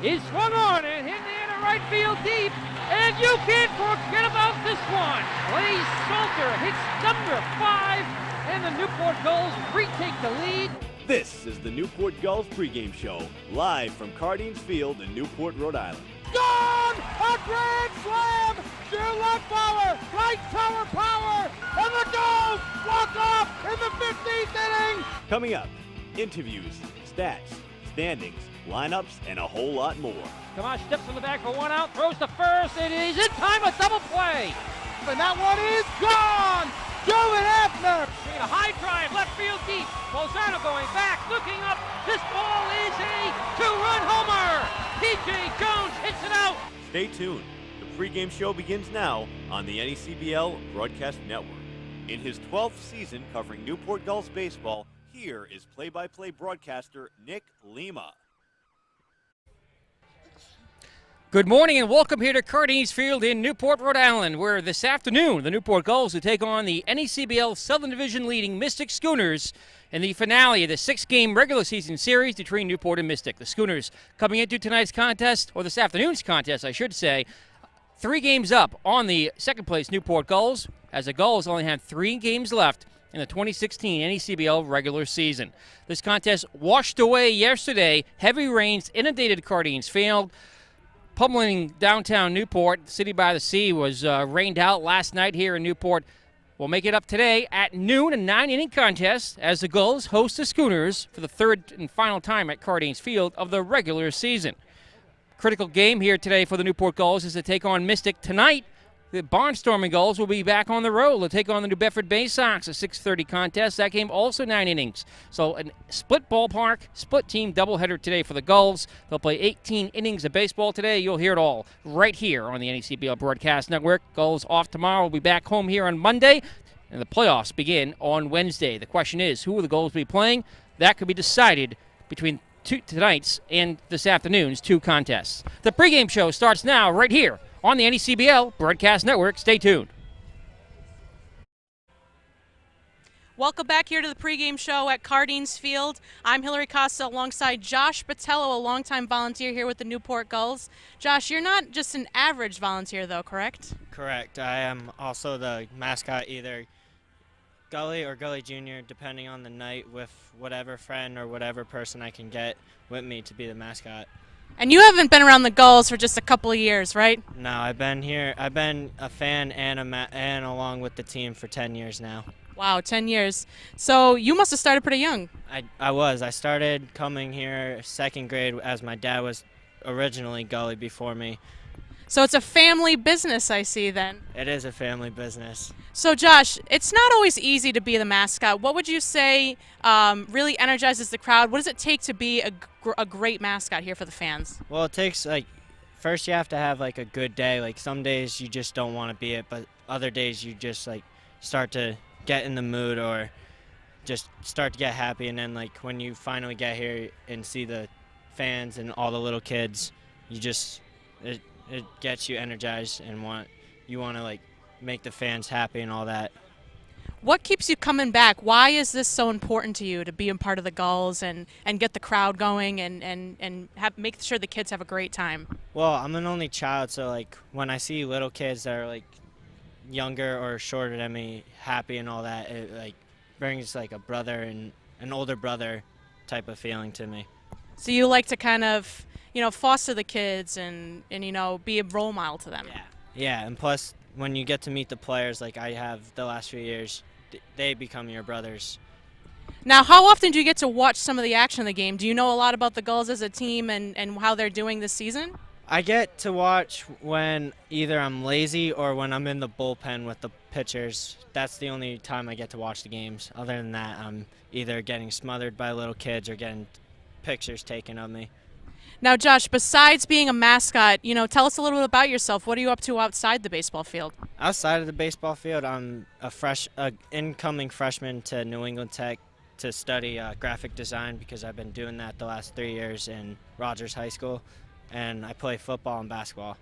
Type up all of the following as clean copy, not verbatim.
is swung on and hit into right field deep. And you can't forget about this one. Blaze Salter hits number 5, and the Newport Gulls retake the lead. This is the Newport Gulls pregame show, live from Cardines Field in Newport, Rhode Island. Gone! A grand slam! Sheer left power, right tower power, and the Gulls walk off in the 15th inning! Coming up, interviews, stats, standings, lineups, and a whole lot more. Tomas steps in the back for one out, throws to first, it is in time, a double play. And that one is gone! Joey Hefner! Made a high drive, left field deep. Bolzano going back, looking up. This ball is a two-run homer. T.J. Jones hits it out. Stay tuned. The pregame show begins now on the NECBL Broadcast Network. In his 12th season covering Newport Gulls baseball, here is play-by-play broadcaster Nick Lima. Good morning and welcome here to Cardines Field in Newport, Rhode Island, where this afternoon the Newport Gulls will take on the NECBL Southern Division leading Mystic Schooners in the finale of the 6-game regular season series between Newport and Mystic. The Schooners coming into tonight's contest, or this afternoon's contest, I should say, 3 games up on the second place Newport Gulls, as the Gulls only have 3 games left in the 2016 NECBL regular season. This contest washed away yesterday. Heavy rains inundated Cardines Field. Pummeling downtown Newport, City by the Sea, was rained out last night here in Newport. We'll make it up today at noon, a 9-inning contest as the Gulls host the Schooners for the third and final time at Cardines Field of the regular season. Critical game here today for the Newport Gulls is to take on Mystic tonight. The Barnstorming Gulls will be back on the road to take on the New Bedford Bay Sox, a 6:30 contest. That game also 9 innings. So a split ballpark, split team doubleheader today for the Gulls. They'll play 18 innings of baseball today. You'll hear it all right here on the NECBL Broadcast Network. Gulls off tomorrow. We'll be back home here on Monday, and the playoffs begin on Wednesday. The question is, who will the Gulls be playing? That could be decided between tonight's and this afternoon's 2 contests. The pregame show starts now right here on the NECBL Broadcast Network. Stay tuned. Welcome back here to the pregame show at Cardines Field. I'm Hillary Costa alongside Josh Botello, a longtime volunteer here with the Newport Gulls. Josh, you're not just an average volunteer though, correct? Correct. I am also the mascot, either Gully or Gully Junior, depending on the night, with whatever friend or whatever person I can get with me to be the mascot. And you haven't been around the Gulls for just a couple of years, right? No, I've been here. I've been a fan and along with the team for 10 years now. Wow, 10 years. So you must have started pretty young. I was. I started coming here 2nd grade, as my dad was originally Gully before me. So it's a family business, I see then. It is a family business. So Josh, it's not always easy to be the mascot. What would you say really energizes the crowd? What does it take to be a great mascot here for the fans? Well, it takes, first you have to have, a good day. Some days you just don't want to be it, but other days you just, start to get in the mood or just start to get happy. And then, when you finally get here and see the fans and all the little kids, you just, it gets you energized and you want to, make the fans happy and all that. What keeps you coming back? Why is this so important to you to be a part of the Gulls and get the crowd going and make sure the kids have a great time? Well, I'm an only child, so when I see little kids that are younger or shorter than me happy and all that, it brings a brother and an older brother type of feeling to me. So you like to kind of, foster the kids and be a role model to them. Yeah, and plus when you get to meet the players like I have the last few years, they become your brothers. Now, how often do you get to watch some of the action of the game? Do you know a lot about the Gulls as a team and how they're doing this season? I get to watch when either I'm lazy or when I'm in the bullpen with the pitchers. That's the only time I get to watch the games. Other than that, I'm either getting smothered by little kids or getting pictures taken of me. Now, Josh, besides being a mascot, tell us a little bit about yourself. What are you up to outside the baseball field? Outside of the baseball field, I'm a incoming freshman to New England Tech to study graphic design because I've been doing that the last 3 years in Rogers High School, and I play football and basketball.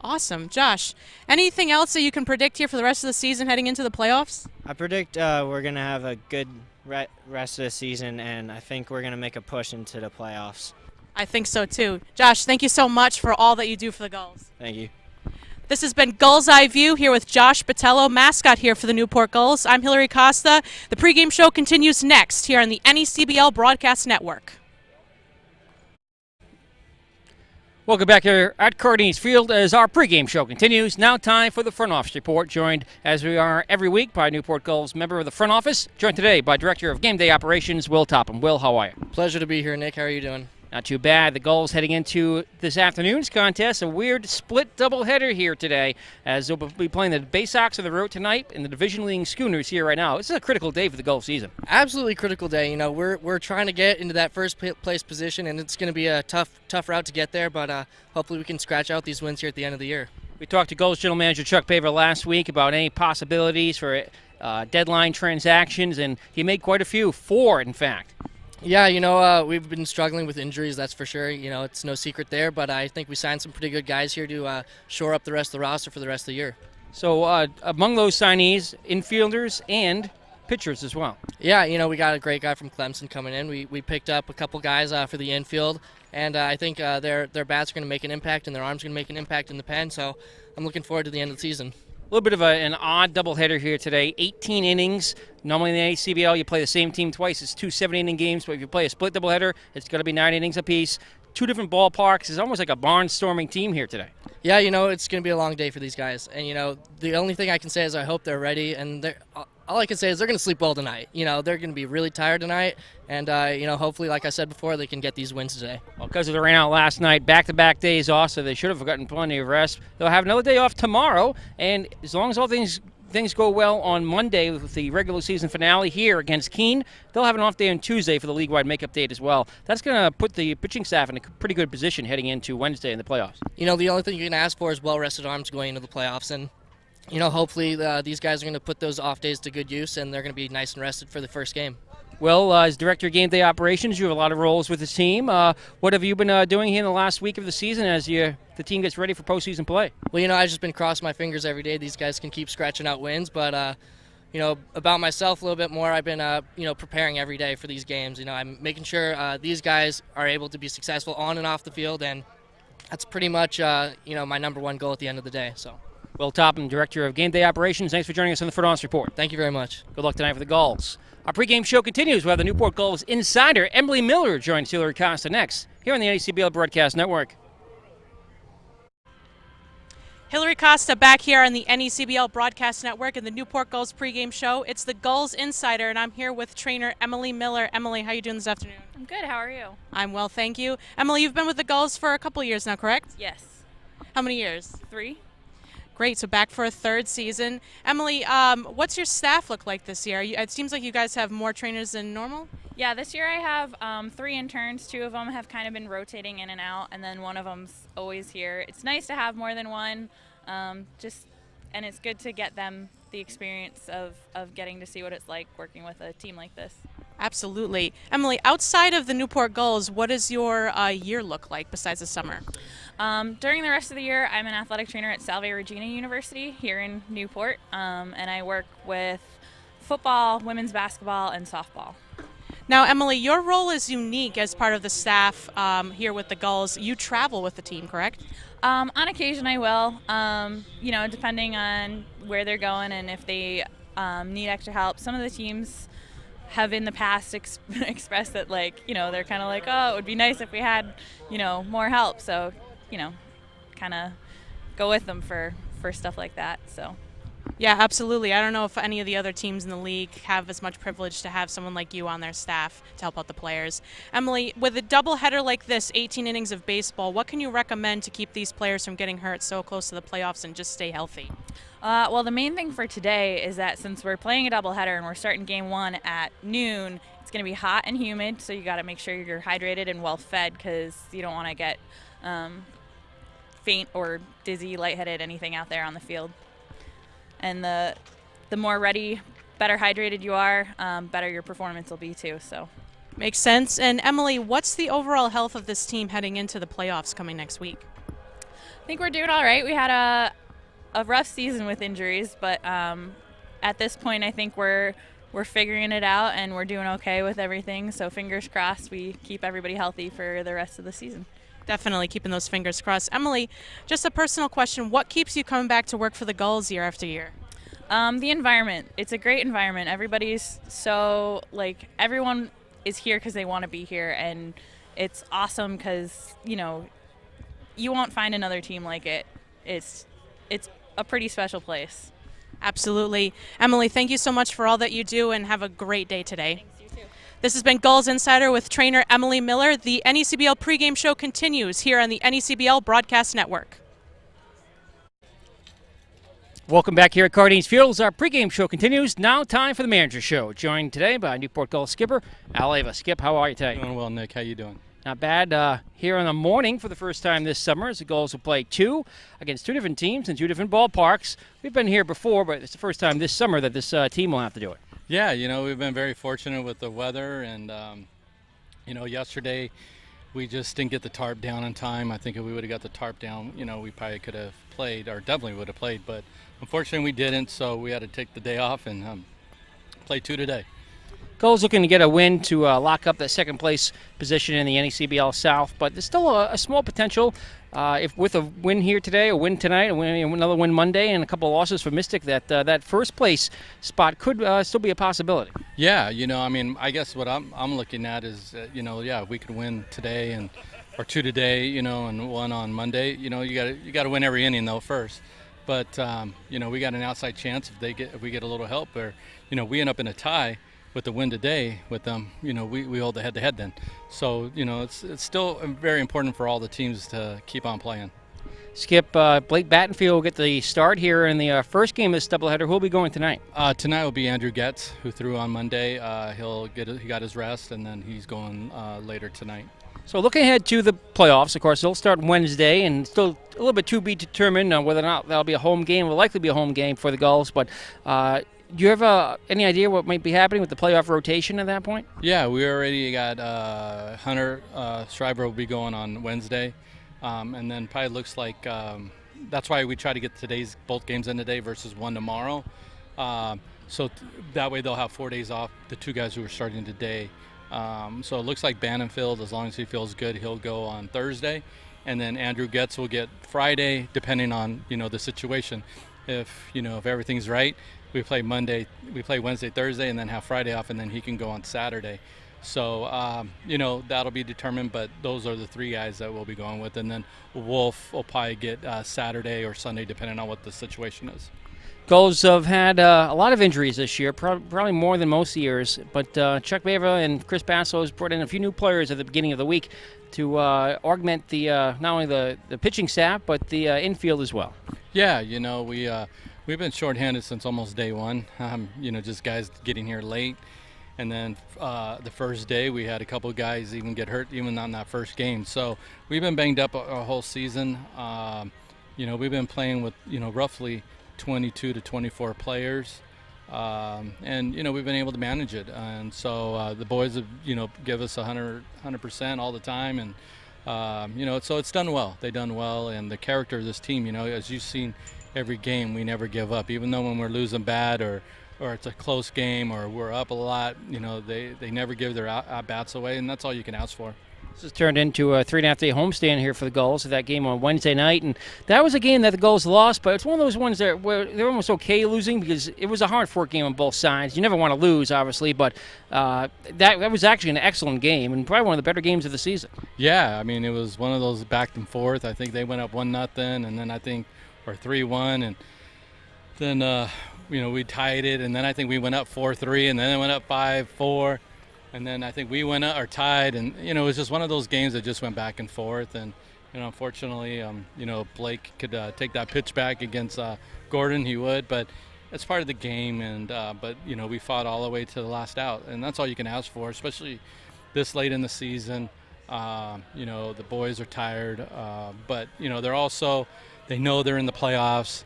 Awesome. Josh, anything else that you can predict here for the rest of the season heading into the playoffs? I predict we're going to have a good rest of the season, and I think we're going to make a push into the playoffs. I think so too. Josh, thank you so much for all that you do for the Gulls. Thank you. This has been Gulls Eye View here with Josh Botello, mascot here for the Newport Gulls. I'm Hillary Costa. The pregame show continues next here on the NECBL Broadcast Network. Welcome back here at Cardinals Field as our pregame show continues. Now time for the front office report, joined as we are every week by Newport Gulls member of the front office, joined today by Director of Game Day Operations, Will Topham. Will, how are you? Pleasure to be here, Nick. How are you doing? Not too bad. The Gulls heading into this afternoon's contest, a weird split doubleheader here today, as they'll be playing the Bay Sox on the road tonight and the division-leading Schooners here right now. This is a critical day for the Gulls season. Absolutely critical day. You know, we're trying to get into that first place position, and it's going to be a tough route to get there, but hopefully we can scratch out these wins here at the end of the year. We talked to Gulls General Manager Chuck Paver last week about any possibilities for deadline transactions, and he made quite a few, 4 in fact. Yeah, you know, we've been struggling with injuries, that's for sure. You know, it's no secret there, but I think we signed some pretty good guys here to shore up the rest of the roster for the rest of the year. So among those signees, infielders and pitchers as well. Yeah, you know, we got a great guy from Clemson coming in. We picked up a couple guys for the infield, and I think their bats are going to make an impact and their arms are going to make an impact in the pen, so I'm looking forward to the end of the season. A little bit of an odd doubleheader here today. 18 innings. Normally in the ACBL, you play the same team twice. It's 2 7-inning games, but if you play a split doubleheader, it's going to be 9 innings apiece. 2 different ballparks. It's almost like a barnstorming team here today. Yeah, you know, it's going to be a long day for these guys. And, you know, the only thing I can say is I hope they're ready. And all I can say is they're going to sleep well tonight. You know, they're going to be really tired tonight. And, you know, hopefully, like I said before, they can get these wins today. Well, because of the rain out last night, back-to-back days off, so they should have gotten plenty of rest. They'll have another day off tomorrow. And as long as all things go well on Monday with the regular season finale here against Keene, they'll have an off day on Tuesday for the league-wide makeup date as well. That's going to put the pitching staff in a pretty good position heading into Wednesday in the playoffs. You know, the only thing you can ask for is well-rested arms going into the playoffs. And, you know, hopefully these guys are going to put those off days to good use, and they're going to be nice and rested for the first game. Well, as Director of Game Day Operations, you have a lot of roles with the team. What have you been doing here in the last week of the season as the team gets ready for postseason play? Well, you know, I've just been crossing my fingers every day. These guys can keep scratching out wins, but, you know, about myself a little bit more, I've been, you know, preparing every day for these games. You know, I'm making sure these guys are able to be successful on and off the field, and that's pretty much, you know, my number one goal at the end of the day. So, Will Topham, Director of Game Day Operations, thanks for joining us on the Front Office Report. Thank you very much. Good luck tonight for the Gulls. Our pregame show continues. We'll have the Newport Gulls insider, Emily Miller, joins Hillary Costa next, here on the NECBL Broadcast Network. Hillary Costa back here on the NECBL Broadcast Network and the Newport Gulls pregame show. It's the Gulls Insider, and I'm here with trainer Emily Miller. Emily, how are you doing this afternoon? I'm good. How are you? I'm well, thank you. Emily, you've been with the Gulls for a couple years now, correct? Yes. How many years? 3. Great, so back for a 3rd season. Emily, what's your staff look like this year? It seems like you guys have more trainers than normal. Yeah, this year I have 3 interns. 2 of them have kind of been rotating in and out, and then one of them's always here. It's nice to have more than one, and it's good to get them the experience of getting to see what it's like working with a team like this. Absolutely. Emily, outside of the Newport Gulls, what does your year look like besides the summer? During the rest of the year, I'm an athletic trainer at Salve Regina University here in Newport, and I work with football, women's basketball, and softball. Now, Emily, your role is unique as part of the staff here with the Gulls. You travel with the team, correct? On occasion, I will, you know, depending on where they're going and if they need extra help. Some of the teams have in the past expressed that, like, you know, they're kind of like, oh, it would be nice if we had, you know, more help. So, you know, kind of go with them for stuff like that. So. Yeah, absolutely. I don't know if any of the other teams in the league have as much privilege to have someone like you on their staff to help out the players. Emily, with a doubleheader like this, 18 innings of baseball, what can you recommend to keep these players from getting hurt so close to the playoffs and just stay healthy? Well, the main thing for today is that since we're playing a doubleheader and we're starting game 1 at noon, it's going to be hot and humid, so you got to make sure you're hydrated and well fed because you don't want to get faint or dizzy, lightheaded, anything out there on the field. And the more ready, better hydrated you are, better your performance will be too. So, makes sense. And Emily, what's the overall health of this team heading into the playoffs coming next week? I think we're doing all right. We had a rough season with injuries, but at this point, I think we're we're figuring it out and we're doing okay with everything. So fingers crossed we keep everybody healthy for the rest of the season. Definitely keeping those fingers crossed. Emily, just a personal question. What keeps you coming back to work for the Gulls year after year? The environment. It's a great environment. Everybody's so, everyone is here because they want to be here. And it's awesome because, you won't find another team like it. It's a pretty special place. Absolutely. Emily, thank you so much for all that you do, and have a great day today. Thanks, you too. This has been Gulls Insider with trainer Emily Miller. The NECBL pregame show continues here on the NECBL Broadcast Network. Welcome back here at Cardinals Field as our pregame show continues. Now time for the manager show. Joined today by Newport Gulls skipper Al Ava. Skip, how are you today? Doing well, Nick. How you doing? Not bad. Here in the morning for the first time this summer as the Gulls will play two against two different teams in two different ballparks. We've been here before, but it's the first time this summer that this team will have to do it. Yeah, we've been very fortunate with the weather, and, yesterday we just didn't get the tarp down in time. I think if we would have got the tarp down, we probably could have played, or definitely would have played, but unfortunately we didn't, so we had to take the day off and play two today. Gulls looking to get a win to lock up that second place position in the NECBL South, but there's still a small potential if with a win here today, a win tonight, another win Monday, and a couple of losses for Mystic, that first place spot could still be a possibility. Yeah, I guess what I'm looking at is, if we could win today or two today, and one on Monday, you got to win every inning though first. But we got an outside chance if we get a little help, or we end up in a tie with the win today with them, we hold the head-to-head then. So, it's still very important for all the teams to keep on playing. Skip, Blake Battenfield will get the start here in the first game of this doubleheader. Who will be going tonight? Tonight will be Andrew Getz, who threw on Monday. He got his rest, and then he's going later tonight. So looking ahead to the playoffs, of course, they'll start Wednesday, and still a little bit to be determined whether or not that'll be a home game. It will likely be a home game for the Gulls, but do you have any idea what might be happening with the playoff rotation at that point? Yeah, we already got Hunter Schreiber will be going on Wednesday, and then probably looks like that's why we try to get both games in today versus one tomorrow. So that way they'll have 4 days off, the two guys who are starting today. So it looks like Bandenfield, as long as he feels good, he'll go on Thursday, and then Andrew Getz will get Friday, depending on the situation. If everything's right, we play Wednesday, Thursday, and then have Friday off, and then he can go on Saturday. So, that'll be determined, but those are the three guys that we'll be going with. And then Wolf will probably get Saturday or Sunday, depending on what the situation is. Gulls have had a lot of injuries this year, probably more than most years. But Chuck Bava and Chris Basso has brought in a few new players at the beginning of the week to augment the not only the pitching staff, but the infield as well. Yeah, we've been shorthanded since almost day one. Just guys getting here late. And then the first day we had a couple guys even get hurt even on that first game. So we've been banged up a whole season. We've been playing with, roughly 22 to 24 players. And we've been able to manage it. And so the boys have, give us 100% all the time. And, so it's done well. They've done well. And the character of this team, as you've seen every game, we never give up. Even though when we're losing bad or it's a close game or we're up a lot, they never give their at-bats away, and that's all you can ask for. This has turned into a 3.5-day homestand here for the Gulls. That game on Wednesday night, and that was a game that the Gulls lost, but it's one of those ones where they're almost okay losing because it was a hard-fought game on both sides. You never want to lose, obviously, but that was actually an excellent game and probably one of the better games of the season. Yeah, it was one of those back and forth. I think they went up 1-0, and then I think or 3-1, and then we tied it, and then I think we went up 4-3, and then it went up 5-4, and then I think we went up or tied, and it was just one of those games that just went back and forth, and unfortunately, Blake could take that pitch back against Gordon, he would, but it's part of the game, and but we fought all the way to the last out, and that's all you can ask for, especially this late in the season. The boys are tired, but they're also. They know they're in the playoffs,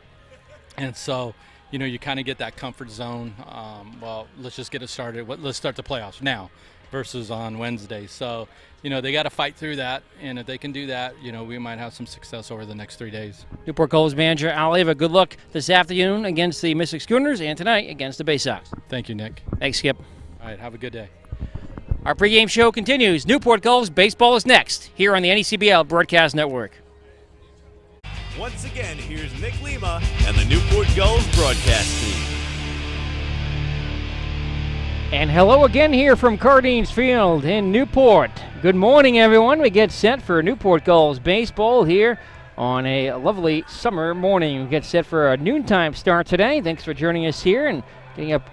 and so, you kind of get that comfort zone. Well, let's just get it started. Let's start the playoffs now versus on Wednesday. So, they got to fight through that. And if they can do that, we might have some success over the next 3 days. Newport Gulls manager Al Ava, good luck this afternoon against the Mystic Schooners and tonight against the Bay Sox. Thank you, Nick. Thanks, Skip. All right, have a good day. Our pregame show continues. Newport Gulls baseball is next here on the NECBL Broadcast Network. Once again, here's Nick Lima and the Newport Gulls broadcast team. And hello again here from Cardines Field in Newport. Good morning, everyone. We get set for Newport Gulls baseball here on a lovely summer morning. We get set for a noontime start today. Thanks for joining us here and getting up,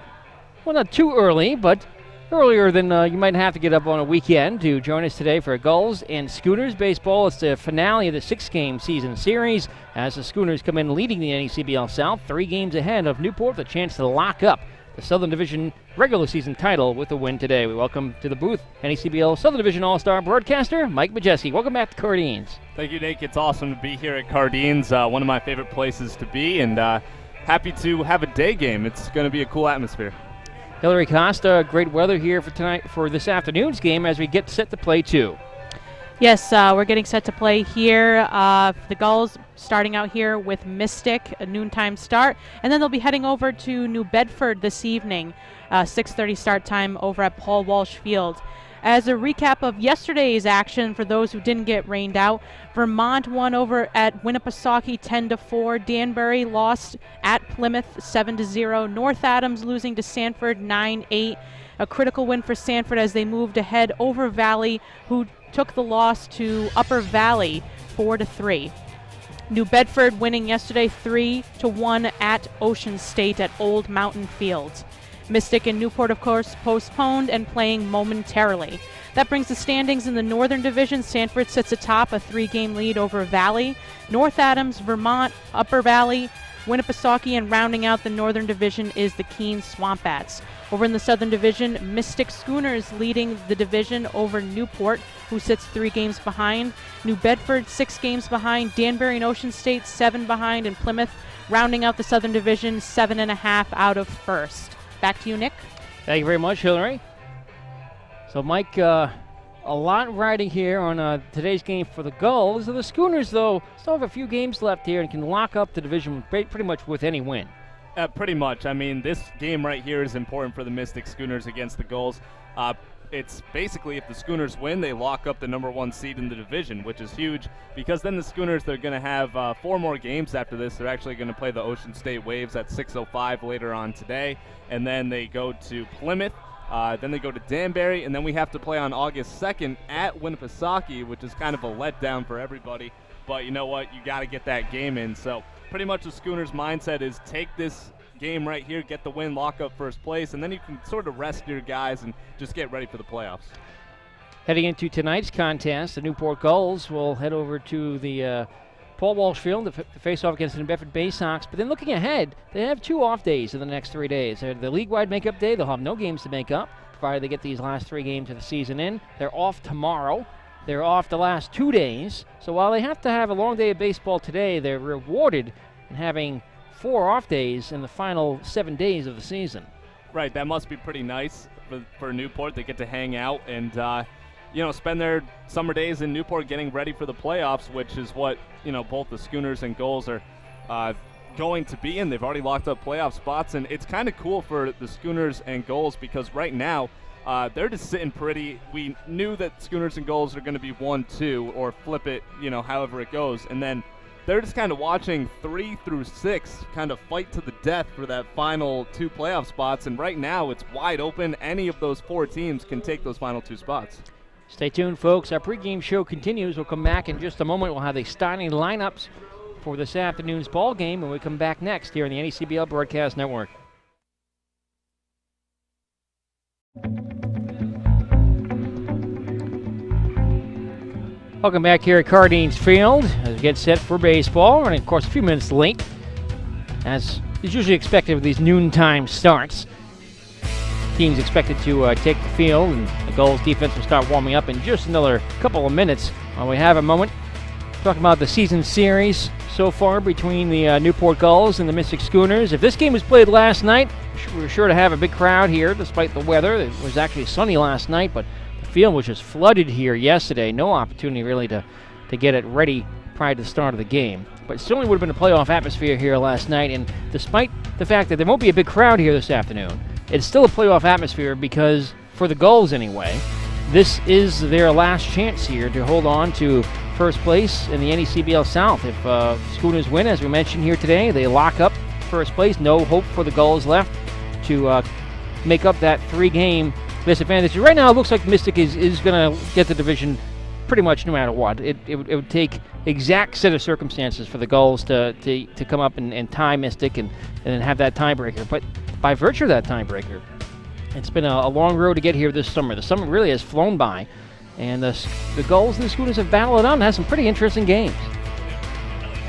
well, not too early, but earlier than you might have to get up on a weekend to join us today for Gulls and Schooners baseball. It's the finale of the 6-game season series as the Schooners come in leading the NECBL South, 3 games ahead of Newport, the chance to lock up the Southern Division regular season title with a win today. We welcome to the booth NECBL Southern Division All-Star broadcaster Mike Majeski. Welcome back to Cardines. Thank you, Nick. It's awesome to be here at Cardines, one of my favorite places to be, and happy to have a day game. It's going to be a cool atmosphere. Hillary Costa, great weather here for this afternoon's game as we get set to play 2. Yes, we're getting set to play here. The Gulls starting out here with Mystic, a noontime start, and then they'll be heading over to New Bedford this evening, 6:30 start time over at Paul Walsh Field. As a recap of yesterday's action, for those who didn't get rained out, Vermont won over at Winnipesaukee 10-4. Danbury lost at Plymouth 7-0. North Adams losing to Sanford 9-8. A critical win for Sanford as they moved ahead over Valley, who took the loss to Upper Valley 4-3. New Bedford winning yesterday 3-1 at Ocean State at Old Mountain Field. Mystic and Newport, of course, postponed and playing momentarily. That brings the standings in the Northern Division. Sanford sits atop a 3-game lead over Valley. North Adams, Vermont, Upper Valley, Winnipesaukee, and rounding out the Northern Division is the Keene Swamp Bats. Over in the Southern Division, Mystic Schooners leading the division over Newport, who sits 3 games behind. New Bedford 6 games behind. Danbury and Ocean State 7 behind, and Plymouth rounding out the Southern Division 7.5 out of first. Back to you, Nick. Thank you very much, Hillary. So, Mike, a lot riding here on today's game for the Gulls. The Schooners, though, still have a few games left here and can lock up the division pretty much with any win. Pretty much. I mean, this game right here is important for the Mystic Schooners against the Gulls. It's basically, if the Schooners win, they lock up the #1 seed in the division, which is huge, because then the Schooners, they're going to have 4 more games after this. They're actually going to play the Ocean State Waves at 6:05 later on today, and then they go to Plymouth, then they go to Danbury, and then we have to play on August 2nd at Winnipesaukee, which is kind of a letdown for everybody. But you know what? You got to get that game in. So pretty much the Schooners' mindset is take this game right here, get the win, lock up first place, and then you can sort of rest your guys and just get ready for the playoffs. Heading into tonight's contest, the Newport Gulls will head over to the Paul Walsh Field to face off against the New Bedford Bay Sox. But then looking ahead, they have 2 off days in the next 3 days. The league-wide makeup day, they'll have no games to make up, provided they get these last 3 games of the season in. They're off tomorrow. They're off the last 2 days. So while they have to have a long day of baseball today, they're rewarded in having 4 off days in the final 7 days of the season. Right, that must be pretty nice for Newport. They get to hang out and spend their summer days in Newport getting ready for the playoffs, which is what both the Schooners and Gulls are going to be in. They've already locked up playoff spots, and it's kind of cool for the Schooners and Gulls because right now they're just sitting pretty. We knew that Schooners and Gulls are going to be 1-2 or flip it, however it goes, and then they're just kind of watching 3 through 6 kind of fight to the death for that final 2 playoff spots, and right now it's wide open. Any of those 4 teams can take those final 2 spots. Stay tuned, folks. Our pregame show continues. We'll come back in just a moment. We'll have the starting lineups for this afternoon's ball game when we come back next here on the NECBL Broadcast Network. Welcome back here at Cardines Field as we get set for baseball. And of course, a few minutes late, as is usually expected with these noontime starts. Teams expected to take the field, and the Gulls defense will start warming up in just another couple of minutes. While we have a moment talking about the season series so far between the Newport Gulls and the Mystic Schooners. If this game was played last night, we're sure to have a big crowd here despite the weather. It was actually sunny last night, but the field was just flooded here yesterday. No opportunity really to get it ready prior to the start of the game. But it certainly would have been a playoff atmosphere here last night, and despite the fact that there won't be a big crowd here this afternoon, it's still a playoff atmosphere because, for the Gulls anyway, this is their last chance here to hold on to first place in the NECBL South. If Schooners win, as we mentioned here today, they lock up first place. No hope for the Gulls left to make up that 3-game disadvantage. Right now, it looks like Mystic is going to get the division pretty much no matter what. It would take exact set of circumstances for the Gulls to come up and tie Mystic and then have that tiebreaker. But by virtue of that tiebreaker, it's been a long road to get here this summer. The summer really has flown by, and the Gulls and the Schooners have battled it out and had some pretty interesting games.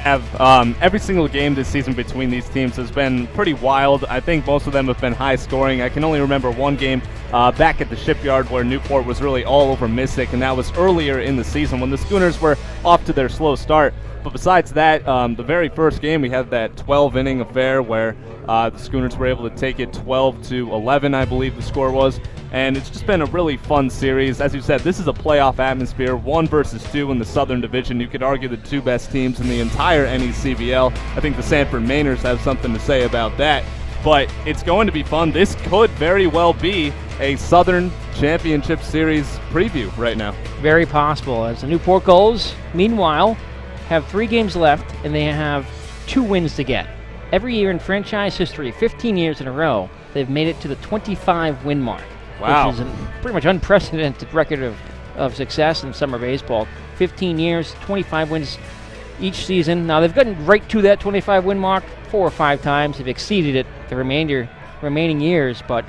Every single game this season between these teams has been pretty wild. I think most of them have been high scoring. I can only remember one game back at the Shipyard where Newport was really all over Mystic, and that was earlier in the season when the Schooners were off to their slow start. But besides that, the very first game we had that 12-inning affair where the Schooners were able to take it 12-11, I believe the score was. And it's just been a really fun series. As you said, this is a playoff atmosphere, 1 versus 2 in the Southern Division. You could argue the 2 best teams in the entire NECBL. I think the Sanford Mainers have something to say about that. But it's going to be fun. This could very well be a Southern Championship Series preview right now. Very possible, as the Newport Gulls, meanwhile, have 3 games left, and they have 2 wins to get. Every year in franchise history, 15 years in a row, they've made it to the 25-win mark. Wow. Which is a pretty much unprecedented record of success in summer baseball. 15 years, 25 wins each season. Now, they've gotten right to that 25-win mark 4 or 5 times. They've exceeded it the remaining years, but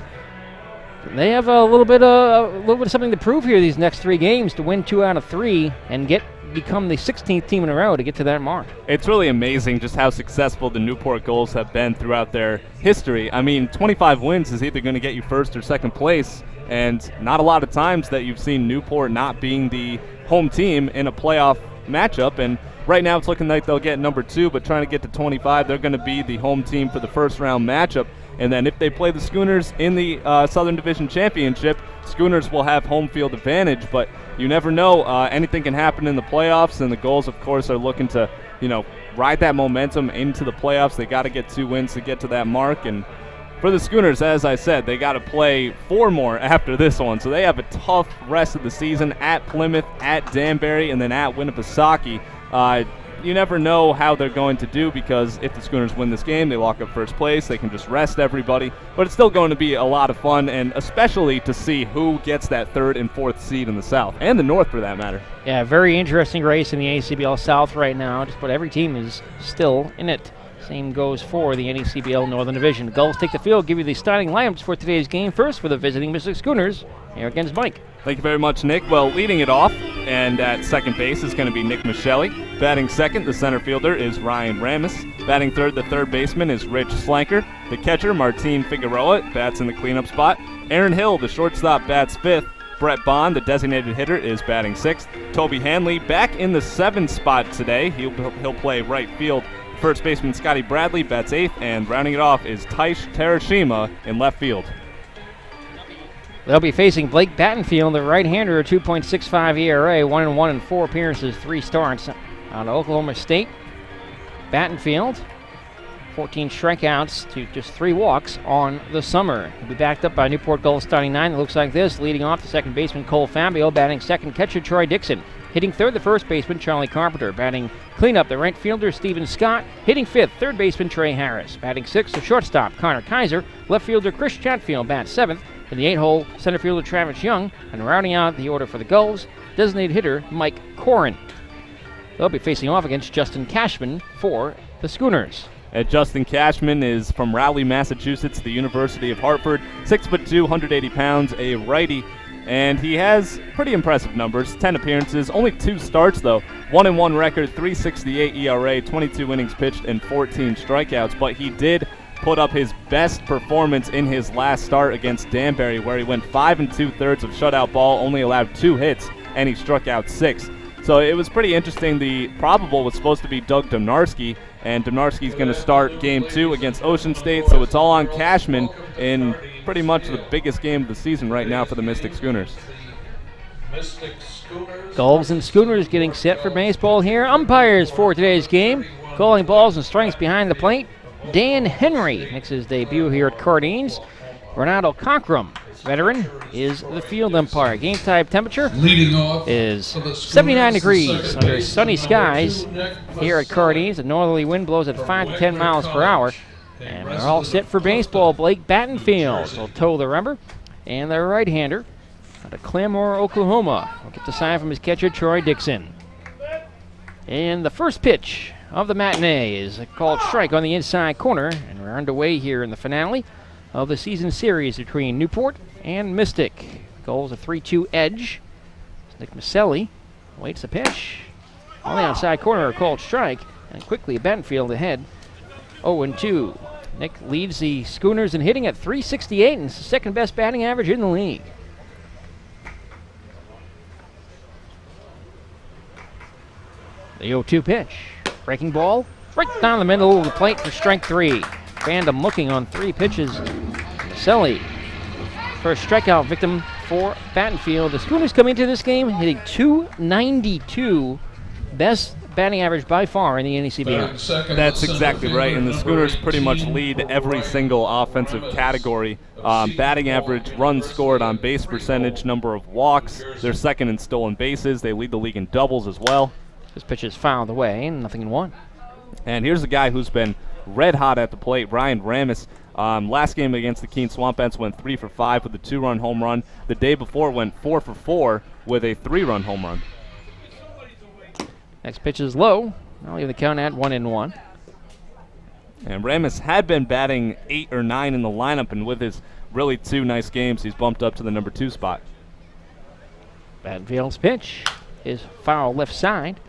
they have a little bit of something to prove here these next 3 games to win 2 out of 3 and become the 16th team in a row to get to that mark. It's really amazing just how successful the Newport Gulls have been throughout their history. I mean, 25 wins is either going to get you first or second place, and not a lot of times that you've seen Newport not being the home team in a playoff matchup. And right now it's looking like they'll get number 2, but trying to get to 25, they're going to be the home team for the first round matchup. And then if they play the Schooners in the Southern Division Championship, Schooners will have home field advantage. But you never know. Anything can happen in the playoffs, and the Gulls, of course, are looking to, ride that momentum into the playoffs. They got to get 2 wins to get to that mark. And for the Schooners, as I said, they got to play 4 more after this one. So they have a tough rest of the season at Plymouth, at Danbury, and then at Winnipesaukee. You never know how they're going to do, because if the Schooners win this game, they lock up first place. They can just rest everybody. But it's still going to be a lot of fun, and especially to see who gets that 3rd and 4th seed in the South, and the North for that matter. Yeah, very interesting race in the ACBL South right now, but every team is still in it. Same goes for the NECBL Northern Division. The Gulls take the field, give you the starting lineups for today's game. First for the visiting Mystic Schooners, here against Mike. Thank you very much, Nick. Well, leading it off, and at second base is going to be Nick Michelli. Batting second, the center fielder is Ryan Ramis. Batting third, the third baseman is Rich Slanker. The catcher, Martin Figueroa, bats in the cleanup spot. Aaron Hill, the shortstop, bats fifth. Brett Bond, the designated hitter, is batting sixth. Toby Hanley back in the 7th spot today. He'll play right field. First baseman Scotty Bradley bats 8th, and rounding it off is Taish Terashima in left field. They'll be facing Blake Battenfield, the right-hander, a 2.65 ERA, 1-1 in 4 appearances, 3 starts out of Oklahoma State. Battenfield, 14 strikeouts to just 3 walks on the summer. He'll be backed up by Newport Gulls starting 9. It looks like this. Leading off, the second baseman Cole Fabio, batting second, catcher Troy Dixon. Hitting third, the first baseman Charlie Carpenter. Batting cleanup, the right fielder Steven Scott. Hitting fifth, third baseman Trey Harris. Batting sixth, the shortstop Connor Kaiser. Left fielder Chris Chatfield bats 7th. In the 8-hole, center fielder Travis Young. And rounding out the order for the Gulls, designated hitter Mike Corin. They'll be facing off against Justin Cashman for the Schooners. Justin Cashman is from Rowley, Massachusetts, the University of Hartford. 6'2", 180 pounds, a righty. And he has pretty impressive numbers, 10 appearances, only 2 starts though. 1-1 record, 3.68 ERA, 22 innings pitched, and 14 strikeouts. But he did put up his best performance in his last start against Danbury, where he went 5 2/3 of shutout ball, only allowed 2 hits, and he struck out 6. So it was pretty interesting. The probable was supposed to be Doug Domnarski, and Domnarski's going to start Game 2 against Ocean State, so it's all on Cashman in pretty much the biggest game of the season right now for the Mystic Schooners. Gulls and Schooners getting set for baseball here. Umpires for today's game, calling balls and strikes behind the plate. Dan Henry makes his debut here at Cardines. Ronaldo Cockrum, veteran, is the field umpire. Game time temperature is 79 degrees under sunny skies here at Cardines. A northerly wind blows at 5 to 10 miles per hour. And we're all set for baseball. Blake Battenfield will toe the rubber. And the right-hander out of Claremore, Oklahoma, will get the sign from his catcher, Troy Dixon. And the first pitch of the matinee is a called strike on the inside corner. And we're underway here in the finale of the season series between Newport and Mystic. Gulls a 3-2 edge. Nick Maselli waits the pitch. On the outside corner, a called strike. And quickly Battenfield ahead, 0-2. Nick leads the Schooners in hitting at .368 and second best batting average in the league. The 0-2 pitch. Breaking ball right down the middle of the plate for strike 3. Fandom looking on 3 pitches. Maselli, first strikeout victim for Battenfield. The Schooners come into this game hitting .292, best batting average by far in the NECBL. That's exactly right, and the Schooners pretty much lead every single offensive category. Batting average, runs scored, on base percentage, number of walks. They're second in stolen bases. They lead the league in doubles as well. This pitch is fouled away, and 0-1. And here's a guy who's been red hot at the plate, Ryan Ramis. Last game against the Keene Swampets went 3 for 5 with a 2-run home run. The day before went 4 for 4 with a 3-run home run. Next pitch is low. I'll leave the count at 1-1. And Ramis had been batting 8 or 9 in the lineup, and with his really 2 nice games, he's bumped up to the number 2 spot. Battenfield's pitch is foul left side,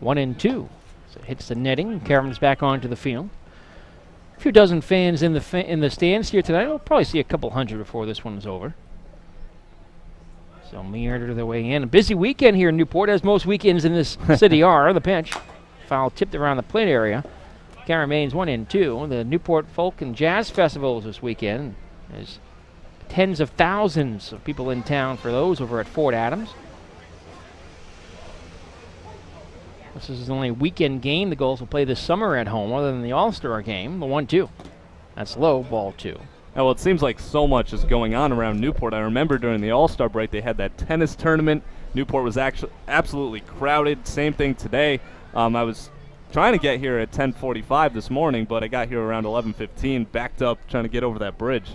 1-2. So it hits the netting. Cameron's back onto the field. A few dozen fans in the stands here tonight. We'll probably see a couple hundred before this one is over. So meander their way in. A busy weekend here in Newport, as most weekends in this city are. The pitch, foul tipped around the plate area. Count remains 1-2. The Newport Folk and Jazz Festivals this weekend. There's tens of thousands of people in town for those over at Fort Adams. This is the only weekend game the Gulls will play this summer at home, other than the All-Star game, the 1-2. That's low, ball 2. Well, it seems like so much is going on around Newport. I remember during the All-Star break they had that tennis tournament. Newport was actually absolutely crowded. Same thing today. I was trying to get here at 10:45 this morning, but I got here around 11:15, backed up trying to get over that bridge.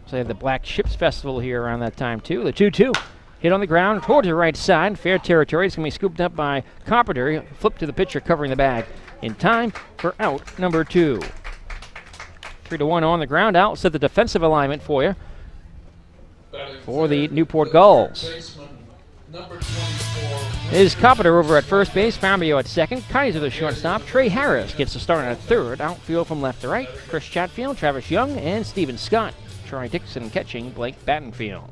So they have the Black Ships Festival here around that time, too. The 2-2. Hit on the ground towards the right side. Fair territory. It's going to be scooped up by Carpenter. Flip to the pitcher covering the bag in time for out number 2. 3-1 on the ground. Out. Set the defensive alignment for you for the Newport Gulls. Is Carpenter over at first base. Fabio at second. Kaiser the shortstop. Trey Harris gets the start at third. Outfield from left to right. Chris Chatfield, Travis Young, and Steven Scott. Troy Dixon catching Blake Battenfield.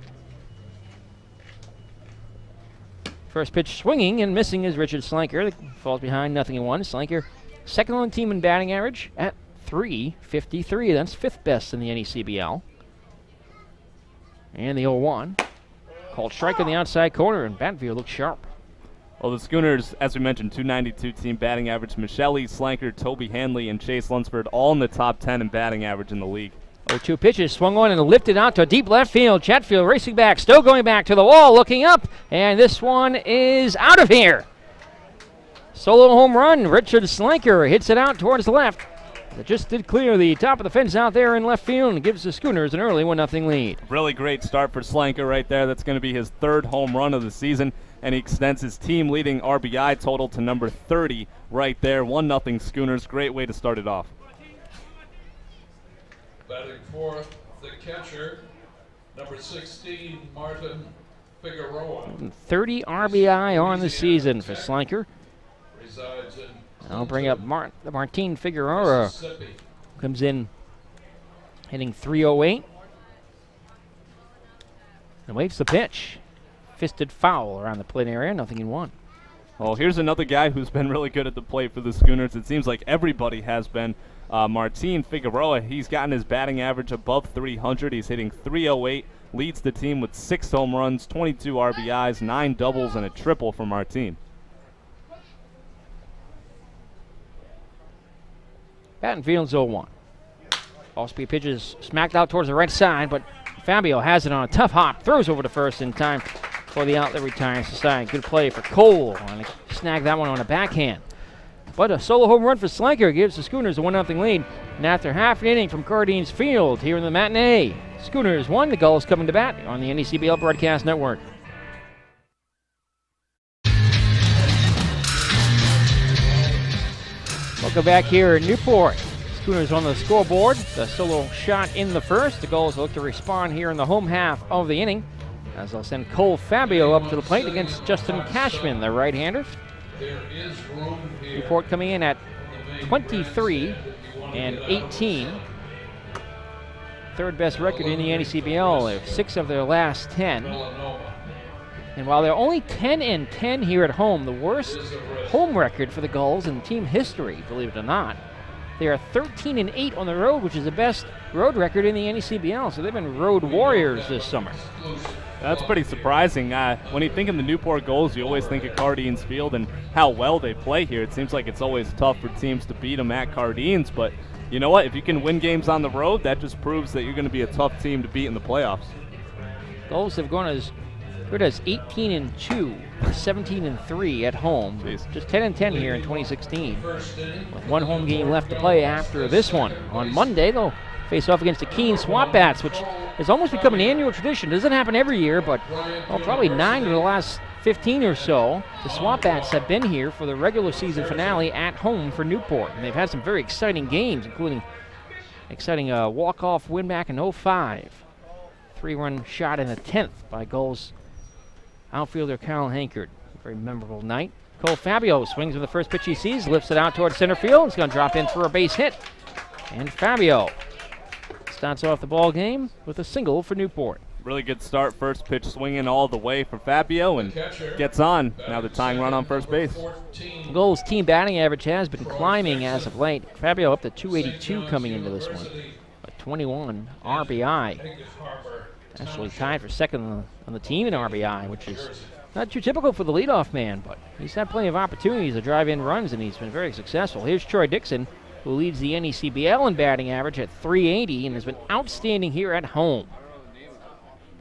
First pitch swinging and missing is Richard Slanker. Falls behind 0-1. Slanker second on the team in batting average at .353. That's 5th best in the NECBL. And the 0-1. Called strike on the outside corner, and Battenfield looks sharp. Well, the Schooners, as we mentioned, .292 team batting average. Michelli, Slanker, Toby Hanley, and Chase Lunsford all in the top 10 in batting average in the league. 0-2 pitches, swung on and lifted out to deep left field. Chatfield racing back, Stowe going back to the wall, looking up, and this one is out of here. Solo home run, Richard Slanker hits it out towards the left. It just did clear the top of the fence out there in left field and gives the Schooners an early 1-0 lead. Really great start for Slanker right there. That's going to be his 3rd home run of the season, and he extends his team-leading RBI total to number 30 right there. 1-0 Schooners. Great way to start it off. Batting fourth, the catcher, number 16, Martin Figueroa. 30 RBI on the season for Slanker. Resides in I'll bring up Martin Figueroa. Comes in hitting .308. And waits the pitch. Fisted foul around the plate area, 0-1. Well, here's another guy who's been really good at the plate for the Schooners. It seems like everybody has been. Martin Figueroa, he's gotten his batting average above 300. He's hitting 308, leads the team with 6 home runs, 22 RBIs, 9 doubles, and a triple for Martin. Batting field's 0-1. Off-speed pitches smacked out towards the right side, but Fabio has it on a tough hop, throws over to first in time for the out that retires the side. Good play for Cole, and he snagged that one on a backhand. But a solo home run for Slanker gives the Schooners a 1-0 lead. And after half an inning from Cardines Field here in the matinee, Schooners 1, the Gulls coming to bat on the NECBL Broadcast Network. Welcome back here in Newport. Schooners on the scoreboard. The solo shot in the first. The Gulls look to respond here in the home half of the inning, as they'll send Cole Fabio up to the plate against Justin Cashman, the right-hander. Newport coming in at 23 and 18. Third best record in the NECBL. They have 6 of their last 10. And while they're only 10 and 10 here at home, the worst home record for the Gulls in team history, believe it or not, they are 13 and 8 on the road, which is the best road record in the NECBL. So they've been road warriors this summer. That's pretty surprising. When you think of the Newport Gulls, you always think of Cardines Field and how well they play here. It seems like it's always tough for teams to beat them at Cardines, but you know what? If you can win games on the road, that just proves that you're going to be a tough team to beat in the playoffs. Gulls have gone as good as 18 and 2, 17 and 3 at home. Jeez. Just 10 and 10 here in 2016. With one home game left to play after this one. On Monday, they'll face off against the Keene Swap Bats, which has almost become an annual tradition. Doesn't happen every year, but probably 9 of the last 15 or so, the Swap Bats have been here for the regular season finale at home for Newport. And they've had some very exciting games, including exciting walk-off win back in 05. 3-run shot in the 10th by Gulls outfielder Kyle Hankard. Very memorable night. Cole Fabio swings with the first pitch he sees, lifts it out towards center field. It's going to drop in for a base hit. And Fabio starts off the ball game with a single for Newport. Really good start. First pitch swinging all the way for Fabio and gets on. Now the tying run on first base. The Gulls' team batting average has been climbing as of late. Fabio up to 282 coming into this one. A 21 RBI. Actually tied for second on the team in RBI, which is not too typical for the leadoff man, but he's had plenty of opportunities to drive in runs, and he's been very successful. Here's Troy Dixon, who leads the NECBL in batting average at 380 and has been outstanding here at home.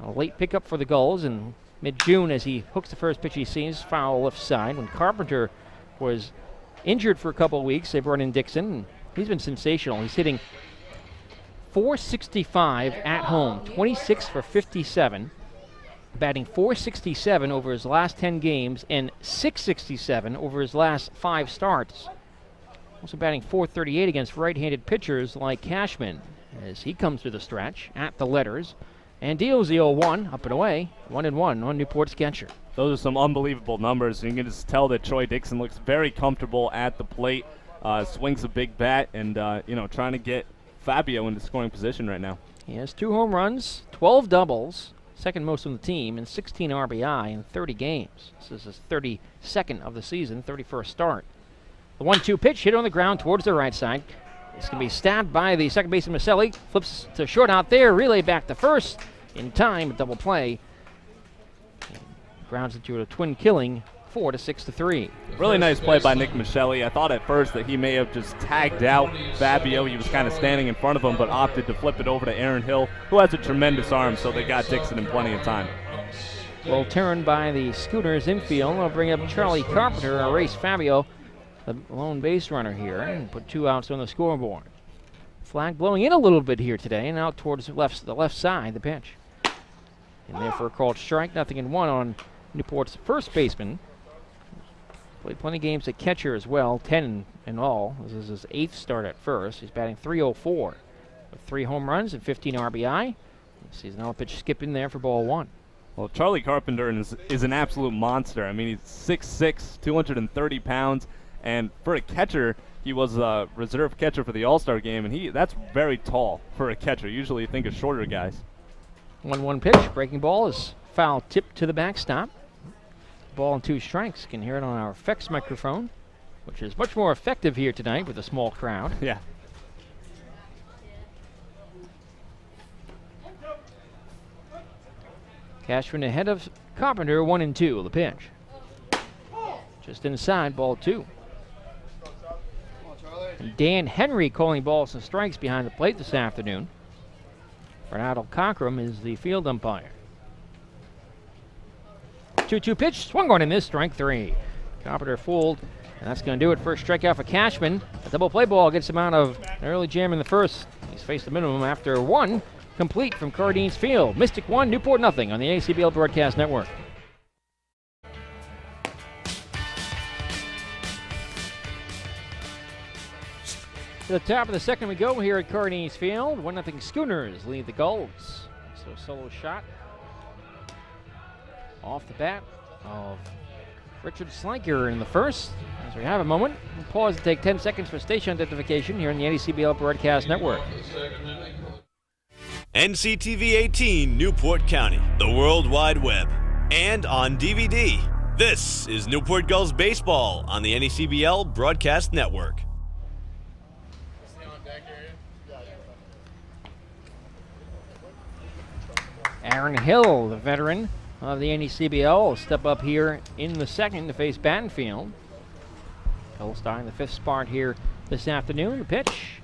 A late pickup for the Gulls in mid-June as he hooks the first pitch he sees, foul left side. When Carpenter was injured for a couple of weeks, they brought in Dixon, and he's been sensational. He's hitting .465 at home, 26 for 57, batting .467 over his last 10 games and .667 over his last 5 starts. Also batting .438 against right-handed pitchers like Cashman as he comes to the stretch at the letters and deals the 0-1 up and away, 1-1 on Newport's catcher. Those are some unbelievable numbers. You can just tell that Troy Dixon looks very comfortable at the plate, swings a big bat, and trying to get Fabio into scoring position right now. He has 2 home runs, 12 doubles, second most on the team, and 16 RBI in 30 games. This is his 32nd of the season, 31st start. The 1-2 pitch hit on the ground towards the right side. It's going to be stabbed by the second baseman Maselli. Flips to short out there, relay back to first. In time, a double play. And grounds into a twin killing, 4-6-3. Really nice play by Nick Michelli. I thought at first that he may have just tagged out Fabio. He was kind of standing in front of him, but opted to flip it over to Aaron Hill, who has a tremendous arm, so they got Dixon in plenty of time. Well turned by the Schooners infield. They'll bring up Charlie Carpenter, erase Fabio, the lone base runner here, and put 2 outs on the scoreboard. Flag blowing in a little bit here today, and out towards the left side, the pitch. And there for a called strike, 0-1 on Newport's first baseman. Played plenty of games at catcher as well, 10 in all. This is his 8th start at first. He's batting .304 with 3 home runs and 15 RBI. Sees another pitch skip in there for ball 1. Well, Charlie Carpenter is an absolute monster. I mean, he's 6'6", 230 pounds, and for a catcher, he was a reserve catcher for the All-Star game, and that's very tall for a catcher. Usually you think of shorter guys. 1-1 pitch, breaking ball is foul tipped to the backstop. ball and 2 strikes. Can hear it on our effects microphone, which is much more effective here tonight with a small crowd. Yeah. Cashman ahead of Carpenter, 1-2. The pitch. Just inside, ball 2. And Dan Henry calling balls and strikes behind the plate this afternoon. Bernardo Cockrum is the field umpire. 2-2 pitch, swung on and missed, strike 3. Carpenter fooled, and that's going to do it. First strikeout for Cashman. A double play ball gets him out of an early jam in the first. He's faced the minimum after 1 complete from Cardines Field. Mystic 1, Newport nothing on the ACBL Broadcast Network. To the top of the second we go here at Cardines Field. 1-0 Schooners lead the Gulls. So solo shot off the bat of Richard Slanker in the first. As we have a moment, we'll pause to take 10 seconds for station identification here on the NECBL Broadcast Network. NCTV 18 Newport County, the World Wide Web, and on DVD. This is Newport Gulls Baseball on the NECBL Broadcast Network. Aaron Hill, the veteran of the NECBL, will step up here in the second to face Battenfield. Hill starting the 5th spot here this afternoon. The pitch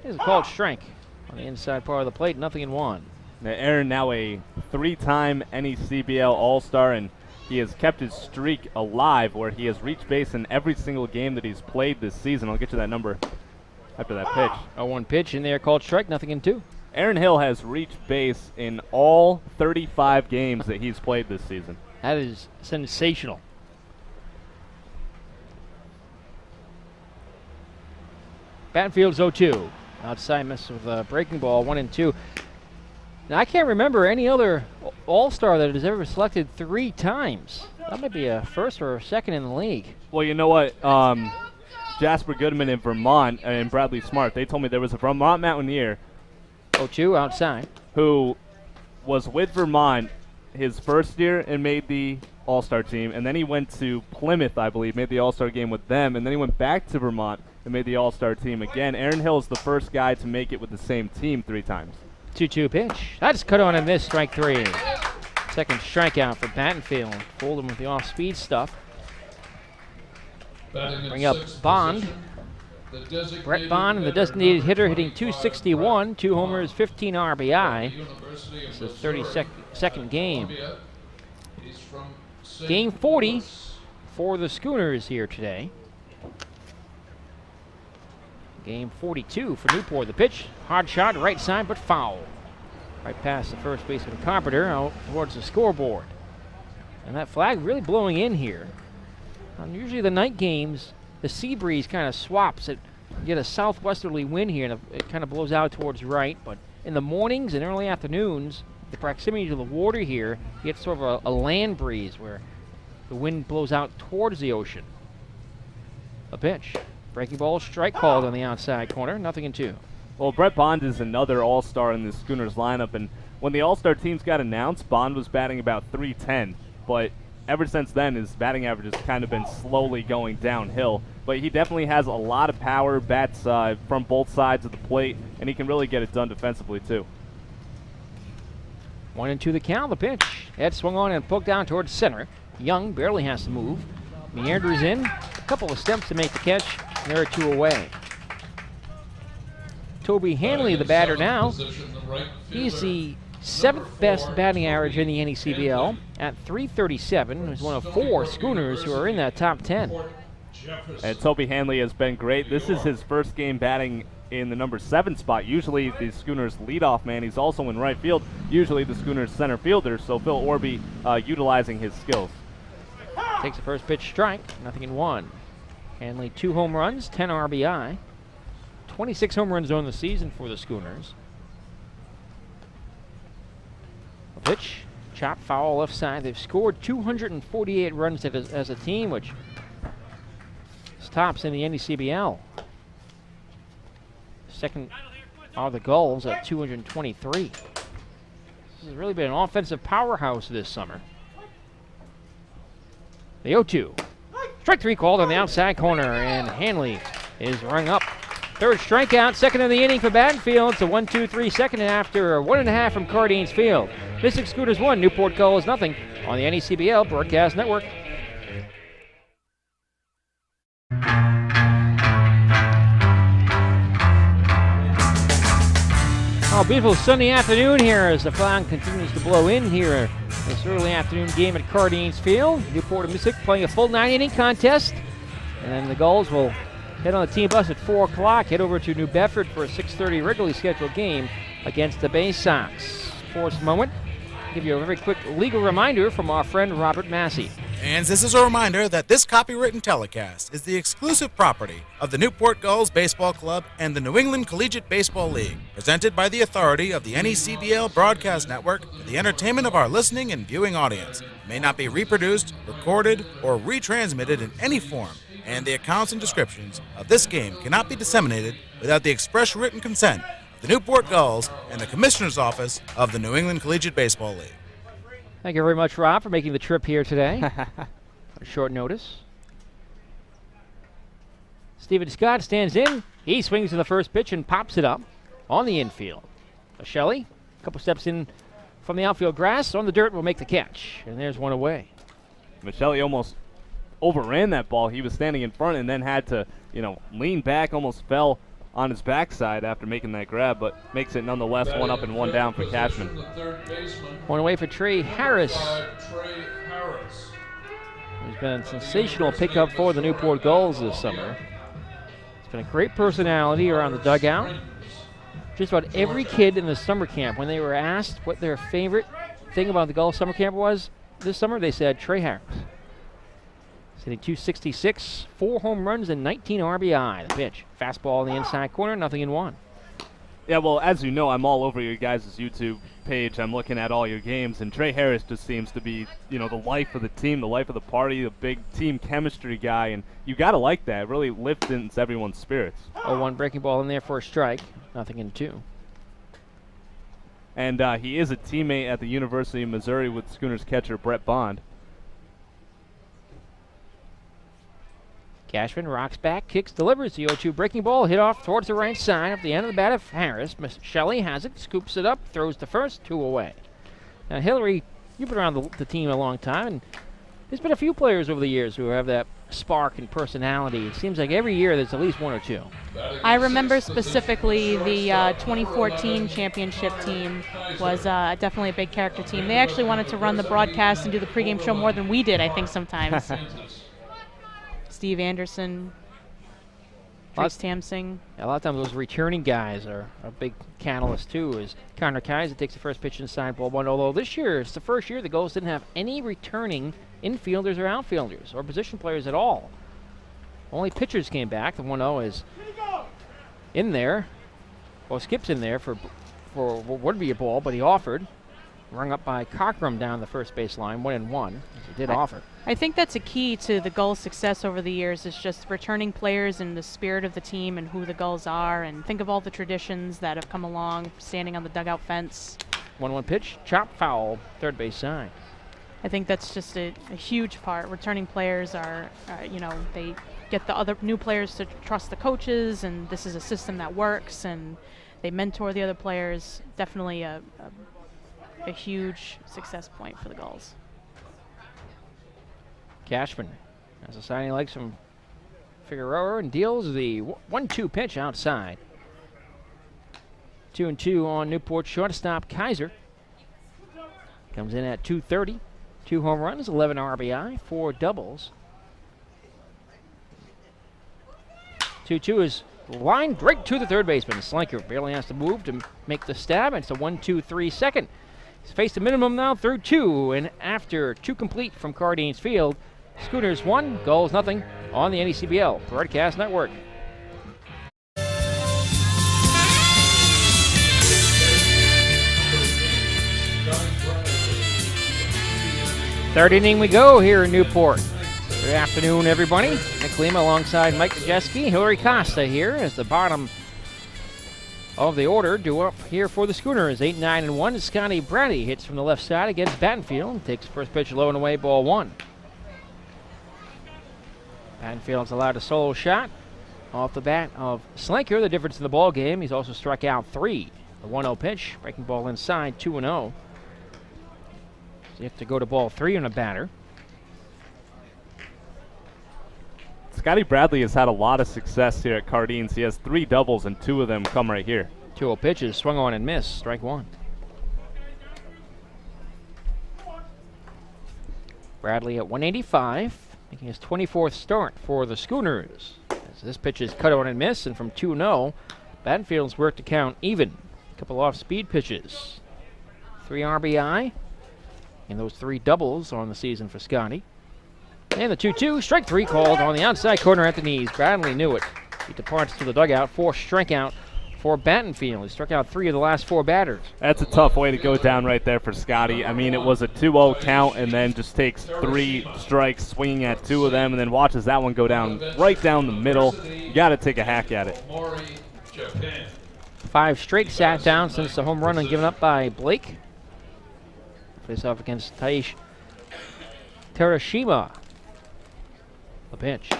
is a called strike on the inside part of the plate, 0-1. Now Aaron, now a 3-time NECBL All-Star, and he has kept his streak alive where he has reached base in every single game that he's played this season. I'll get you that number after that pitch. 0-1 pitch in there, called strike, 0-2. Aaron Hill has reached base in all 35 games that he's played this season. That is sensational. Battenfield's 0-2. Outside miss with a breaking ball, 1-2. Now, I can't remember any other All-Star that has ever selected 3 times. That might be a first or a second in the league. Well, you know what? Jasper Goodman in Vermont and Bradley Smart, they told me there was a Vermont Mountaineer 0-2 outside, who was with Vermont his first year and made the All-Star team, and then he went to Plymouth, I believe, made the All-Star game with them, and then he went back to Vermont and made the All-Star team again. Aaron Hill is the first guy to make it with the same team 3 times. 2-2 pitch. That's cut on and missed, strike 3. Second strikeout for Battenfield. Fooled him with the off-speed stuff. Bring up Bond. Brett Bond, the designated hitter, hitting .261, 2 homers, 15 RBI. It's the 32nd game. Game 40 for the Schooners here today. Game 42 for Newport. The pitch, hard shot, right side, but foul. Right past the first baseman Carpenter, out towards the scoreboard. And that flag really blowing in here. Usually the night games, the sea breeze kind of swaps it. You get a southwesterly wind here, and it kind of blows out towards right. But in the mornings and early afternoons, the proximity to the water here, you get sort of a land breeze where the wind blows out towards the ocean. A pitch. Breaking ball, strike called on the outside corner, 0-2. Well, Brett Bond is another All-Star in the Schooners lineup, and when the All-Star teams got announced, Bond was batting about .310, but ever since then, his batting average has kind of been slowly going downhill. But he definitely has a lot of power, bats from both sides of the plate, and he can really get it done defensively, too. 1-2 the count, the pitch. Ed swung on and poked down towards center. Young barely has to move. Meanders in, a couple of steps to make the catch, and there are 2 away. Toby Hanley, the batter now. He's the 7th best batting average in the NECBL at .337. He's one of 4 Schooners who are in that top 10. And Toby Hanley has been great. This is his first game batting in the number 7 spot. Usually the Schooners leadoff man. He's also in right field. Usually the Schooners center fielder. So Phil Orby utilizing his skills. Takes the first pitch, strike, 0-1. Hanley 2 home runs, 10 RBI. 26 home runs on the season for the Schooners. A pitch, chop foul left side. They've scored 248 runs as a team, which is tops in the NECBL. Second are the Gulls at 223. This has really been an offensive powerhouse this summer. The 0-2. Strike 3 called on the outside corner, and Hanley is rung up. Third strikeout, second of the inning for Battenfield. It's a 1-2-3 second after 1.5 from Cardines Field. Mystic Schooners 1, Newport Gulls 0 on the NECBL Broadcast Network. Oh, beautiful sunny afternoon here as the fog continues to blow in here. This early afternoon game at Cardines Field. Newport and Mystic playing a full 9-inning contest. And then the Gulls will head on the team bus at 4 o'clock, head over to New Bedford for a 6:30 regularly scheduled game against the Bay Sox. Sports moment. I'll give you a very quick legal reminder from our friend Robert Massey. And this is a reminder that this copywritten telecast is the exclusive property of the Newport Gulls Baseball Club and the New England Collegiate Baseball League, presented by the authority of the NECBL Broadcast Network for the entertainment of our listening and viewing audience. It may not be reproduced, recorded, or retransmitted in any form, and the accounts and descriptions of this game cannot be disseminated without the express written consent of the Newport Gulls and the Commissioner's Office of the New England Collegiate Baseball League. Thank you very much, Rob, for making the trip here today. On short notice. Stephen Scott stands in. He swings to the first pitch and pops it up on the infield. Shelley, a couple steps in from the outfield grass, on the dirt, will make the catch. And there's one away. Michelli almost overran that ball. He was standing in front and then had to, lean back, almost fell on his backside after making that grab, but makes it nonetheless 1 up and 1 down for Cashman. One away for Trey Harris. He's been a sensational pickup for the Newport Gulls this summer. He's been a great personality around the dugout. Just about every kid in the summer camp, when they were asked what their favorite thing about the Gulls summer camp was this summer, they said Trey Harris. Hitting 266, 4 home runs and 19 RBI. The pitch, fastball in the inside corner, 0-1. Yeah, well, as you know, I'm all over your guys' YouTube page. I'm looking at all your games, and Trey Harris just seems to be, the life of the team, the life of the party, the big team chemistry guy, and you got to like that. It really lifts everyone's spirits. 0-1 breaking ball in there for a strike, 0-2. And he is a teammate at the University of Missouri with Schooners catcher Brett Bond. Cashman rocks back, kicks, delivers the 0-2 breaking ball, hit off towards the right side up the end of the bat of Harris. Shelley has it, scoops it up, throws the first, 2 away. Now, Hillary, you've been around the team a long time, and there's been a few players over the years who have that spark and personality. It seems like every year there's at least 1 or 2. I remember specifically the 2014 championship team was definitely a big character team. They actually wanted to run the broadcast and do the pregame show more than we did, I think, sometimes. Steve Anderson, Trace Tamsing. A lot of times those returning guys are a big catalyst too, as Connor Kaiser takes the first pitch inside ball 1, although this year, it's the first year the Gulls didn't have any returning infielders or outfielders or position players at all. Only pitchers came back. The 1-0 is in there. Well, Skip's in there for what would be a ball, but he offered. Rung up by Cockrum down the first base line, 1-1. He did offer. I think that's a key to the Gulls' success over the years, is just returning players and the spirit of the team and who the Gulls are, and think of all the traditions that have come along, standing on the dugout fence. 1-1 pitch, chop foul, third base side. I think that's just a huge part. Returning players are, they get the other new players to trust the coaches, and this is a system that works, and they mentor the other players. Definitely a huge success point for the Gulls. Cashman has a signing legs from Figueroa and deals the 1-2 pitch outside. 2-2 on Newport shortstop Kaiser. Comes in at 230. 2 home runs, 11 RBI, 4 doubles. 2-2 is lined right to the third baseman. Slinker barely has to move to make the stab. It's a 1-2-3 second. He's faced a minimum now through 2, and after 2 complete from Cardines Field, Schooners 1, Gulls 0 on the NECBL Broadcast Network. Third inning we go here in Newport. Good afternoon, everybody. Nick Lima alongside Mike Majeski. Hillary Costa here as the bottom of the order, due up here for the Schooners. 8-9-1. Scotty Brady hits from the left side against Battenfield. Takes first pitch low and away, ball 1. Battenfield's allowed a solo shot off the bat of Slinker, the difference in the ball game. He's also struck out 3. The 1-0 pitch, breaking ball inside, 2-0. So you have to go to ball 3 on a batter. Scotty Bradley has had a lot of success here at Cardines. He has 3 doubles, and 2 of them come right here. 2-0 pitches, swung on and missed, strike 1. Bradley at 185, making his 24th start for the Schooners. As this pitch is cut on and miss, and from 2-0, Battenfield's worked to count even. A couple off-speed pitches. 3 RBI, and those 3 doubles on the season for Scotty. And the 2-2, strike 3 called on the outside corner at the knees. Bradley knew it. He departs to the dugout, 4th strikeout for Battenfield. He struck out 3 of the last 4 batters. That's a tough way to go down right there for Scotty. I mean, it was a 2-0 count and then just takes 3 strikes, swinging at 2 of them, and then watches that one go down right down the middle. You got to take a hack at it. 5 straight sat down since the home run and given up by Blake. Face off against Taish Terashima. The pitch.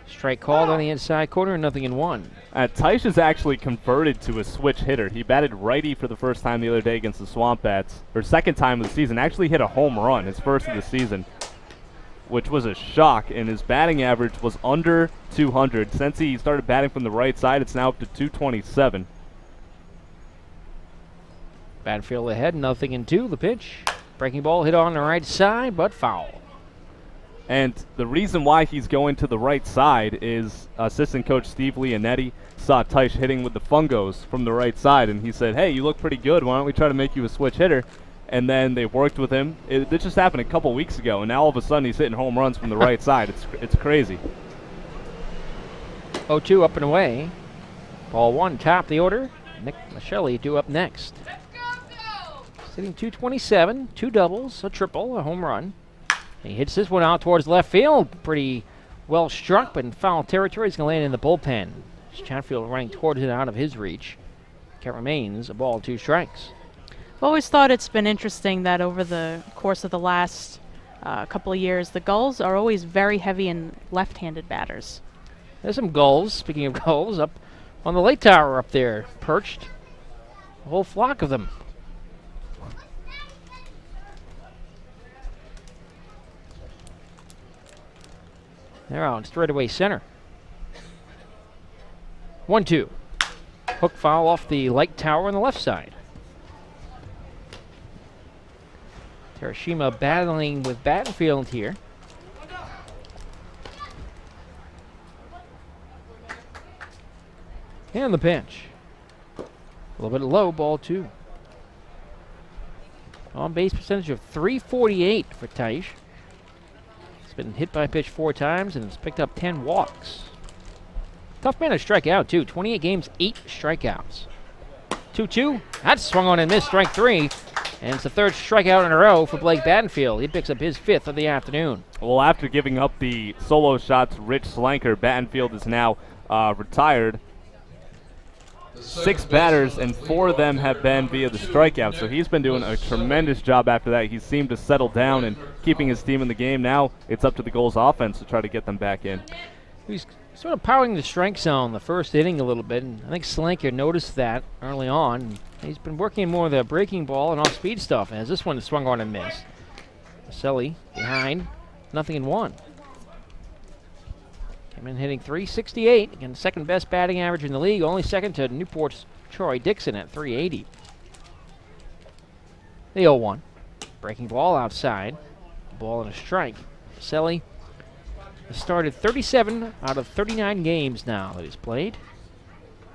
Strike called on the inside corner, 0-1. Taish is actually converted to a switch hitter. He batted righty for the first time the other day against the Swamp Bats, or second time of the season. Actually hit a home run, his first of the season, which was a shock, and his batting average was under 200. Since he started batting from the right side, it's now up to 227. Battenfield ahead, 0-2. The pitch. Breaking ball hit on the right side, but foul. And the reason why he's going to the right side is assistant coach Steve Leonetti saw Taish hitting with the fungos from the right side, and he said, hey, you look pretty good. Why don't we try to make you a switch hitter? And then they worked with him. It just happened a couple weeks ago, and now all of a sudden he's hitting home runs from the right side. It's crazy. 0-2 up and away. Ball 1, top of the order. Nick Michelli due up next. Sitting 227, 2 doubles, a triple, a home run. He hits this one out towards left field. Pretty well struck, but in foul territory. He's going to land in the bullpen. Chatfield running towards it out of his reach. Count remains a ball, 2 strikes. I've always thought it's been interesting that over the course of the last couple of years, the Gulls are always very heavy in left-handed batters. There's some gulls, speaking of gulls, up on the lake tower up there, perched. A whole flock of them. They're out straightaway center. 1-2. Hook foul off the light tower on the left side. Terashima battling with Battenfield here. And the pitch. A little bit low, ball 2. On base percentage of .348 for Taish. Been hit by a pitch 4 times and has picked up 10 walks. Tough man to strike out, too. 28 games, 8 strikeouts. 2-2. That's swung on and missed, strike 3. And it's the 3rd strikeout in a row for Blake Battenfield. He picks up his 5th of the afternoon. Well, after giving up the solo shots, Rich Slanker, Battenfield is now retired. 6 batters, and 4 of them have been via the strikeout. So he's been doing a tremendous job after that. He seemed to settle down and keeping his team in the game. Now it's up to the Gulls offense to try to get them back in. He's sort of powering the strike zone the first inning a little bit, and I think Slanker noticed that early on. He's been working more of the breaking ball and off-speed stuff, as this one swung on and missed. Maselli behind, 0-1. Came in hitting .368, again, second best batting average in the league, only second to Newport's Troy Dixon at .380. The 0-1. Breaking ball outside. Ball and a strike. Maselli has started 37 out of 39 games now that he's played.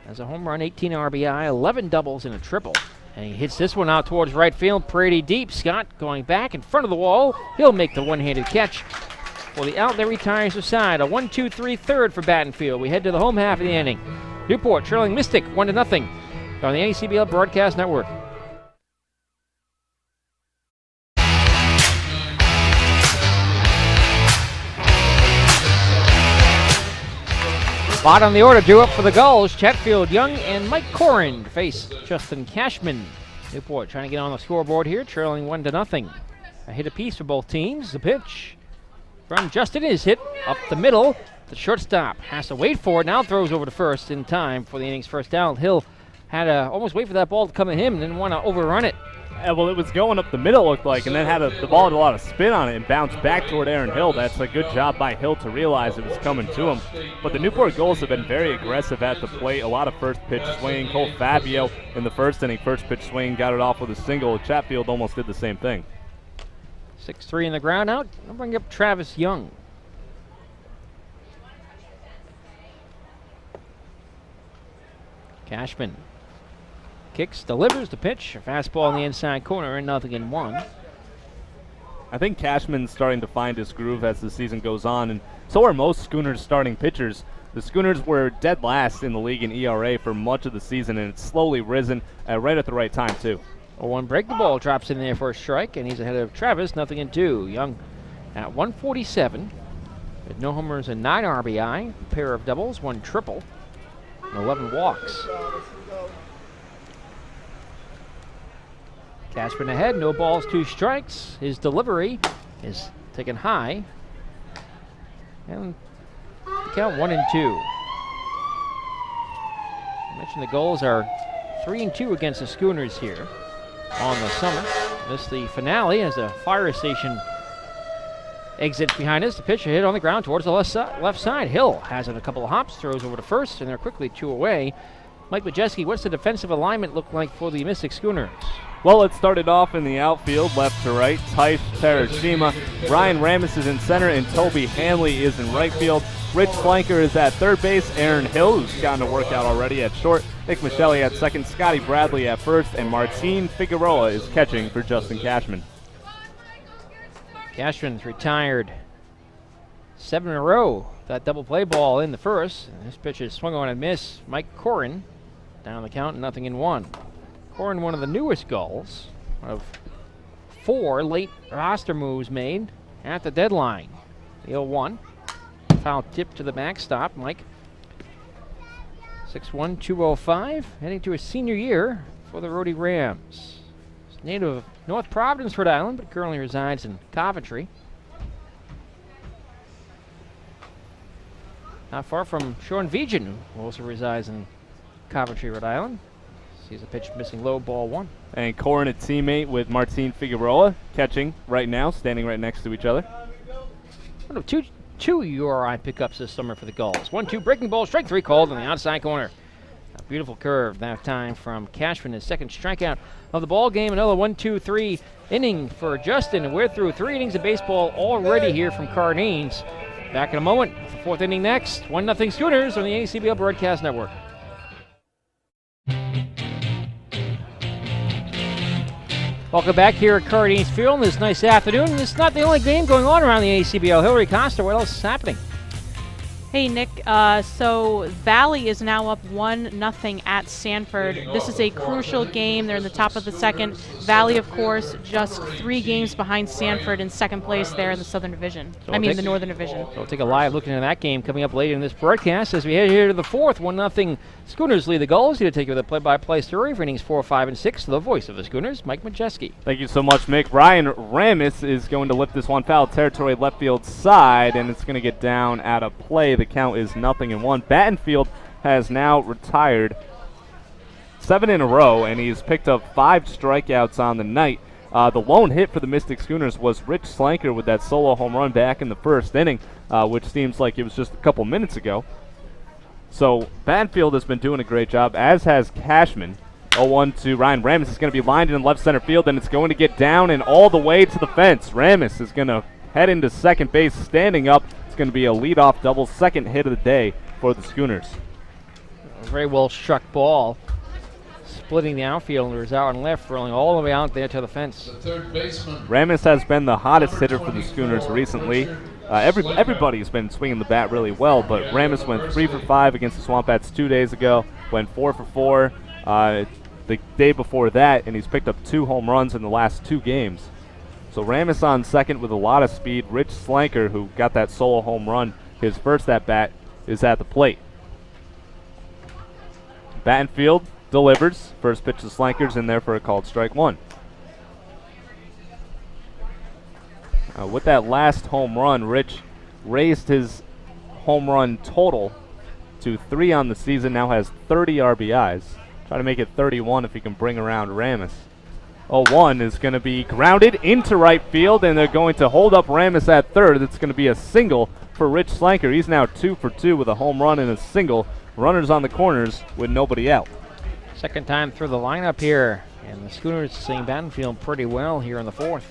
Has a home run, 18 RBI, 11 doubles, and a triple. And he hits this one out towards right field, pretty deep. Scott going back in front of the wall. He'll make the one-handed catch. For the out, there retires the side. A 1-2-3 third for Battenfield. We head to the home half of the inning. Newport trailing Mystic 1-0 on the NECBL Broadcast Network. Bottom of the order, drew up for the Gulls. Chatfield Young and Mike Corrin face Justin Cashman. Newport trying to get on the scoreboard here, trailing 1-0. A hit apiece for both teams. The pitch from Justin is hit up the middle The shortstop has to wait for it. Now throws over to first in time for the inning's first down. Hill had to almost wait for that ball to come at him and didn't want to overrun it. Well, it was going up the middle, it looked like, and then the ball had a lot of spin on it and bounced back toward Aaron Hill. That's a good job by Hill to realize it was coming to him. But the Newport Gulls have been very aggressive at the plate. A lot of first pitch swinging. Cole Fabio in the first inning, first pitch swing, got it off with a single. Chatfield almost did the same thing. 6-3 in the ground out. I'll bring up Travis Young. Cashman kicks, delivers the pitch. A fastball in the inside corner and 0-1. I think Cashman's starting to find his groove as the season goes on, and so are most Schooners starting pitchers. The Schooners were dead last in the league in ERA for much of the season, and it's slowly risen right at the right time, too. 0-1 break. The ball drops in there for a strike, and he's ahead of Travis, 0-2. Young at 147 with no homers and 9 RBI, a pair of doubles, 1 triple, and 11 walks. Cashman ahead, no balls, 2 strikes. His delivery is taken high. And count 1-2. I mentioned the Gulls are 3-2 against the Schooners here on the summer. This the finale as the fire station exits behind us. The pitch hit on the ground towards the left side. Hill has it a couple of hops, throws over to first, and they're quickly 2 away. Mike Majeski, what's the defensive alignment look like for the Mystic Schooners? Well, it started off in the outfield, left to right. Tice Terashima, Ryan Ramis is in center, and Toby Hanley is in right field. Rich Flanker is at third base. Aaron Hill, who's gotten a workout already, at short. Nick Michelli at second. Scotty Bradley at first. And Martin Figueroa is catching for Justin Cashman. Cashman's retired 7 in a row. That double play ball in the first. And this pitch is swung on and miss. Mike Corrin down the count, 0-1. Corrin, one of the newest Gulls, one of 4 late roster moves made at the deadline. The 0-1. Foul tip to the backstop. Mike, 6'1", 205, heading to his senior year for the Rhody Rams. He's native of North Providence, Rhode Island, but currently resides in Coventry. Not far from Sean Vigen, who also resides in Coventry, Rhode Island. Sees a pitch missing low, ball 1. And Corrin, a teammate with Martin Figueroa, catching right now, standing right next to each other. Two URI pickups this summer for the Gulls. 1-2 breaking ball, strike 3 called on the outside corner. A beautiful curve that time from Cashman, his second strikeout of the ball game. Another 1-2-3 inning for Justin, and we're through 3 innings of baseball already here from Cardines. Back in a moment with the 4th inning next. 1-0 Schooners on the ACBL Broadcast Network. Welcome back here at Cardines Field this nice afternoon. This is not the only game going on around the ACBL. Hillary Costa, what else is happening? Hey, Nick. So Valley is now up 1-0 at Sanford. This is a crucial game. They're in the top of the second. Valley, of course, just 3 games behind Sanford in second place there in the Southern Division. So the Northern Division. So we'll take a live look into that game coming up later in this broadcast as we head here to the 4th. 1-0 Schooners lead the Gulls. Here to take you with a play-by-play story for innings 4, 5, and 6. The voice of the Schooners, Mike Majeski. Thank you so much, Mick. Ryan Ramis is going to lift this one foul territory left field side, and it's going to get down out of play. The count is 0-1. Battenfield has now retired 7 in a row, and he's picked up 5 strikeouts on the night. The lone hit for the Mystic Schooners was Rich Slanker with that solo home run back in the first inning, which seems like it was just a couple minutes ago. So Battenfield has been doing a great job, as has Cashman. 0-1 to Ryan Ramis is going to be lined in left center field, and it's going to get down and all the way to the fence. Ramis is going to head into second base, standing up. It's going to be a leadoff double, second hit of the day for the Schooners. A very well struck ball, splitting the outfielders out and left, rolling all the way out there to the fence. The third baseman. Ramis has been the hottest hitter for the Schooners recently. Everybody's been swinging the bat really well, but Ramis went 3 for 5 against the Swamp Bats 2 days ago, went 4 for 4 the day before that, and he's picked up 2 home runs in the last 2 games. So Ramis on second with a lot of speed. Rich Slanker, who got that solo home run, his first at-bat, is at the plate. Battenfield delivers. First pitch to Slanker's in there for a called strike 1. With that last home run, Rich raised his home run total to 3 on the season, now has 30 RBIs. Try to make it 31 if he can bring around Ramis. 0-1 is going to be grounded into right field, and they're going to hold up Ramis at third. It's going to be a single for Rich Slanker. He's now 2 for 2 with a home run and a single. Runners on the corners with nobody out. Second time through the lineup here, and the Schooners seeing Battenfield pretty well here in the fourth.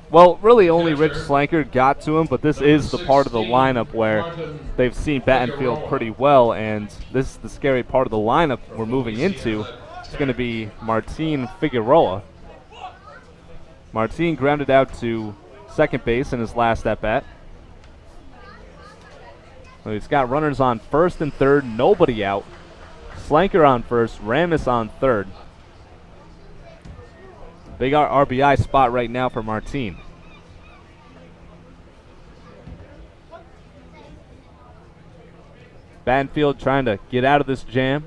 Well, really only Rich Slanker got to him, but this is the part of the lineup where they've seen Battenfield pretty well, and this is the scary part of the lineup we're moving into. It's going to be Martin Figueroa. Martin grounded out to second base in his last at-bat. So he's got runners on first and third, nobody out. Slanker on first, Ramis on third. Big RBI spot right now for Martin. Battenfield trying to get out of this jam.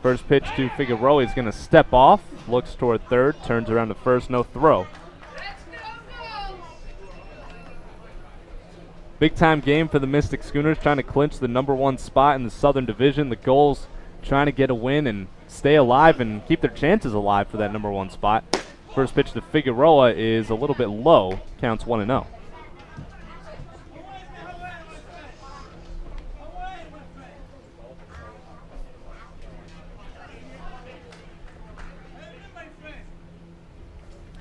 First pitch to Figueroa. He's going to step off, looks toward third, turns around to first, no throw. Big time game for the Mystic Schooners, trying to clinch the #1 spot in the Southern Division. The Gulls trying to get a win and stay alive and keep their chances alive for that #1 spot. First pitch to Figueroa is a little bit low, counts 1-0.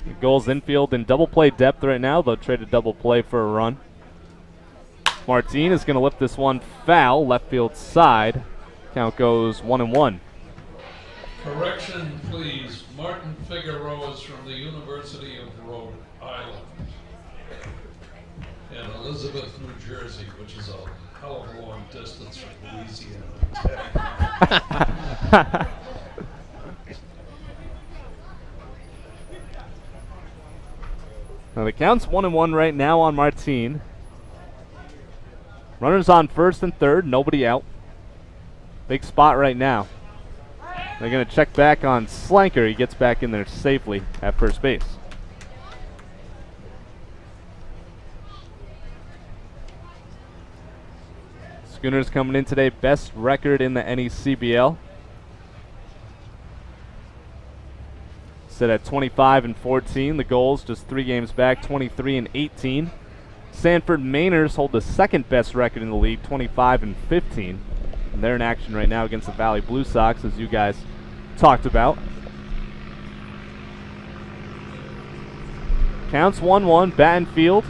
The Gulls infield in double play depth right now. They'll trade a double play for a run. Martin is going to lift this one foul, left field side. Count goes 1-1. Correction, please. Martin Figueroa is from the University of Rhode Island and Elizabeth, New Jersey, which is a hell of a long distance from Louisiana. Now the count's 1-1 right now on Martin. Runners on first and third, nobody out. Big spot right now. They're going to check back on Slanker. He gets back in there safely at first base. Schooners coming in today, best record in the NECBL. Sit at 25-14. The Gulls just 3 games back, 23-18. Sanford Mainers hold the second best record in the league, 25-15. And they're in action right now against the Valley Blue Sox, as you guys talked about. Counts 1-1, Battenfield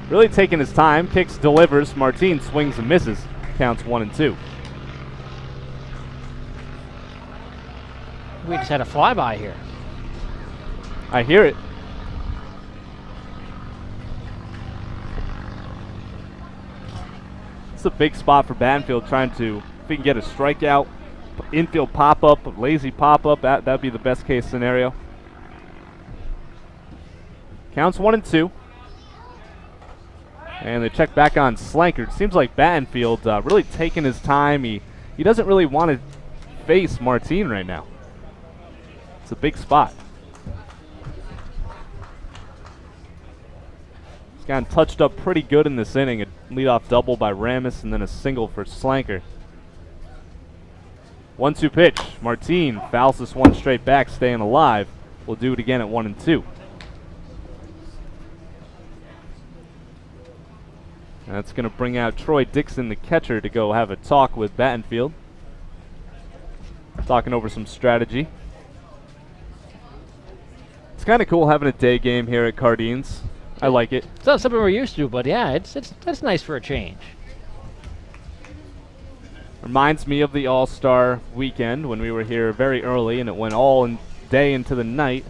really taking his time, kicks, delivers. Martin swings and misses, counts 1-2. We just had a flyby here. I hear it. It's a big spot for Battenfield, trying to, if he can get a strikeout, infield pop-up, a lazy pop-up, that'd be the best case scenario. Counts 1-2. And they check back on Slanker. It seems like Battenfield really taking his time. He doesn't really want to face Martin right now. It's a big spot. He's gotten touched up pretty good in this inning. A leadoff double by Ramis and then a single for Slanker. 1-2 pitch. Martin fouls this one straight back, staying alive. We'll do it again at 1-2. That's going to bring out Troy Dixon, the catcher, to go have a talk with Battenfield. Talking over some strategy. It's kind of cool having a day game here at Cardines. I like it. It's not something we're used to, but yeah, it's nice for a change. Reminds me of the All-Star weekend when we were here very early and it went all day into the night.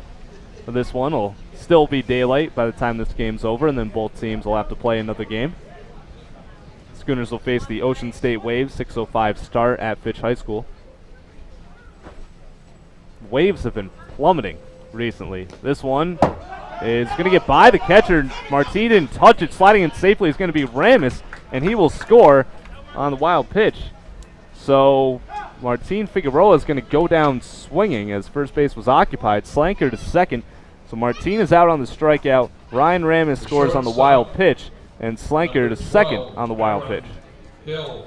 But this one will still be daylight by the time this game's over, and then both teams will have to play another game. Schooners will face the Ocean State Waves, 6:05 start at Fitch High School. Waves have been plummeting recently. This one is going to get by the catcher. Martin didn't touch it. Sliding in safely is going to be Ramis, and he will score on the wild pitch. So Martin Figueroa is going to go down swinging as first base was occupied. Slanker to second. So Martin is out on the strikeout. Ryan Ramis scores on the wild pitch, And Slanker to second on the wild pitch. Hill.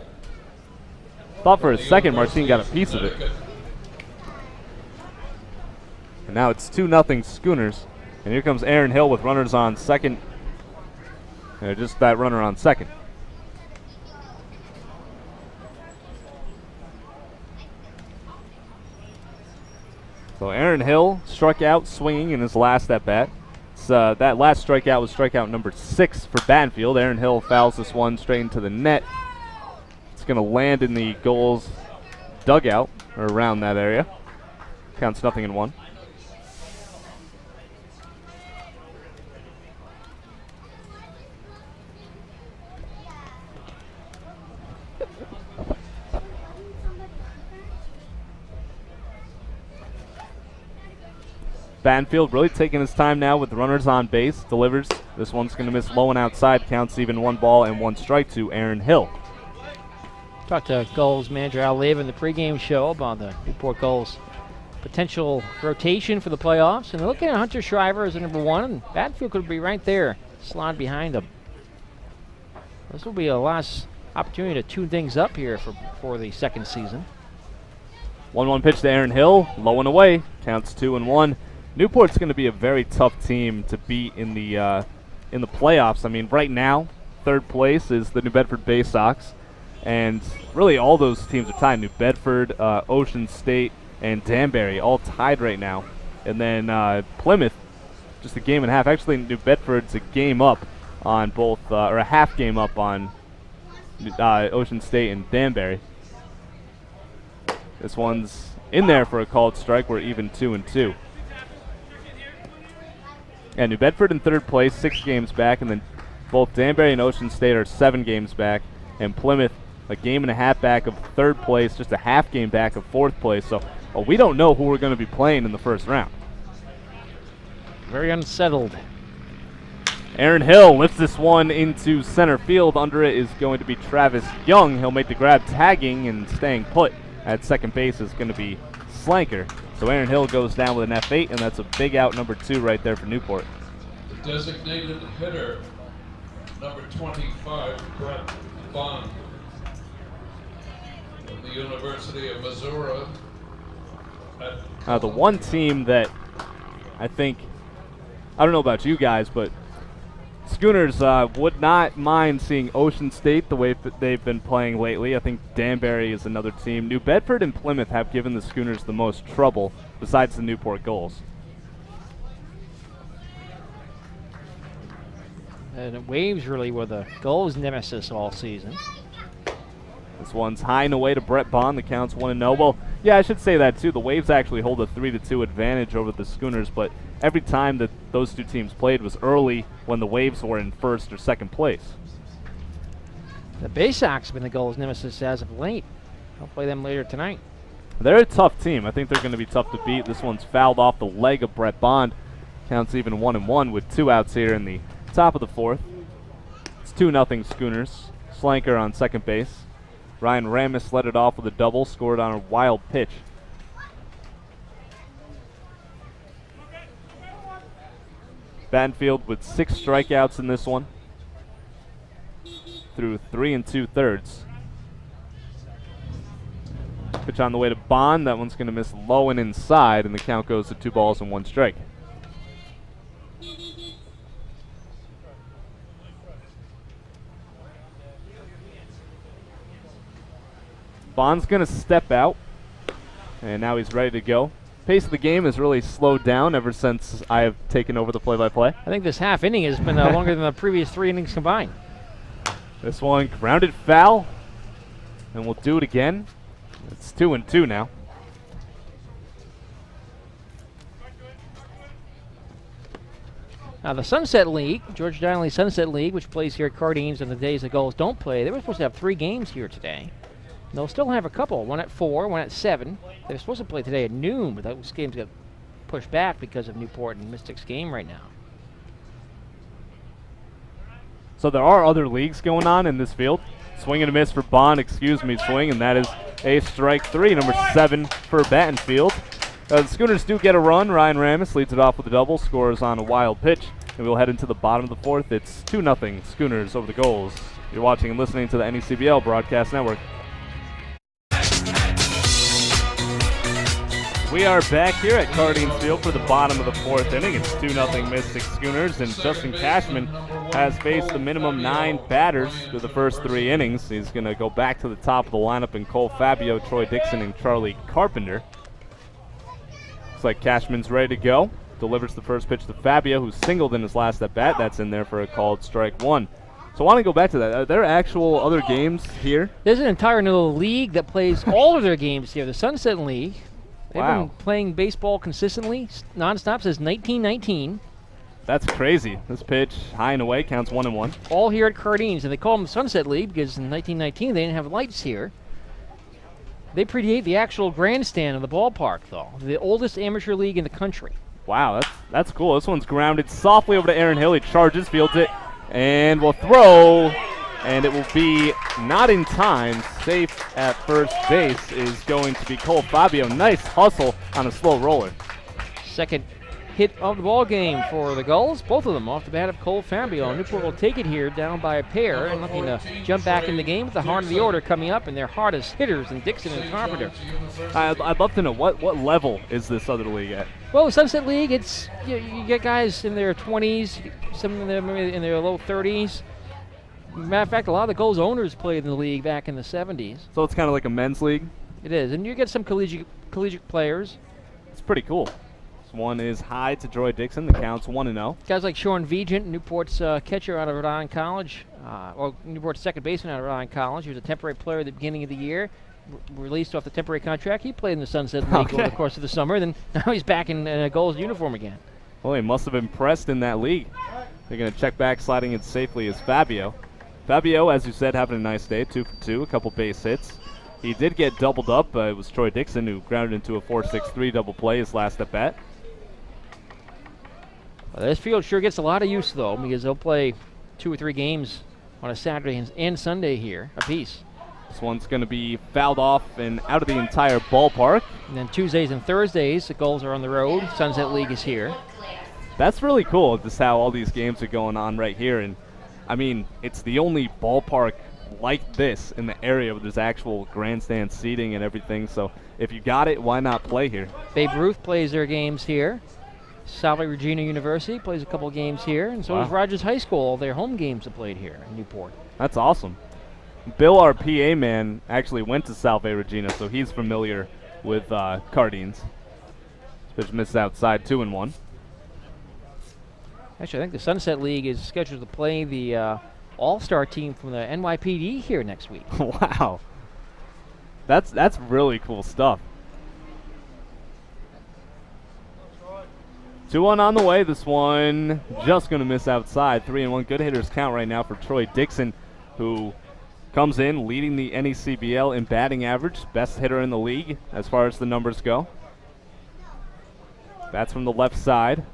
Thought for a second Martine got a piece of it. And now it's 2-0 Schooners. And here comes Aaron Hill with runners on second. Just that runner on second. So Aaron Hill struck out swinging in his last at bat. That last strikeout was strikeout number 6 for Banfield. Aaron Hill fouls this one straight into the net. It's going to land in the Gulls dugout, or around that area. Counts 0-1. Banfield really taking his time now with runners on base. Delivers. This one's going to miss low and outside. Counts even 1 ball and 1 strike to Aaron Hill. Talked to Gulls manager Al Liv in the pregame show about the Newport Gulls potential rotation for the playoffs. And they're looking at Hunter Shriver as the number 1. And Banfield could be right there, slot behind him. This will be a last opportunity to tune things up here for the second season. 1-1 pitch to Aaron Hill. Low and away. Counts 2-1. Newport's going to be a very tough team to beat in the playoffs. I mean, right now, third place is the New Bedford Bay Sox, and really all those teams are tied. New Bedford, Ocean State, and Danbury all tied right now. And then Plymouth, just a game and a half. Actually, New Bedford's a game up on both, or a half game up on Ocean State and Danbury. This one's in there for a called strike. We're even 2-2. And New Bedford in third place, 6 games back, and then both Danbury and Ocean State are 7 games back, and Plymouth a game and a half back of third place, just a half game back of fourth place. So we don't know who we're going to be playing in the first round. Very unsettled. Aaron Hill lifts this one into center field. Under it is going to be Travis Young. He'll make the grab, tagging and staying put at second base is going to be Slanker. So Aaron Hill goes down with an F8, and that's a big out number 2 right there for Newport. The designated hitter, number 25, Brett Bond, from the University of Missouri. The one team that I think, I don't know about you guys, but Schooners would not mind seeing Ocean State the way that they've been playing lately. I think Danbury is another team. New Bedford and Plymouth have given the Schooners the most trouble besides the Newport Gulls. And Waves really were the Gulls' nemesis all season. This one's high and away to Brett Bond. The count's 1-0. Well, yeah, I should say that too. The Waves actually hold a 3-2 advantage over the Schooners, but every time that those two teams played was early when the Waves were in first or second place. The Bay Sox have been the Gulls' nemesis as of late. I'll play them later tonight. They're a tough team. I think they're going to be tough to beat. This one's fouled off the leg of Brett Bond. Counts even 1-1 with 2 outs here in the top of the 4th. It's 2-0 Schooners. Slanker on second base. Ryan Ramis led it off with a double, scored on a wild pitch. Banfield with 6 strikeouts in this one through 3 2/3. Pitch on the way to Bond. That one's going to miss low and inside, and the count goes to 2 balls and 1 strike. Bond's going to step out, and now he's ready to go. Pace of the game has really slowed down ever since I have taken over the play-by-play. I think this half inning has been longer than the previous 3 innings combined. This one grounded foul, and we'll do it again. It's 2-2 now. Now the Sunset League, Georgia Donnelly Sunset League, which plays here at Cardines on the days the Gulls don't play, they were supposed to have 3 games here today. They'll still have a couple, one at 4, one at 7. They were supposed to play today at noon, but those games got pushed back because of Newport and Mystics game right now. So there are other leagues going on in this field. Swing and a miss for Bond, swing, and that is a strike 3, number 7 for Battenfield. The Schooners do get a run. Ryan Ramis leads it off with a double, scores on a wild pitch. And we'll head into the bottom of the fourth. It's 2-0 Schooners over the Gulls. You're watching and listening to the NECBL Broadcast Network. We are back here at Cardines Field for the bottom of the fourth inning. It's 2-0 Mystic Schooners, and Justin Cashman has faced the minimum 9 batters through the first 3 innings. He's going to go back to the top of the lineup in Cole Fabio, Troy Dixon, and Charlie Carpenter. Looks like Cashman's ready to go. Delivers the first pitch to Fabio, who singled in his last at-bat. That's in there for a called strike 1. So I want to go back to that. Are there actual other games here? There's an entire new league that plays all of their games here, the Sunset League. They've been playing baseball consistently, nonstop, since 1919. That's crazy. This pitch, high and away, counts 1-1. All here at Cardines, and they call them the Sunset League because in 1919 they didn't have lights here. They predate the actual grandstand of the ballpark, though. The oldest amateur league in the country. Wow, that's cool. This one's grounded softly over to Aaron Hill. He charges, fields it, and will throw, and it will be not in time. Safe at first base is going to be Cole Fabio. Nice hustle on a slow roller. Second hit of the ball game for the Gulls. Both of them off the bat of Cole Fabio. Newport will take it here down by a pair and looking to jump back in the game with the heart of the order coming up and their hardest hitters in Dixon and Carpenter. I'd love to know what level is this other league at? Well, the Sunset League, it's you get guys in their 20s, some of them in their low 30s. Matter of fact, a lot of the Gulls owners played in the league back in the 70s. So it's kind of like a men's league? It is, and you get some collegiate players. It's pretty cool. This one is high to Troy Dixon. The count's 1-0. Guys like Sean Vigent, Newport's catcher out of Rhode Island College, or Newport's second baseman out of Rhode Island College. He was a temporary player at the beginning of the year. Released off the temporary contract. He played in the Sunset League over the course of the summer. Then now he's back in a Gulls uniform again. Well, he must have impressed in that league. They're going to check back, sliding it safely as Fabio. Fabio, as you said, having a nice day, 2 for 2, a couple base hits. He did get doubled up. It was Troy Dixon who grounded into a 4-6-3 double play his last at bat. Well, this field sure gets a lot of use, though, because they'll play 2 or 3 games on a Saturday and Sunday here apiece. This one's going to be fouled off and out of the entire ballpark. And then Tuesdays and Thursdays, the Gulls are on the road. Sunset League is here. That's really cool, just how all these games are going on right here. And I mean, it's the only ballpark like this in the area where there's actual grandstand seating and everything. So if you got it, why not play here? Babe Ruth plays their games here. Salve Regina University plays a couple games here. And so does Rogers High School. All their home games are played here in Newport. That's awesome. Bill, our PA man, actually went to Salve Regina, so he's familiar with Cardines. Pitch misses outside, 2-1. Actually, I think the Sunset League is scheduled to play the all-star team from the NYPD here next week. Wow. That's really cool stuff. 2-1 on the way. This one just going to miss outside. 3-1. Good hitters count right now for Troy Dixon, who comes in leading the NECBL in batting average. Best hitter in the league as far as the numbers go. That's from the left side.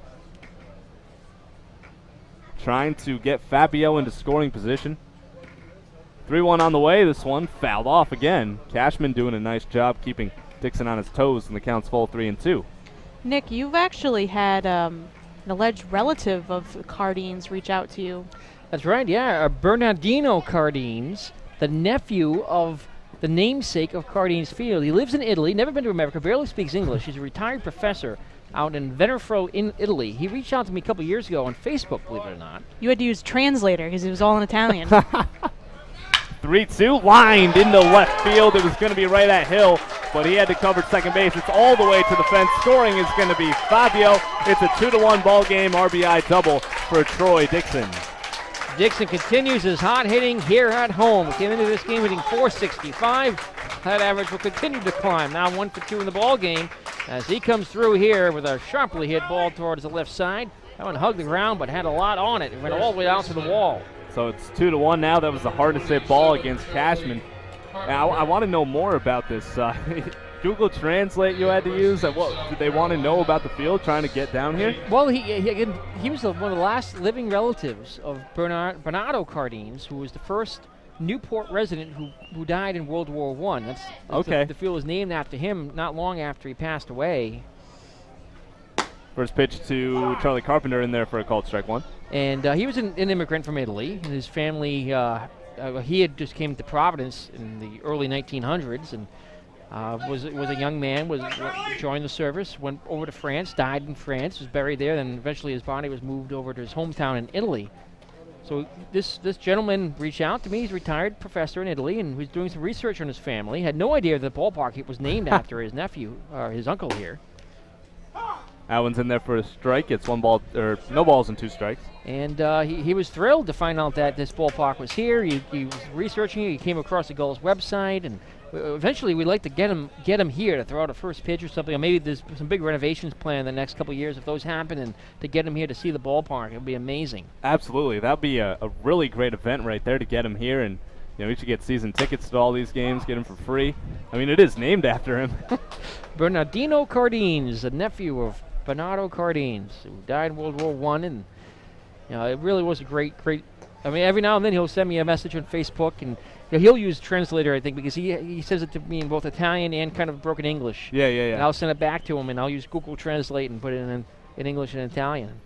Trying to get Fabio into scoring position. 3-1 on the way. This one fouled off again. Cashman doing a nice job keeping Dixon on his toes, and the count's full 3-2. Nick, you've actually had an alleged relative of Cardines reach out to you. That's right, yeah. Bernardino Cardines, the nephew of the namesake of Cardines Field. He lives in Italy, never been to America, barely speaks English. He's a retired professor out in Venafro in Italy. He reached out to me a couple years ago on Facebook, believe it or not. You had to use translator because it was all in Italian. 3-2, lined into left field. It was going to be right at Hill, but he had to cover second base. It's all the way to the fence. Scoring is going to be Fabio. It's a 2-1 ball game, RBI double for Troy Dixon. Dixon continues his hot hitting here at home. Came into this game hitting .465. That average will continue to climb. Now 1 for 2 in the ball game as he comes through here with a sharply hit ball towards the left side. That one hugged the ground but had a lot on it. It went all the way out to the wall. So it's 2-1 now. That was the hardest hit ball against Cashman. Now, I want to know more about this. Google Translate you had to use? What did they want to know about the field trying to get down here? Well, he was one of the last living relatives of Bernardo Cardines, who was the first Newport resident who died in World War I. That's okay. The field was named after him not long after he passed away. First pitch to Charlie Carpenter in there for a called strike 1. And he was an immigrant from Italy, and his family, he had just came to Providence in the early 1900s, and was a young man, joined the service, went over to France, died in France, was buried there, then eventually his body was moved over to his hometown in Italy. So this gentleman reached out to me. He's a retired professor in Italy, and was doing some research on his family. Had no idea the ballpark was named after his nephew, or his uncle here. That one's in there for a strike. It's 1 ball, or no balls and 2 strikes. And he was thrilled to find out that this ballpark was here. He was researching it. He came across the Gulls website, and eventually we'd like to get him here to throw out a first pitch or something. Or maybe there's some big renovations planned in the next couple of years. If those happen, and to get him here to see the ballpark, it would be amazing. Absolutely. That would be a really great event right there to get him here. And we should get season tickets to all these games, get him for free. I mean, it is named after him. Bernardino Cardines, the nephew of Bernardo Cardines, who died in World War I, and it really was a great. I mean, every now and then he'll send me a message on Facebook, and he'll use translator, I think, because he says it to me in both Italian and kind of broken English. Yeah. And I'll send it back to him, and I'll use Google Translate and put it in English and Italian.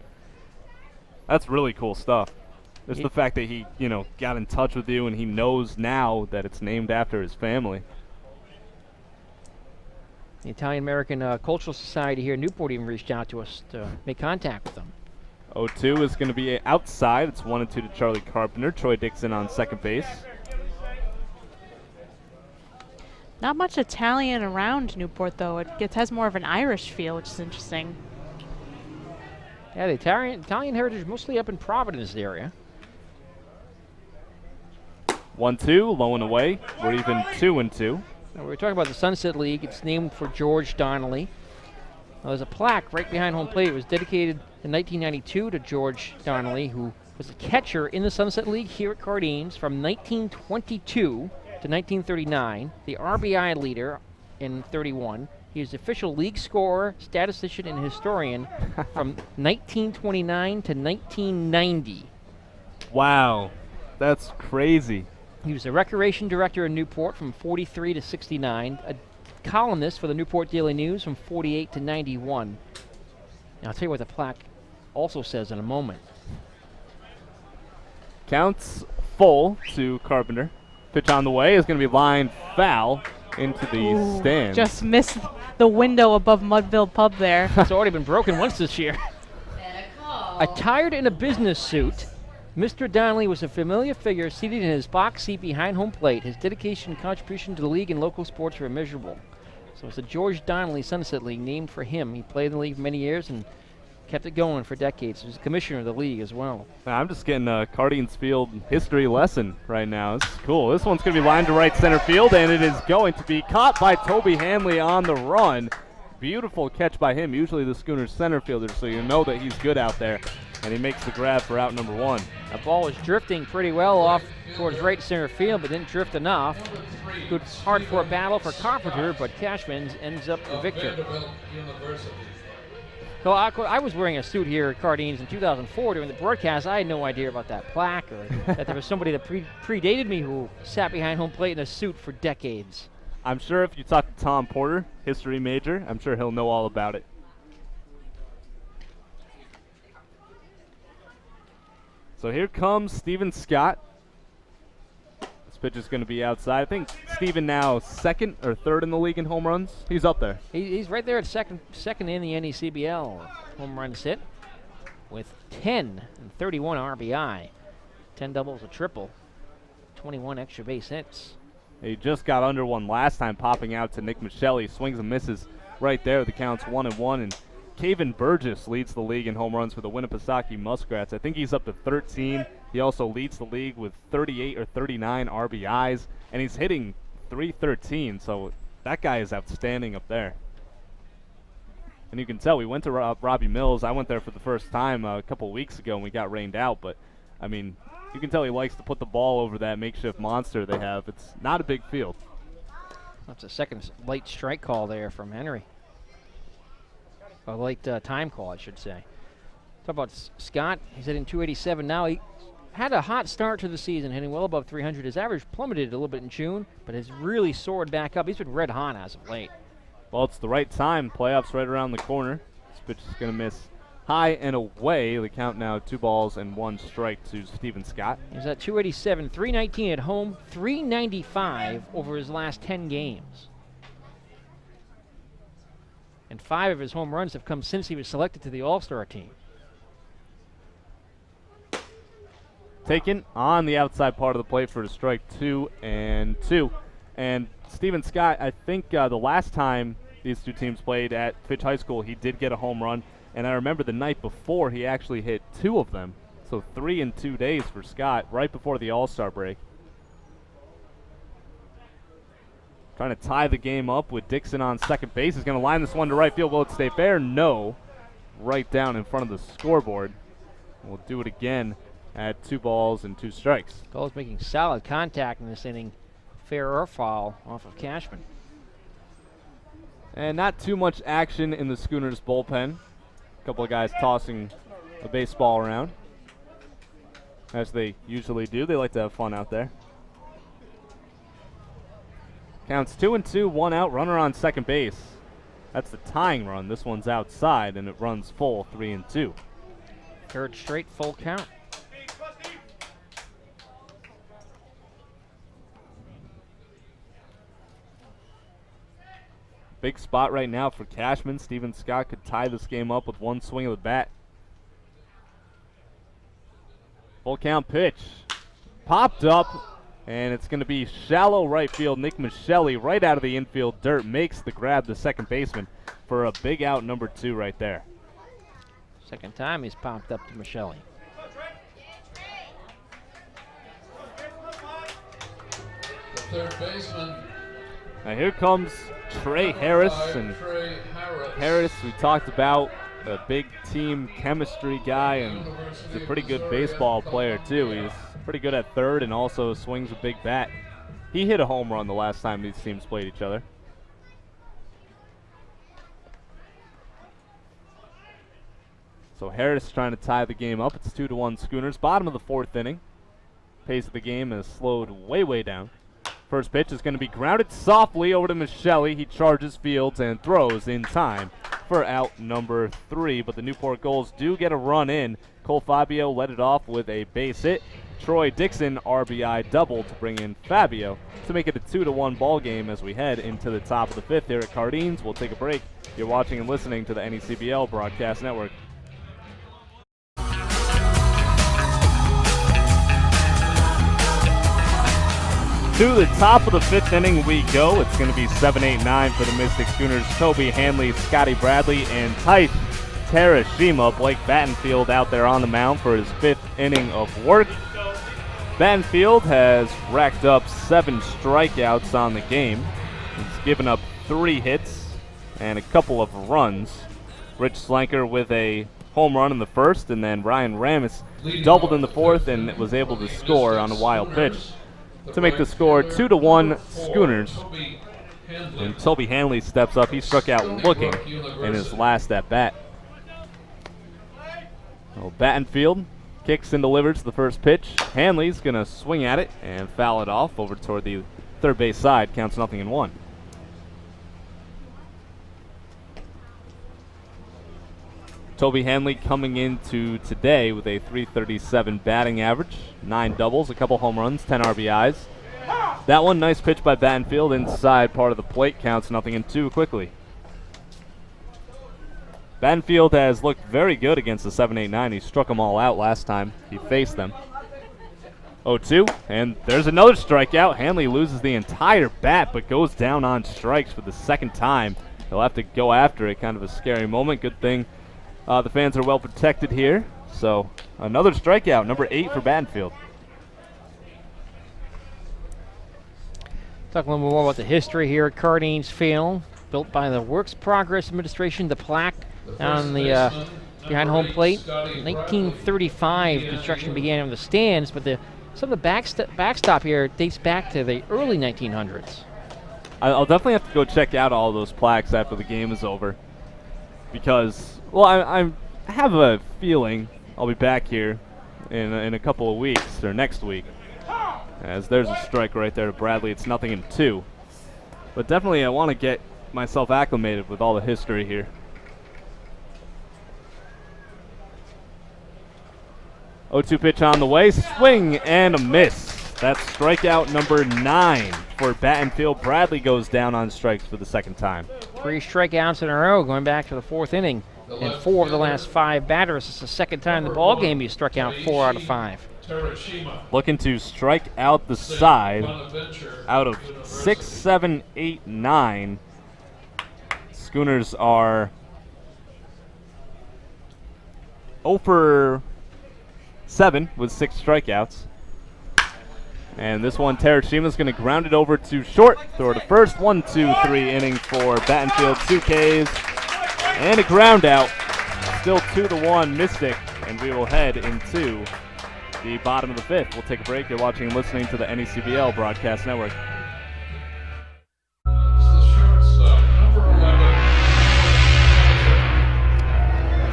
That's really cool stuff. Just the fact that he, got in touch with you, and he knows now that it's named after his family. The Italian-American Cultural Society here in Newport even reached out to us to make contact with them. 0-2 is going to be outside. It's 1-2 to Charlie Carpenter. Troy Dixon on second base. Not much Italian around Newport, though. It has more of an Irish feel, which is interesting. Yeah, the Italian heritage mostly up in Providence area. 1-2, low and away. We're even 2-2. Now, we were talking about the Sunset League. It's named for George Donnelly. Now, there's a plaque right behind home plate. It was dedicated in 1992 to George Donnelly, who was a catcher in the Sunset League here at Cardines from 1922 to 1939, the RBI leader in 31. He was the official league scorer, statistician, and historian from 1929 to 1990. Wow, that's crazy. He was the recreation director in Newport from 43 to 69, a columnist for the Newport Daily News from 48 to 91. Now, I'll tell you what the plaque also says in a moment. Counts full to Carpenter. Pitch on the way is going to be lined foul into the stands. Just missed the window above Mudville Pub there. It's already been broken once this year. Attired in a business suit, Mr. Donnelly was a familiar figure seated in his box seat behind home plate. His dedication and contribution to the league and local sports were immeasurable. So it's the George Donnelly Sunset League named for him. He played in the league for many years and kept it going for decades. He was a commissioner of the league as well. I'm just getting a Cardines Field history lesson right now. This is cool. This one's going to be lined to right center field, and it is going to be caught by Toby Hanley on the run. Beautiful catch by him. Usually the Schooners center fielder, so you know that he's good out there. And he makes the grab for out number 1. The ball was drifting pretty well off towards right center field, but didn't drift enough. Good hard-fought battle for Carpenter, but Cashman ends up the victor. So I was wearing a suit here at Cardines in 2004 during the broadcast. I had no idea about that plaque or that there was somebody that predated me who sat behind home plate in a suit for decades. I'm sure if you talk to Tom Porter, history major, I'm sure he'll know all about it. So here comes Steven Scott. This pitch is going to be outside. I think Steven now second or third in the league in home runs. He's up there. He's right there at second in the NECBL home runs hit with 10 and 31 RBI. 10 doubles, a triple, 21 extra base hits. He just got under one last time, popping out to Nick Michelli. Swings and misses right there. The count's 1-1, and Caven Burgess leads the league in home runs for the Winnipesaukee Muskrats. I think he's up to 13. He also leads the league with 38 or 39 RBIs, and he's hitting .313, so that guy is outstanding up there. And you can tell we went to Robbie Mills. I went there for the first time a couple weeks ago, and we got rained out, but, I mean, you can tell he likes to put the ball over that makeshift monster they have. It's not a big field. That's a second late strike call there from Henry. A late time call, I should say. Talk about Scott. He's hitting .287 now. He had a hot start to the season, hitting well above 300. His average plummeted a little bit in June, but has really soared back up. He's been red hot as of late. Well, it's the right time. Playoffs right around the corner. This pitch is going to miss high and away. The count now 2 balls and 1 strike to Stephen Scott. He's at 287, 319 at home, 395 over his last 10 games. And 5 of his home runs have come since he was selected to the All-Star team. Taken on the outside part of the plate for a strike 2 and 2. And Stephen Scott, I think the last time these two teams played at Fitch High School, he did get a home run. And I remember the night before, he actually hit 2 of them. So 3 in 2 days for Scott, right before the All-Star break. Trying to tie the game up with Dixon on second base. He's going to line this one to right field. Will it stay fair? No. Right down in front of the scoreboard. We'll do it again at 2 balls and 2 strikes. Gulls making solid contact in this inning. Fair or foul off of Cashman. And not too much action in the Schooners bullpen. A couple of guys tossing a baseball around, as they usually do. They like to have fun out there. Counts 2 and 2, 1 out, runner on second base. That's the tying run. This one's outside, and it runs full, 3 and 2. Third straight full count. Big spot right now for Cashman. Stephen Scott could tie this game up with 1 swing of the bat. Full count pitch. Popped up, and it's going to be shallow right field. Nick Michelli right out of the infield dirt makes the grab to second baseman for a big out number 2 right there. Second time he's popped up to Michelli. The third baseman. Now here comes Trey Harris, and Harris, we talked about, a big team chemistry guy, and he's a pretty good baseball player too. He's pretty good at third and also swings a big bat. He hit a home run the last time these teams played each other. So Harris trying to tie the game up. It's 2-1 Schooners. Bottom of the 4th inning. Pace of the game has slowed way down. First pitch is going to be grounded softly over to Michelli. He charges fields and throws in time for out number 3. But the Newport Gulls do get a run in. Cole Fabio led it off with a base hit. Troy Dixon RBI double to bring in Fabio to make it a 2-1 ball game as we head into the top of the 5th here at Cardines. We'll take a break. You're watching and listening to the NECBL Broadcast Network. To the top of the 5th inning we go. It's going to be 7-8-9 for the Mystic Schooners. Toby Hanley, Scotty Bradley, and Tyce Terashima. Blake Battenfield out there on the mound for his 5th inning of work. Battenfield has racked up 7 strikeouts on the game. He's given up 3 hits and a couple of runs. Rich Slanker with a home run in the 1st, and then Ryan Ramis doubled in the 4th and was able to score on a wild pitch to make the score 2-1 Schooners. And Toby Hanley steps up. He struck out looking in his last at bat. Well, Battenfield kicks and delivers the first pitch. Hanley's going to swing at it and foul it off over toward the third base side. Counts 0-1. Toby Hanley coming into today with a .337 batting average, 9 doubles, a couple home runs, 10 RBIs. That one, nice pitch by Battenfield inside part of the plate, counts 0-2 quickly. Battenfield has looked very good against the 7-8-9. He struck them all out last time he faced them. 0-2, and there's another strikeout. Hanley loses the entire bat but goes down on strikes for the 2nd time. He'll have to go after it, kind of a scary moment. Good thing the fans are well protected here. So another strikeout, number 8 for Battenfield. Talk a little more about the history here at Cardines Field, built by the Works Progress Administration. The plaque on the behind home plate. 1935 construction began on the stands, but some of the backstop here dates back to the early 1900s. I'll definitely have to go check out all those plaques after the game is over, because, well, I have a feeling I'll be back here in a couple of weeks, or next week, as there's a strike right there to Bradley. It's 0-2. But definitely I want to get myself acclimated with all the history here. 0-2 pitch on the way, swing and a miss. That's strikeout number 9 for Battenfield. Bradley goes down on strikes for the second time. 3 strikeouts in a row going back to the 4th inning. And 4 of the last 5 batters. It's the second time in the ball game he struck out 4 out of 5. Looking to strike out the side out of 6, 7, 8, 9. Schooners are 0 for 7 with 6 strikeouts. And this one, Terashima's going to ground it over to short. Throw to first. 1, 2, 3 inning for Battenfield. 2 Ks and a ground out. Still 2-1 Mystic, and we will head into the bottom of the 5th. We'll take a break. You're watching and listening to the NECBL Broadcast Network.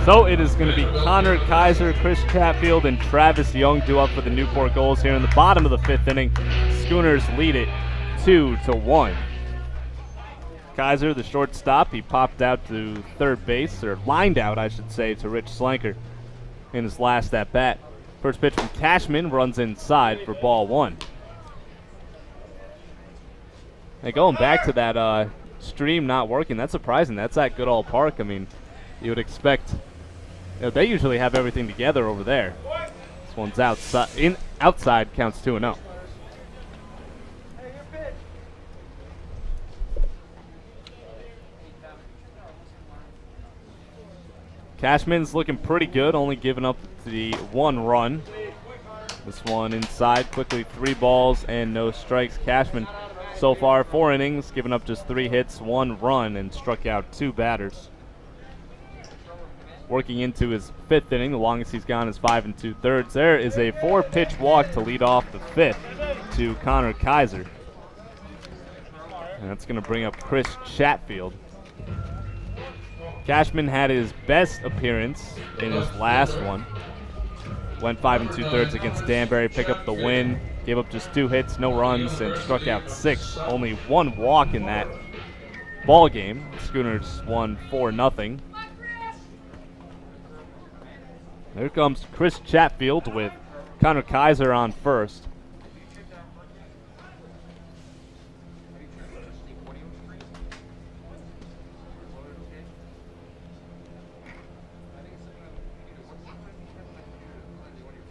So it is going to be Connor Kaiser, Chris Chatfield, and Travis Young due up for the Newport Gulls here in the bottom of the 5th inning. Schooners lead it 2-1. Kaiser, the shortstop, he popped out to third base, or lined out, I should say, to Rich Slanker in his last at-bat. First pitch from Cashman runs inside for ball 1. Hey, going back to that stream not working, that's surprising. That's at Goodall Park. I mean, you would expect... they usually have everything together over there. This one's outside. Outside counts 2-0. Cashman's looking pretty good, only giving up the 1 run. This one inside, quickly 3 balls and no strikes. Cashman so far 4 innings, giving up just 3 hits, 1 run, and struck out 2 batters. Working into his 5th inning, the longest he's gone is 5 2/3. There is a 4-pitch walk to lead off the 5th to Connor Kaiser. And that's going to bring up Chris Chatfield. Cashman had his best appearance in his last one. Went 5 2/3 against Danbury, pick up the win. Gave up just 2 hits, no runs, and struck out 6. Only 1 walk in that ball game. Schooners won 4-0. There comes Chris Chatfield with Connor Kaiser on first.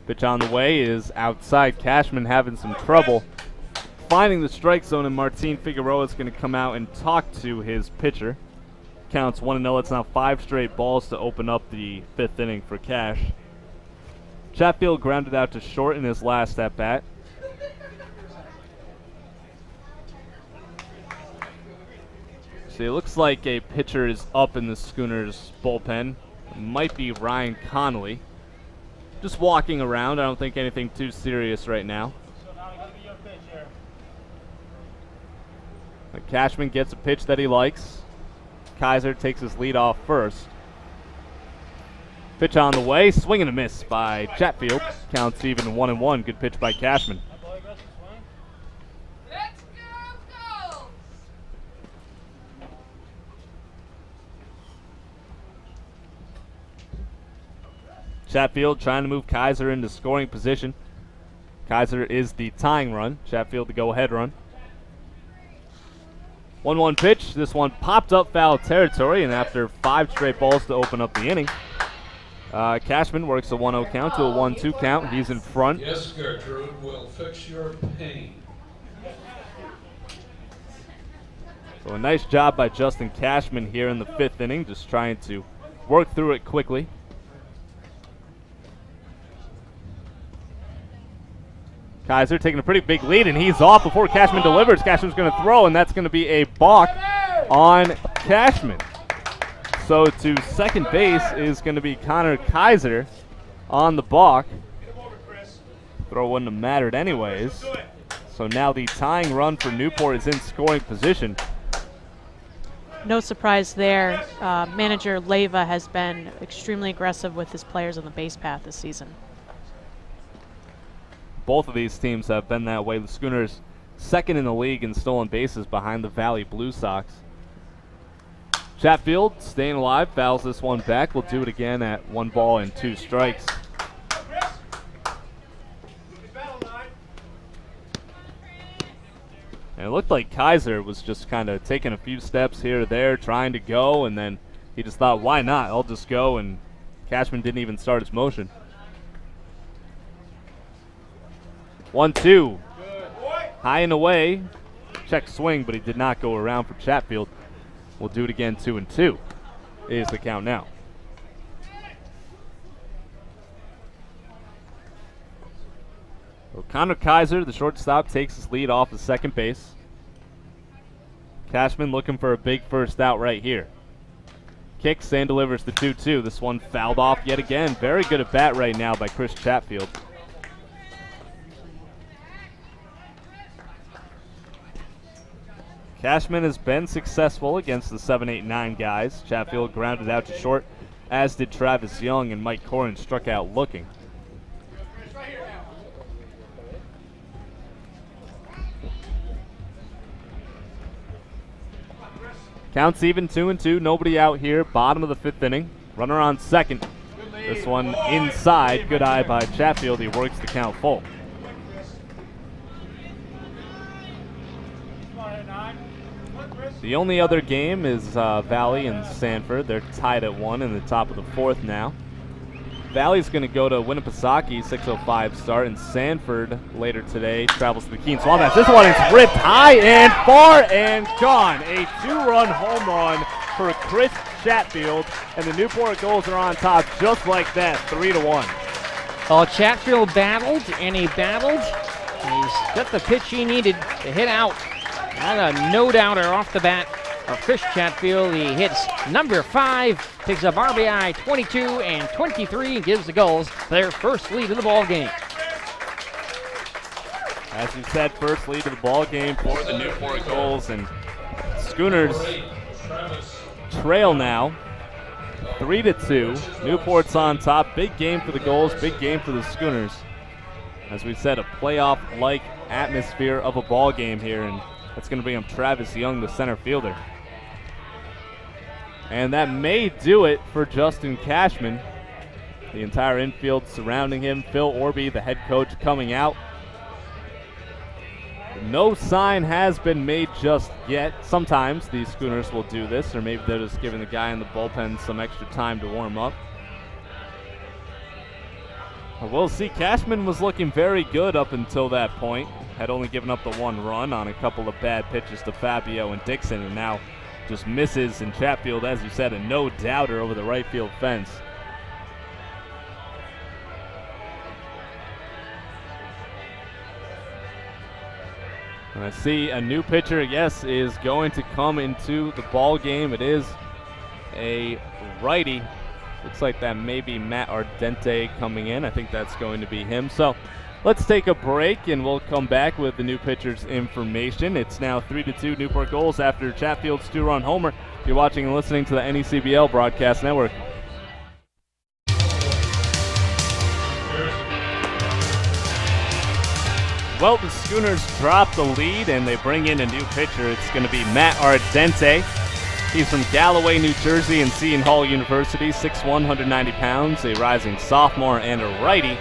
Pitch on the way is outside. Cashman having some trouble finding the strike zone, and Martin Figueroa is going to come out and talk to his pitcher. Counts 1-0. It's now 5 straight balls to open up the 5th inning for Cash. Chatfield grounded out to short in his last at-bat. See, it looks like a pitcher is up in the Schooners bullpen. It might be Ryan Connolly. Just walking around. I don't think anything too serious right now. But Cashman gets a pitch that he likes. Kaiser takes his lead off first. Pitch on the way. Swing and a miss by Chatfield. Counts even 1-1. Good pitch by Cashman. Chatfield trying to move Kaiser into scoring position. Kaiser is the tying run. Chatfield the go-ahead run. 1-1 pitch. This one popped up foul territory, and after 5 straight balls to open up the inning, Cashman works a 1-0 count to a 1-2 count. He's in front. Yes, Gertrude, we'll fix your pain. So a nice job by Justin Cashman here in the 5th inning, just trying to work through it quickly. Kaiser taking a pretty big lead, and he's off before Cashman delivers. Cashman's going to throw, and that's going to be a balk on Cashman. So to second base is going to be Connor Kaiser on the balk. Throw wouldn't have mattered anyways. So now the tying run for Newport is in scoring position. No surprise there. Manager Leyva has been extremely aggressive with his players on the base path this season. Both of these teams have been that way. The Schooners second in the league in stolen bases behind the Valley Blue Sox. Chatfield staying alive, fouls this one back. We'll do it again at 1 ball and 2 strikes. And it looked like Kaiser was just kind of taking a few steps here or there, trying to go, and then he just thought, why not? I'll just go, and Cashman didn't even start his motion. 1-2. High and away. Check swing, but he did not go around for Chatfield. We'll do it again, 2-2 is the count now. So Connor Kaiser, the shortstop, takes his lead off of second base. Cashman looking for a big first out right here. Kicks and delivers the 2-2. This one fouled off yet again. Very good at bat right now by Chris Chatfield. Cashman has been successful against the 7, 8, 9 guys. Chatfield grounded out to short, as did Travis Young, and Mike Corrin struck out looking. Counts even, 2-2. Nobody out here. Bottom of the 5th inning. Runner on second. This one inside. Good eye by Chatfield. He works the count full. The only other game is Valley and Sanford. They're tied at 1 in the top of the 4th now. Valley's going to go to Winnipesaukee, 6:05 start, and Sanford later today travels to the Keene Swamp. This one is ripped high and far and gone. A 2-run home run for Chris Chatfield, and the Newport Gulls are on top just like that, 3-1. Well, Chatfield battled, and he battled. And he's got the pitch he needed to hit out. Not a no-doubter off the bat of Chris Chatfield. He hits number 5, picks up RBI 22 and 23, and gives the Gulls their first lead of the ball game. As you said, first lead of the ball game for the Newport Gulls, and Schooners trail now 3-2. Newport's on top. Big game for the Gulls, big game for the Schooners. As we said, a playoff-like atmosphere of a ball game here, and that's going to bring up Travis Young, the center fielder. And that may do it for Justin Cashman. The entire infield surrounding him. Phil Orby, the head coach, coming out. No sign has been made just yet. Sometimes these Schooners will do this, or maybe they're just giving the guy in the bullpen some extra time to warm up. We'll see. Cashman was looking very good up until that point. Had only given up the 1 run on a couple of bad pitches to Fabio and Dixon, and now just misses. And Chatfield, as you said, a no-doubter over the right field fence. And I see a new pitcher, yes, is going to come into the ball game. It is a righty. Looks like that may be Matt Ardente coming in. I think that's going to be him. So let's take a break, and we'll come back with the new pitcher's information. It's now 3-2 Newport Gulls after Chatfield's 2-run homer. You're watching and listening to the NECBL Broadcast Network. Well, the Schooners drop the lead, and they bring in a new pitcher. It's going to be Matt Ardente. He's from Galloway, New Jersey, and Seton Hall University, 6'1", 190 pounds, a rising sophomore and a righty.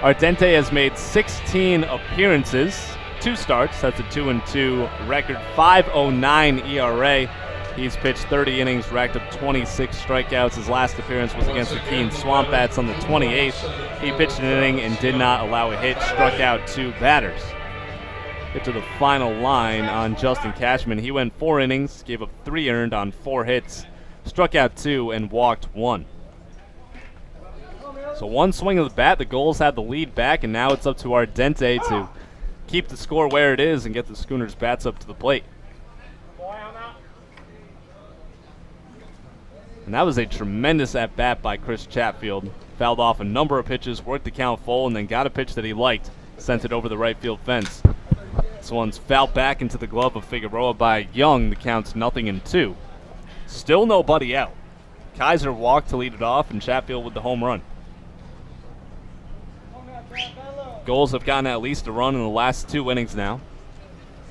Ardente has made 16 appearances, 2 starts. That's a 2-2 record, 5.09 ERA. He's pitched 30 innings, racked up 26 strikeouts. His last appearance was against the Keene Swamp Bats on the 28th. He pitched an inning and did not allow a hit, struck out 2 batters. Get to the final line on Justin Cashman. He went 4 innings, gave up 3 earned on 4 hits, struck out 2, and walked 1. So 1 swing of the bat, the Gulls had the lead back, and now it's up to Ardente to keep the score where it is and get the Schooners' bats up to the plate. And that was a tremendous at-bat by Chris Chatfield. Fouled off a number of pitches, worked the count full, and then got a pitch that he liked, sent it over the right field fence. This one's fouled back into the glove of Figueroa by Young. The count's 0-2. Still nobody out. Kaiser walked to lead it off, and Chatfield with the home run. Gulls have gotten at least a run in the last 2 innings now.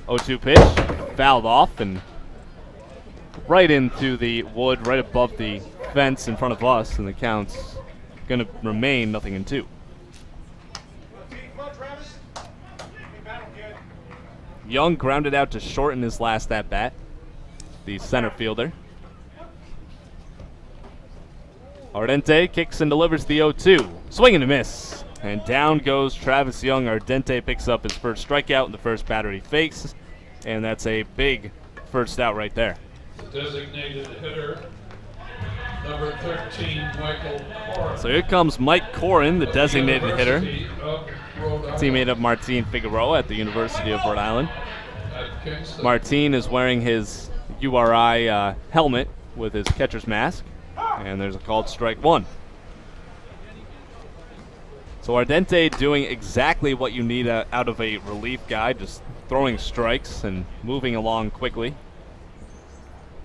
0-2 pitch, fouled off, and right into the wood, right above the fence in front of us, and the count's going to remain 0-2. Young grounded out to short in his last at-bat, the center fielder. Ardente kicks and delivers the 0-2. Swing and a miss. And down goes Travis Young. Ardente picks up his first strikeout in the first batter he fakes. And that's a big first out right there. Designated hitter, number 13, Michael Corin. So here comes Mike Corin, the designated hitter. Teammate of Martin Figueroa at the University of Rhode Island. Martin is wearing his URI helmet with his catcher's mask. And there's a called strike one. So Ardente doing exactly what you need out of a relief guy, just throwing strikes and moving along quickly.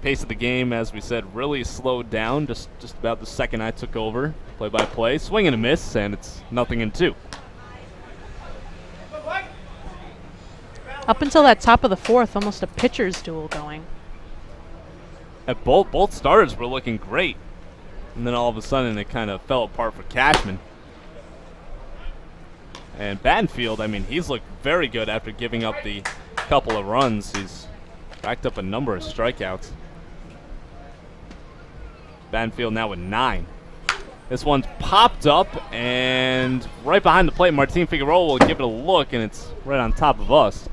Pace of the game, as we said, really slowed down just about the second I took over. Play-by-play, swing and a miss, and it's 0-2. Up until that top of the fourth, almost a pitcher's duel going. And both starters were looking great. And then all of a sudden it kind of fell apart for Cashman. And Banfield, I mean, he's looked very good after giving up the couple of runs. He's racked up a number of strikeouts. Banfield now with 9. This one's popped up, and right behind the plate, Martin Figueroa will give it a look, and it's right on top of us.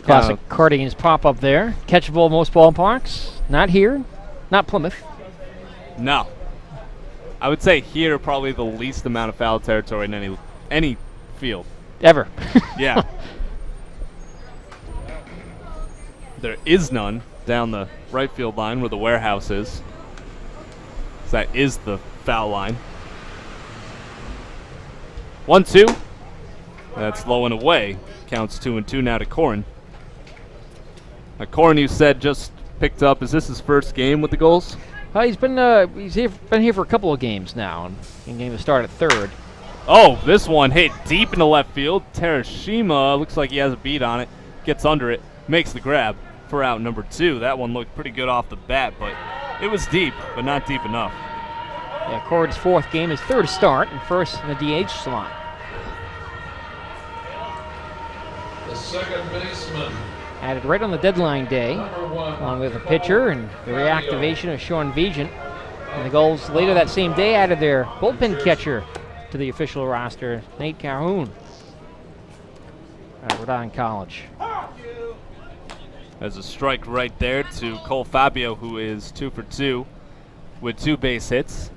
Classic Cardigans pop up there. Catchable most ballparks. Not here. Not Plymouth. No. I would say here probably the least amount of foul territory in any field. Ever. Yeah. There is none down the right field line where the warehouse is. So that is the foul line. 1-2. That's low and away. Counts 2-2 now to Corin. Corin, you said, just picked up. Is this his first game with the Gulls? He's been here for a couple of games now, and game to start at third. Oh, this one hit deep into left field. Terashima looks like he has a beat on it. Gets under it, makes the grab for out number 2. That one looked pretty good off the bat, but it was deep, but not deep enough. Yeah, Corin's fourth game, his third start, and first in the DH slot. The second baseman. Added right on the deadline day, along with a pitcher and the reactivation of Sean Vigent. And the Gulls later that same day added their bullpen catcher to the official roster, Nate Calhoun at Rhode Island College. There's a strike right there to Cole Fabio, who is 2 for 2 with 2 base hits.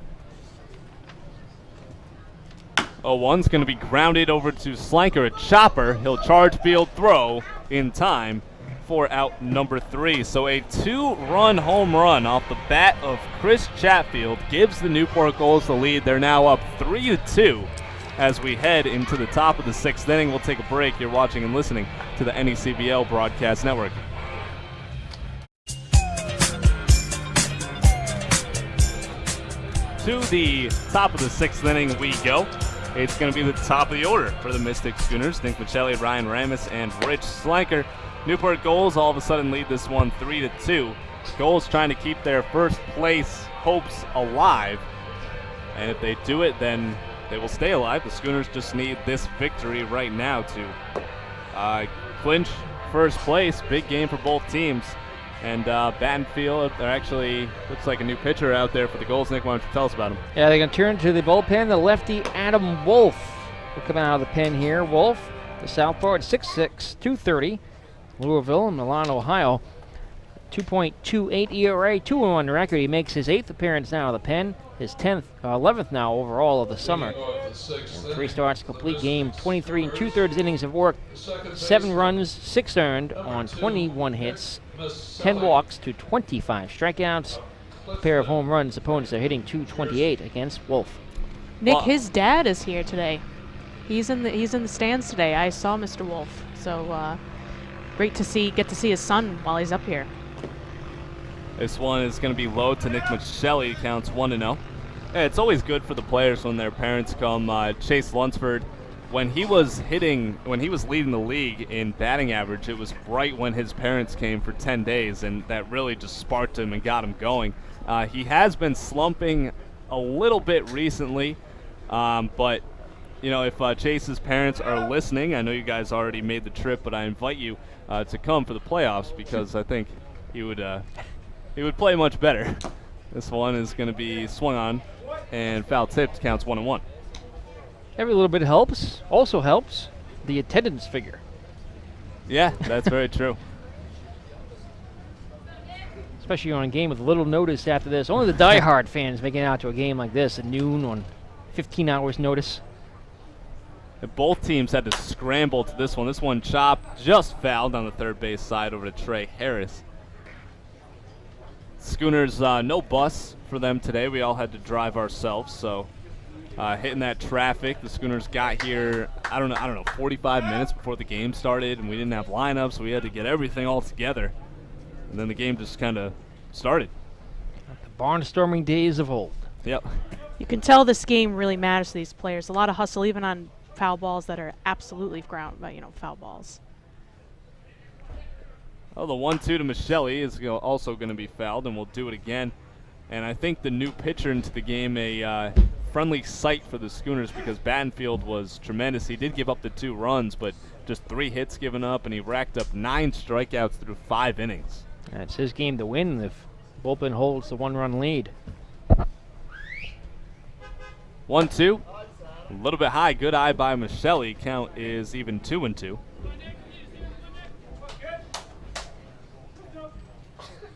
0-1's going to be grounded over to Slanker, a chopper. He'll charge field throw in time for out number 3. So a 2-run home run off the bat of Chris Chatfield gives the Newport Gulls the lead. They're now up 3-2 as we head into the top of the 6th inning. We'll take a break. You're watching and listening to the NECBL Broadcast Network. To the top of the 6th inning we go. It's going to be the top of the order for the Mystic Schooners. Nick Michelli, Ryan Ramis, and Rich Slanker. Newport Gulls all of a sudden lead this one 3-2. Gulls trying to keep their first place hopes alive. And if they do it, then they will stay alive. The Schooners just need this victory right now to clinch first place. Big game for both teams. And Banfield, there actually looks like a new pitcher out there for the Gulls. Nick, why don't you tell us about him? Yeah, they're going to turn to the bullpen. The lefty Adam Wolf will come out of the pen here. Wolf, the southpaw at 6'6", 230. Louisville, Milan, Ohio. 2.28 ERA, 2-1 record. He makes his 8th appearance now in the pen, his 11th now overall of the summer. And 3 starts, complete game, 23 2/3 innings of work, 7 runs, 6 earned on 21 hits, 10 walks to 25 strikeouts. A pair of home runs. Opponents are hitting .228 against Wolf. Nick, his dad is here today. He's in the stands today. I saw Mr. Wolf. So great to get to see his son while he's up here. This one is going to be low to Nick Michelli. Counts 1-0. Yeah, it's always good for the players when their parents come. Chase Lunsford, when he was leading the league in batting average, it was right when his parents came for 10 days, and that really just sparked him and got him going. He has been slumping a little bit recently, but if Chase's parents are listening, I know you guys already made the trip, but I invite you to come for the playoffs because I think he would play much better. This one is going to be swung on and foul tipped, counts 1-1. Every little bit helps. Also helps the attendance figure. Yeah, that's very true. Especially on a game with little notice after this. Only the diehard fans making it out to a game like this at noon on 15 hours notice. And both teams had to scramble to this one. This one chopped, just fouled on the third base side over to Trey Harris. Schooners, no bus for them today. We all had to drive ourselves, so hitting that traffic. The Schooners got here, I don't know, 45 minutes before the game started, and we didn't have lineups, so we had to get everything all together. And then the game just kind of started. The barnstorming days of old. Yep. You can tell this game really matters to these players. A lot of hustle, even on foul balls that are absolutely foul balls. Oh, the 1-2 to Michelle is also going to be fouled, and we'll do it again. And I think the new pitcher into the game, a friendly sight for the Schooners because Battenfield was tremendous. He did give up the 2 runs, but just 3 hits given up, and he racked up 9 strikeouts through 5 innings. It's his game to win if bullpen holds the 1-run lead. 1-2, a little bit high. Good eye by Michelle. Count is even 2-2.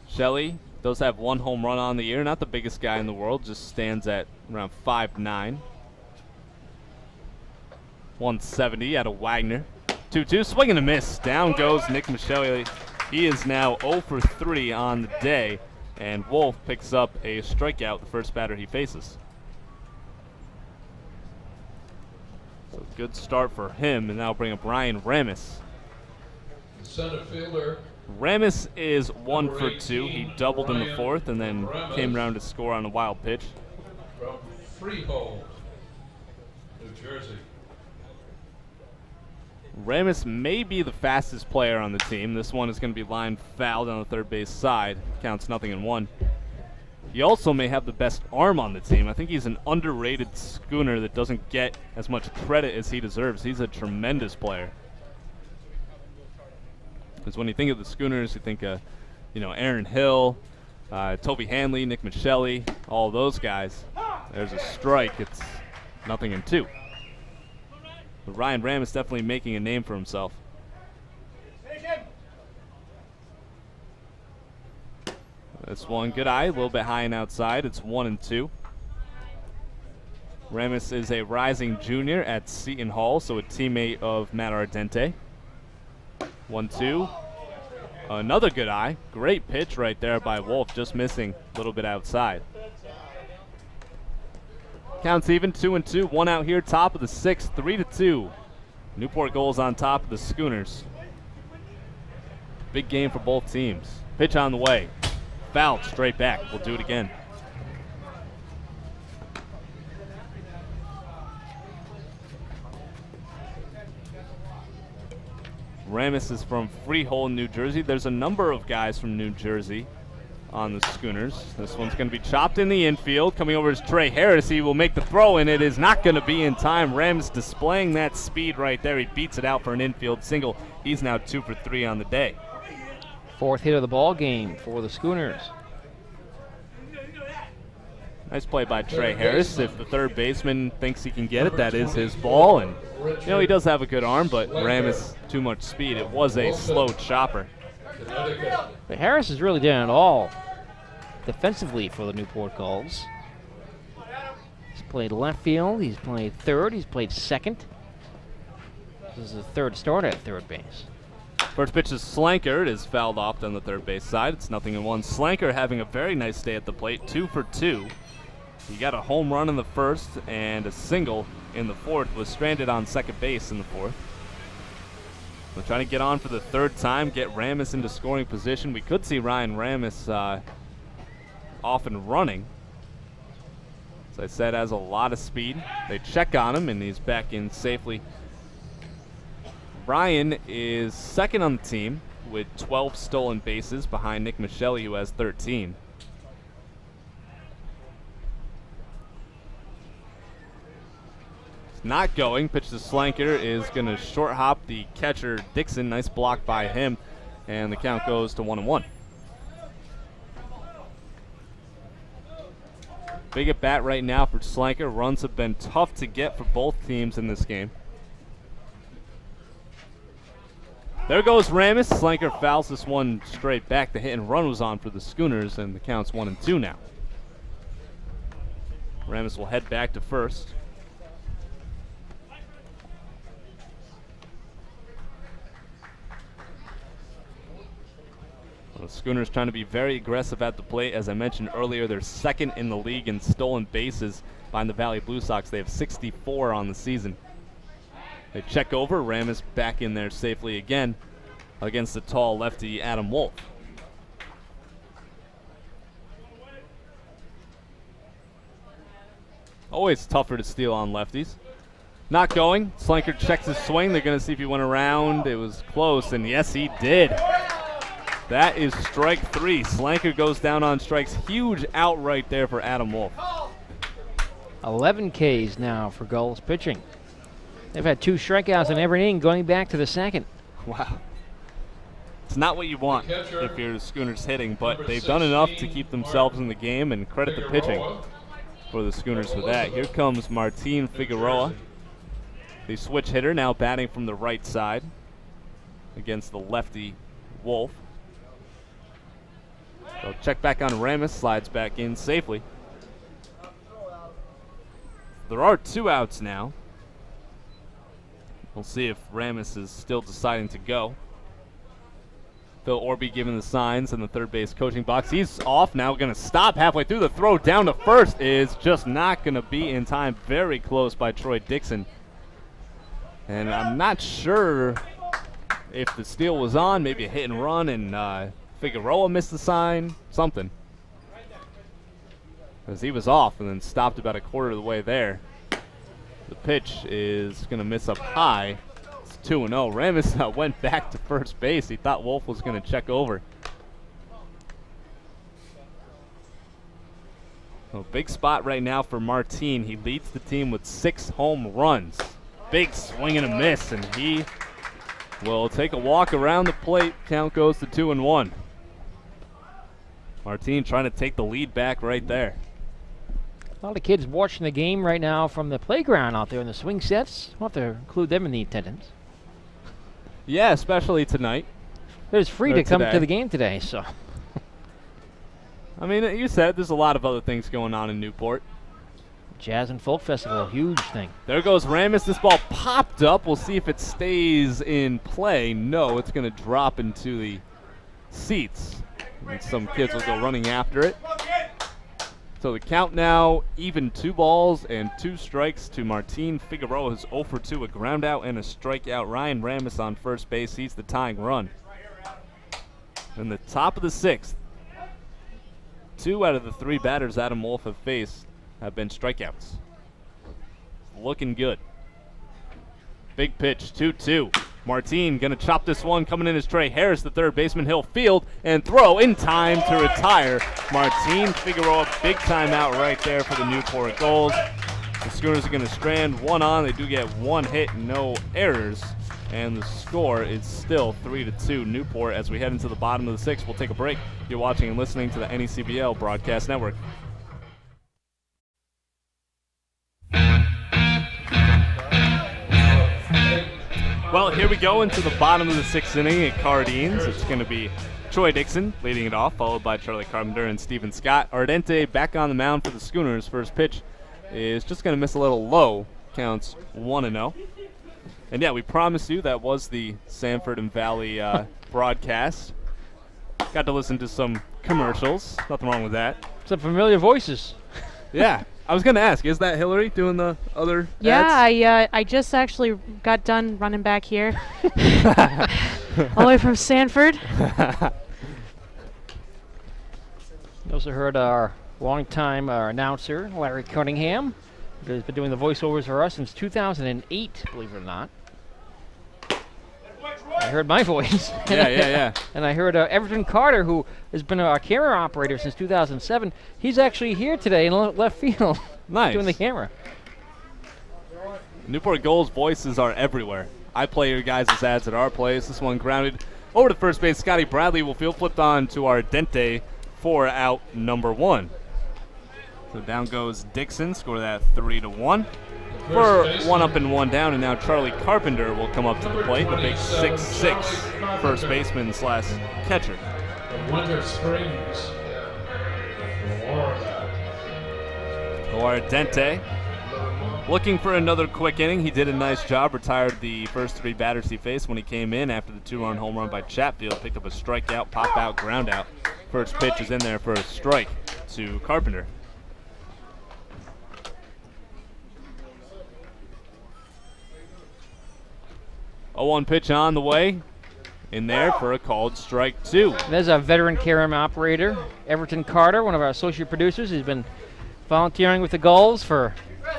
Shelley does have 1 home run on the year. Not the biggest guy in the world, just stands at around 5'9". 170 out of Wagner. 2-2, swing and a miss. Down goes Nick Michelle. He is now 0 for 3 on the day, and Wolf picks up a strikeout, the first batter he faces. So good start for him, and now bring up Ryan Ramis. The center fielder. Ramis is 1 for 2. He doubled in the 4th and then came around to score on a wild pitch. From Freehold, New Jersey. Ramis may be the fastest player on the team. This one is going to be lined fouled on the third base side. Counts 0-1. He also may have the best arm on the team. I think he's an underrated Schooner that doesn't get as much credit as he deserves. He's a tremendous player. Because when you think of the Schooners, you think of, Aaron Hill, Toby Hanley, Nick Michelle, all those guys. There's a strike. It's 0-2. But Ryan Ramis definitely making a name for himself. This one, good eye, a little bit high and outside. It's 1-2. Ramis is a rising junior at Seton Hall, so a teammate of Matt Ardente. 1-2. Another good eye. Great pitch right there by Wolf, just missing a little bit outside. Counts even, 2-2. 1 out here, top of the 6th, 3-2. Newport Gulls on top of the Schooners. Big game for both teams. Pitch on the way. Fouled straight back. We'll do it again. Ramis is from Freehold, New Jersey. There's a number of guys from New Jersey on the Schooners. This one's going to be chopped in the infield. Coming over is Trey Harris. He will make the throw, and it is not going to be in time. Ramis displaying that speed right there. He beats it out for an infield single. He's now 2 for 3 on the day. 4th hit of the ball game for the Schooners. Nice play by Trey Harris. If the third baseman thinks he can get it, that is his ball. And he does have a good arm, but Ramis too much speed. It was a slow chopper. But Harris has really done it all defensively for the Newport Gulls. He's played left field, he's played third, he's played second. This is the third start at third base. First pitch is Slanker. It is fouled off on the third base side. It's 0-1. Slanker having a very nice day at the plate, 2 for 2. He got a home run in the first and a single in the fourth. Was stranded on second base in the fourth. We're trying to get on for the third time, get Ramis into scoring position. We could see Ryan Ramis off and running. As I said, has a lot of speed. They check on him, and he's back in safely. Ryan is second on the team with 12 stolen bases behind Nick Michelle, who has 13. not going. Pitch to Slanker is going to short hop the catcher Dixon. Nice block by him, and the count goes to 1-1. Big at bat right now for Slanker. Runs have been tough to get for both teams in this game. There goes Ramis. Slanker fouls this one straight back. The hit and run was on for the Schooners, and the count's 1-2 now. Ramis will head back to first. The Schooners trying to be very aggressive at the plate. As I mentioned earlier, they're second in the league in stolen bases behind the Valley Blue Sox. They have 64 on the season. They check over. Ramis back in there safely again against the tall lefty Adam Wolf. Always tougher to steal on lefties. Not going. Slanker checks his swing. They're going to see if he went around. It was close, and yes, he did. That is strike 3. Slanker goes down on strikes. Huge out right there for Adam Wolf. 11 Ks now for Gulls pitching. They've had 2 strikeouts in every inning going back to the second. Wow. It's not what you want if you're the Schooners hitting, but they've done enough to keep themselves in the game, and credit the pitching for the Schooners for that. Here comes Martin Figueroa, the switch hitter, now batting from the right side against the lefty Wolf. So check back on Ramis, slides back in safely. There are 2 outs now. We'll see if Ramis is still deciding to go. Phil Orby giving the signs in the third base coaching box. He's off now, going to stop halfway through. The throw down to first is just not going to be in time. Very close by Troy Dixon. And I'm not sure if the steal was on, maybe a hit and run, and Figueroa missed the sign, something. Because he was off and then stopped about a quarter of the way there. The pitch is going to miss up high. It's 2-0. Ramis went back to first base. He thought Wolf was going to check over. So big spot right now for Martin. He leads the team with 6 home runs. Big swing and a miss, and he will take a walk around the plate. Count goes to 2-1. Martin trying to take the lead back right there. A lot of kids watching the game right now from the playground out there in the swing sets. We'll have to include them in the attendance. Yeah, especially tonight. It was free to come to the game today, so. I mean, you said there's a lot of other things going on in Newport. Jazz and Folk Festival, huge thing. There goes Ramis. This ball popped up. We'll see if it stays in play. No, it's going to drop into the seats. And some kids will go running after it. So the count now even 2 balls and 2 strikes to Martin Figueroa, who's 0 for 2, a ground out and a strikeout. Ryan Ramis on first base. He's the tying run. In the top of the 6th, 2 out of the 3 batters Adam Wolf have faced have been strikeouts. Looking good. Big pitch, 2-2. Martin gonna chop this one, coming in as Trey Harris, the third baseman. He'll field and throw in time to retire. Martin Figueroa, big time out right there for the Newport Gulls. The Schooners are gonna strand 1 on. They do get 1 hit, no errors. And the score is still 3-2 Newport. As we head into the bottom of the 6th, we'll take a break. You're watching and listening to the NECBL Broadcast Network. Well, here we go into the bottom of the 6th inning at Cardines. It's going to be Troy Dixon leading it off, followed by Charlie Carpenter and Steven Scott. Ardente back on the mound for the Schooners. First pitch is just going to miss a little low. Counts 1-0. And yeah, we promised you that was the Sanford and Valley broadcast. Got to listen to some commercials. Nothing wrong with that. Some familiar voices. Yeah. I was going to ask, is that Hillary doing the other ads? I just actually got done running back here. All the way from Sanford. You also heard our longtime announcer, Larry Cunningham, who's been doing the voiceovers for us since 2008, believe it or not. I heard my voice. Yeah. And I heard Everton Carter, who has been our camera operator since 2007. He's actually here today in left field. Nice. Doing the camera. Newport Gulls voices are everywhere. I play your guys' ads at our place. This one grounded over to first base. Scotty Bradley will field flipped on to Ardente for out number 1. So down goes Dixon, score that 3-1. For 1 up and 1 down, and now Charlie Carpenter will come up to the plate, the big 6'6" first baseman slash catcher. Winter Springs, Florida. Ardente looking for another quick inning. He did a nice job, retired the first 3 batters he faced when he came in after the 2-run home run by Chatfield. Picked up a strikeout, pop out, ground out. First pitch is in there for a strike to Carpenter. A 1 pitch on the way. In there for a called strike 2. There's a veteran KRM operator, Everton Carter, one of our associate producers. He's been volunteering with the Gulls for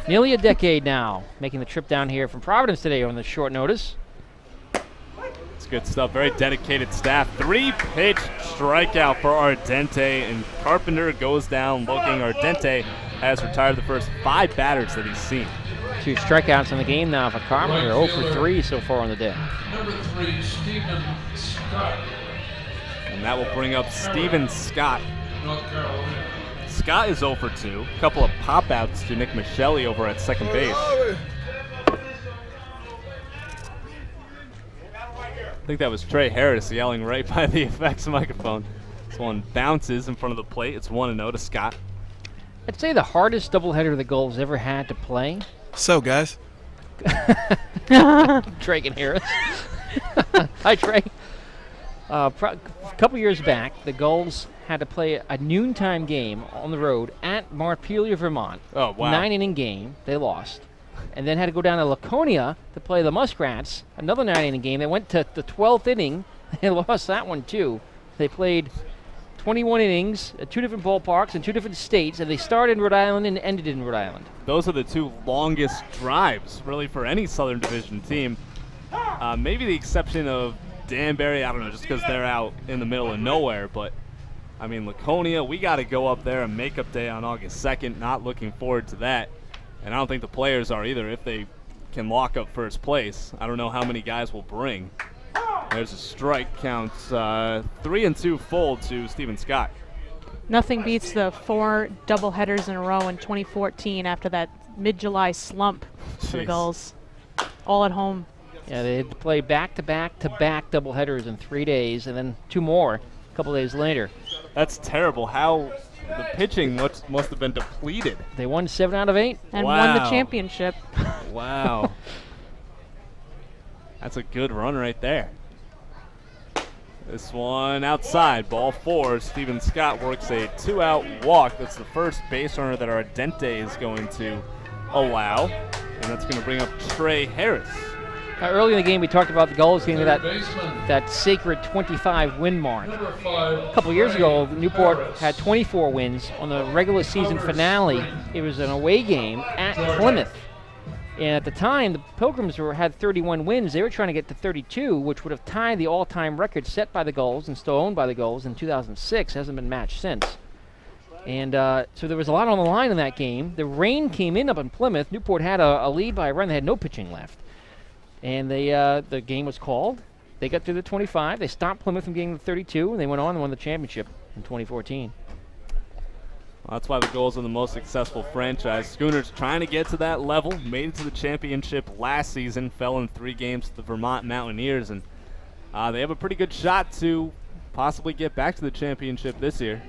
nearly a decade now, making the trip down here from Providence today on the short notice. It's good stuff. Very dedicated staff. 3-pitch strikeout for Ardente, and Carpenter goes down looking. Ardente has retired the first 5 batters that he's seen. 2 strikeouts in the game now for Carpenter. 0 for 3 so far on the day. Number 3, Stephen Scott. And that will bring up Stephen Scott. North Carolina. Scott is 0 for 2. A couple of pop-outs to Nick Michelli over at second base. I think that was Trey Harris yelling right by the effects microphone. This one bounces in front of the plate. It's 1-0 to Scott. I'd say the hardest doubleheader the Gulls ever had to play. So, guys. Trey and Harris. Hi, Trey. A couple years back, the Gulls had to play a noontime game on the road at Montpelier, Vermont. Oh, wow. 9-inning game. They lost. And then had to go down to Laconia to play the Muskrats, another 9-inning game. They went to the 12th inning. They lost that one, too. They played 21 innings at 2 different ballparks in 2 different states, and they started in Rhode Island and ended in Rhode Island. Those are the 2 longest drives, really, for any Southern Division team. Maybe the exception of Danbury, I don't know, just because they're out in the middle of nowhere. But, I mean, Laconia, we got to go up there on Makeup Day on August 2nd. Not looking forward to that. And I don't think the players are either if they can lock up first place. I don't know how many guys will bring. There's a strike, counts 3-2 full to Stephen Scott. Nothing beats the 4 doubleheaders in a row in 2014 after that mid-July slump for the Gulls. All at home. Yeah, they had to play back-to-back-to-back doubleheaders in 3 days, and then 2 more a couple days later. That's terrible. How the pitching must have been depleted. They won 7 out of 8. And won the championship. Wow. That's a good run right there. This one outside, ball 4. Stephen Scott works a 2-out walk. That's the first base runner that Ardente is going to allow. And that's going to bring up Trey Harris. Early in the game, we talked about the Gulls getting to that sacred 25 win mark. A couple years ago, Newport had 24 wins on the regular season finale. It was an away game at Plymouth. And at the time, the Pilgrims had 31 wins. They were trying to get to 32, which would have tied the all-time record set by the Gulls and still owned by the Gulls in 2006. Hasn't been matched since. And so there was a lot on the line in that game. The rain came in up in Plymouth. Newport had a lead by a run. They had no pitching left. And the game was called. They got through the 25. They stopped Plymouth from getting to 32, and they went on and won the championship in 2014. Well, that's why the Gulls are the most successful franchise. Schooners trying to get to that level, made it to the championship last season, fell in 3 games to the Vermont Mountaineers, and they have a pretty good shot to possibly get back to the championship this year.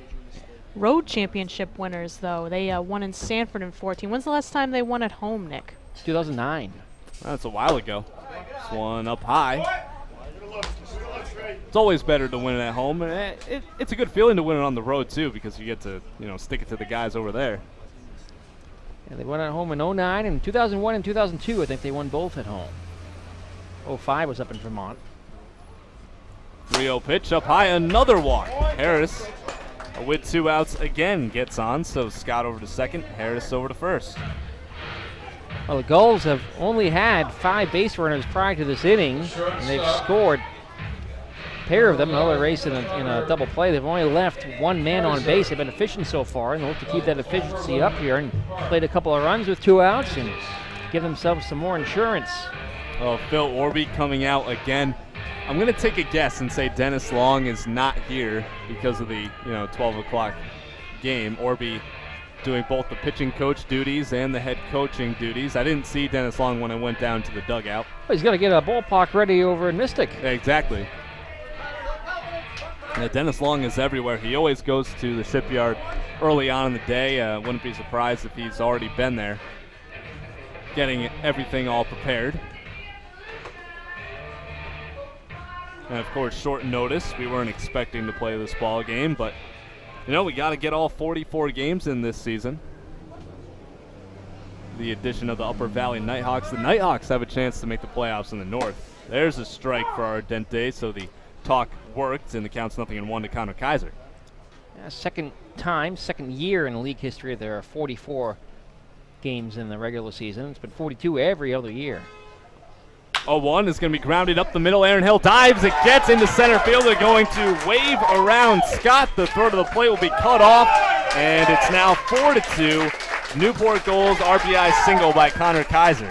Road championship winners, though. They won in Sanford in 14. When's the last time they won at home, Nick? 2009. That's a while ago. This one up high. It's always better to win it at home. It's a good feeling to win it on the road, too, because you get to, stick it to the guys over there. Yeah, they won at home in 09, and 2001 and 2002, I think they won both at home. 05 was up in Vermont. 3-0 pitch up high, another walk. Harris, with 2 outs again, gets on, so Scott over to second, Harris over to first. Well, the Gulls have only had 5 base runners prior to this inning, and they've scored a pair of them. Another race in a double play. They've only left 1 man on base. They've been efficient so far, and they'll look to keep that efficiency up here, and played a couple of runs with 2 outs, and give themselves some more insurance. Oh, Phil Orby coming out again. I'm going to take a guess and say Dennis Long is not here because of the 12 o'clock game. Orby doing both the pitching coach duties and the head coaching duties. I didn't see Dennis Long when I went down to the dugout. Well, he's got to get a ballpark ready over in Mystic. Exactly. Dennis Long is everywhere. He always goes to the shipyard early on in the day. Wouldn't be surprised if he's already been there getting everything all prepared. And, of course, short notice. We weren't expecting to play this ball game, but, we got to get all 44 games in this season. The addition of the Upper Valley Nighthawks. The Nighthawks have a chance to make the playoffs in the North. There's a strike for Ardente, so the talk worked, and the count's 0-1 to Connor Kaiser. Yeah, second year in league history, there are 44 games in the regular season. It's been 42 every other year. 0-1 is going to be grounded up the middle. Aaron Hill dives. It gets into center field. They're going to wave around Scott. The throw to the plate will be cut off, and it's now 4-2. Newport Gulls RBI single by Connor Kaiser.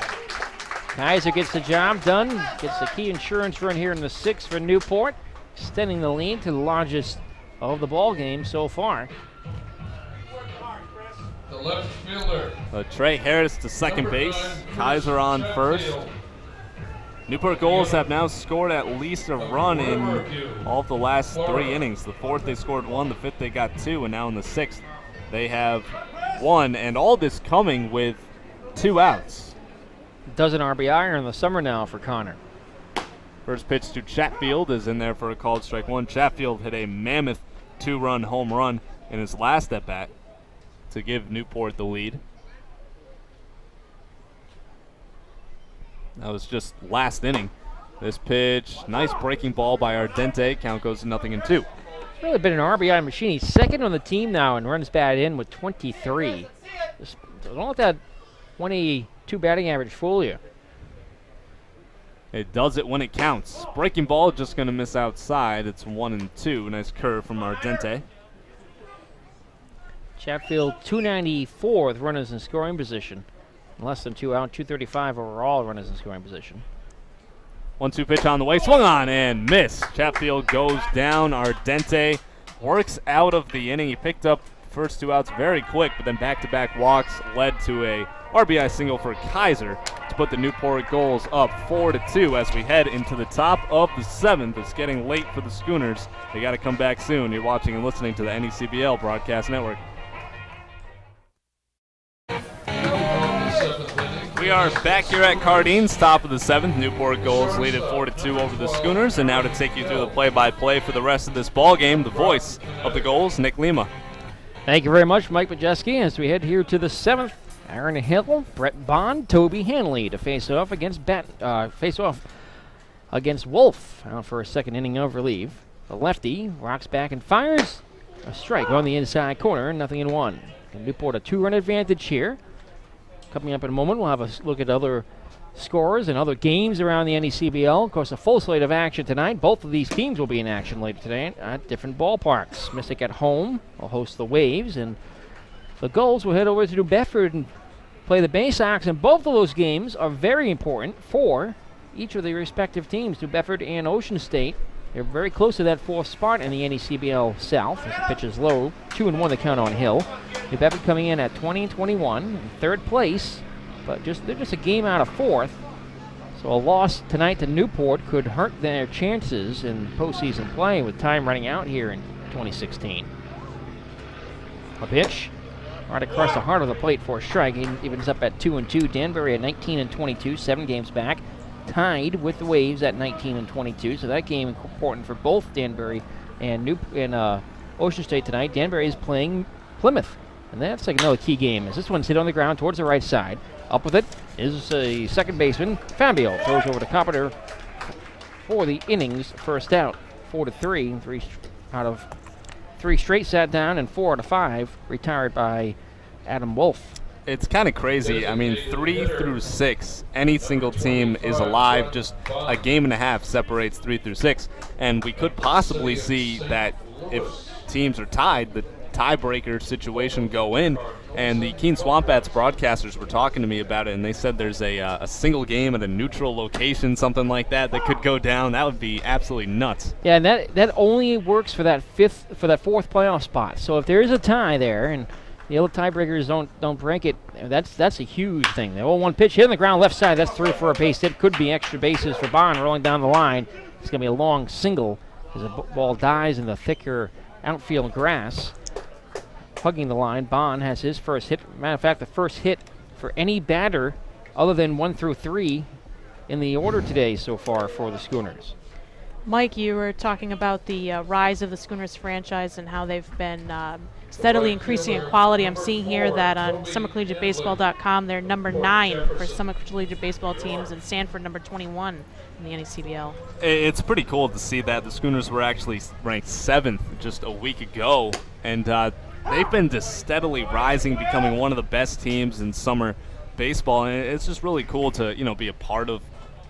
Kaiser gets the job done. Gets the key insurance run here in the 6th for Newport, extending the lead to the largest of the ball game so far. The left fielder. Trey Harris to second base. Kaiser on first. Newport Gulls have now scored at least a run in all of the last 3 innings. The 4th they scored 1, the 5th they got 2, and now in the 6th they have 1. And all this coming with 2 outs. Dozen RBI in the summer now for Connor. First pitch to Chatfield is in there for a called strike 1. Chatfield hit a mammoth 2-run home run in his last at-bat to give Newport the lead. That was just last inning. This pitch, nice breaking ball by Ardente. Count goes to 0-2. Really been an RBI machine. He's second on the team now and runs batted in with 23. Just don't let that 182 batting average fool you. It does it when it counts. Breaking ball just going to miss outside. It's 1-2. Nice curve from Ardente. Chatfield 294 with runners in scoring position. Less than 2 out, 235 overall runners in scoring position. 1-2 pitch on the way, swung on and missed. Chatfield goes down. Ardente works out of the inning. He picked up first 2 outs very quick, but then back-to-back walks led to a RBI single for Kaiser to put the Newport Gulls up 4-2 as we head into the top of the 7th. It's getting late for the Schooners. They got to come back soon. You're watching and listening to the NECBL Broadcast Network. We are back here at Cardines, top of the 7th. Newport Gulls lead at 4-2 over the Schooners. And now to take you through the play-by-play for the rest of this ball game, the voice of the Gulls, Nick Lima. Thank you very much, Mike Majeski. As we head here to the 7th, Aaron Hill, Brett Bond, Toby Hanley to face off against Wolf for a second inning of relief. The lefty rocks back and fires. A strike on the inside corner, 0-1. And Newport a 2-run advantage here. Coming up in a moment, we'll have a look at other scores and other games around the NECBL. Of course, a full slate of action tonight. Both of these teams will be in action later today at different ballparks. Mystic at home will host the Waves, and the Gulls will head over to New Bedford and play the Bay Sox. And both of those games are very important for each of the respective teams, New Bedford and Ocean State. They're very close to that 4th spot in the NECBL South. As the pitch is low, 2-1 the count on Hill. New Bedford coming in at 20-21 in 3rd place, but they're just a game out of 4th. So a loss tonight to Newport could hurt their chances in postseason play with time running out here in 2016. A pitch right across the heart of the plate for a strike. He evens up at 2-2. Danbury at 19-22, 7 games back. Tied with the Waves at 19-22, so that game important for both Danbury and Ocean State tonight. Danbury is playing Plymouth, and that's like another key game as this one's hit on the ground towards the right side. Up with it is a second baseman, Fabio. Throws over to Carpenter for the inning's first out. 4-3, 3 out of 3 straight sat down, and 4 out of 5 retired by Adam Wolf. It's kind of crazy. I mean, 3 through 6, any single team is alive. Just a game and a half separates 3 through 6. And we could possibly see that if teams are tied, the tiebreaker situation go in. And the Keene Swamp Bats broadcasters were talking to me about it, and they said there's a single game at a neutral location, something like that could go down. That would be absolutely nuts. Yeah, and that only works for that fourth playoff spot. So if there is a tie there and the other tiebreakers don't break it, that's a huge thing. The 0-1 pitch hit on the ground left side. That's through for a base hit. Could be extra bases for Bond rolling down the line. It's going to be a long single as the ball dies in the thicker outfield grass. Hugging the line, Bond has his first hit. Matter of fact, the first hit for any batter other than 1 through 3 in the order today so far for the Schooners. Mike, you were talking about the rise of the Schooners franchise and how they've been steadily increasing in quality. I'm seeing here that on summercollegiatebaseball.com they're number 9 for summer collegiate baseball teams, and Sanford number 21 in the NECBL. It's pretty cool to see that. The Schooners were actually ranked 7th just a week ago, and they've been just steadily rising, becoming one of the best teams in summer baseball, and it's just really cool to be a part of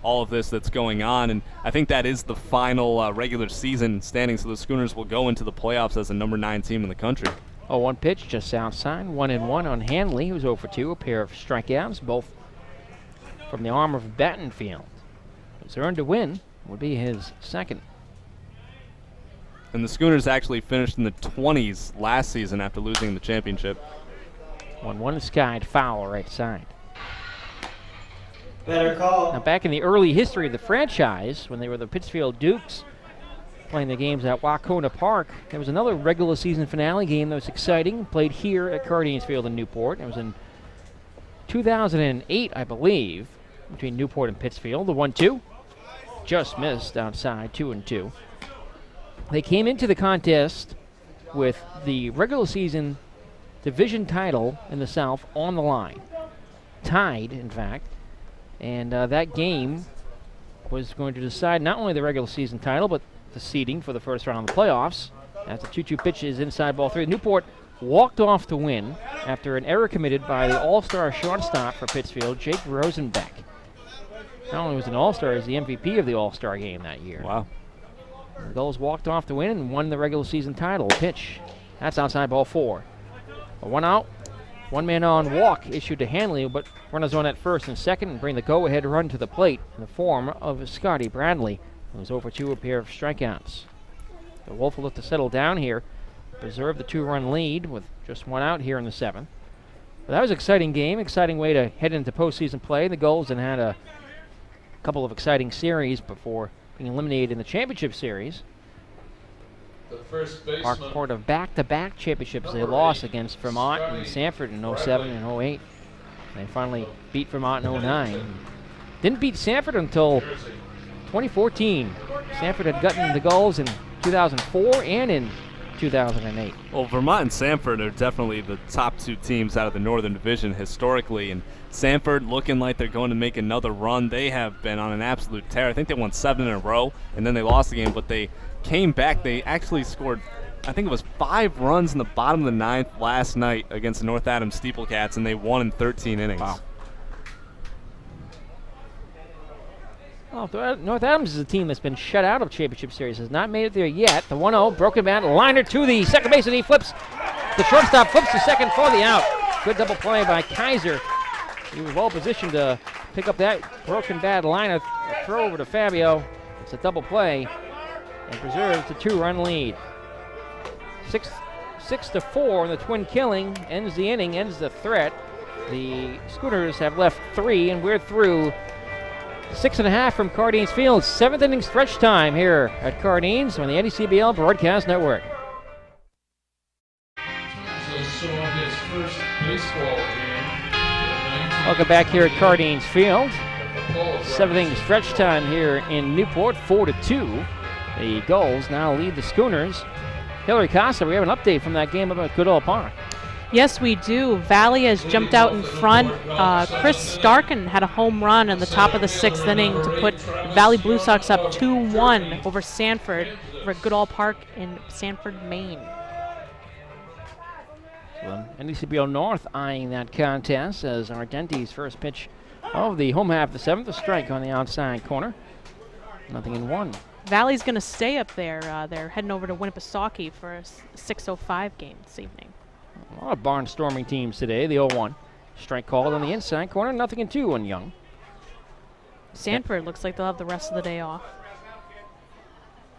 all of this that's going on. And I think that is the final regular season standing, so the Schooners will go into the playoffs as the number 9 team in the country. 0-1 pitch just outside, 1-1 on Hanley, who's 0 for 2, a pair of strikeouts, both from the arm of Battenfield. It's earned to win, would be his second. And the Schooners actually finished in the 20s last season after losing the championship. 1-1 skied foul right side. Better call. Now back in the early history of the franchise, when they were the Pittsfield Dukes playing the games at Wacona Park, there was another regular season finale game that was exciting, played here at Cardines Field in Newport. It was in 2008, I believe, between Newport and Pittsfield. The 1-2 just missed outside, 2-2. They came into the contest with the regular season division title in the South on the line. Tied, in fact. And that game was going to decide not only the regular season title, but the seeding for the first round of the playoffs. As the 2-2 pitch is inside ball 3. Newport walked off to win after an error committed by the all-star shortstop for Pittsfield, Jake Rosenbeck. Not only was he an all-star, he was the MVP of the all-star game that year. Wow. The Gulls walked off to win and won the regular season title. Pitch. That's outside ball 4. A 1 out. 1 man on walk issued to Hanley, but runners on at first and second and bring the go-ahead run to the plate in the form of Scotty Bradley, who was over 2, a pair of strikeouts. The Wolf will look to settle down here, preserve the 2-run lead with just 1 out here in the 7th. But that was an exciting game, exciting way to head into postseason play. The Gulls had a couple of exciting series before being eliminated in the championship series. The first baseman, Part of back-to-back championships they lost against Vermont and Sanford in 07 and 08. They finally beat Vermont in 09. Didn't beat Sanford until 2014. Sanford had gotten the Gulls in 2004 and in 2008. Well, Vermont and Sanford are definitely the top 2 teams out of the Northern Division historically, and Sanford looking like they're going to make another run. They have been on an absolute tear. I think they won 7 in a row, and then they lost the game, but they came back. They actually scored, I think it was 5 runs in the bottom of the 9th last night against the North Adams Steeplecats, and they won in 13 innings. Wow. Well, North Adams is a team that's been shut out of championship series, has not made it there yet. The 1-0, broken bat, liner to the second base, and he flips. The shortstop flips to second for the out. Good double play by Kaiser. He was well positioned to pick up that broken bat liner, throw over to Fabio. It's a double play and preserves the 2-run lead. 6-4 in the twin killing ends the inning, ends the threat. The Schooners have left 3, and we're through 6.5 from Cardines Field. 7th inning stretch time here at Cardines on the NECBL Broadcast Network. just saw his first baseball game. Welcome back here at Cardines Field. 7th inning stretch time here in Newport, 4-2. The Gulls now lead the Schooners. Hillary Costa, we have an update from that game up at Goodall Park. Yes, we do. Valley has jumped out in front. Chris Starkin had a home run in the top of the 6th inning to put Valley Blue Sox up 2-1 over Sanford for Goodall Park in Sanford, Maine. So NECBL North eyeing that contest as Ardenti's first pitch of the home half of the 7th, a strike on the outside corner. 0-1. Valley's going to stay up there. They're heading over to Winnipesaukee for a 6:05 game this evening. A lot of barnstorming teams today. The 0-1. Strike called on the inside corner. 0-2 on Young. Sanford looks like they'll have the rest of the day off.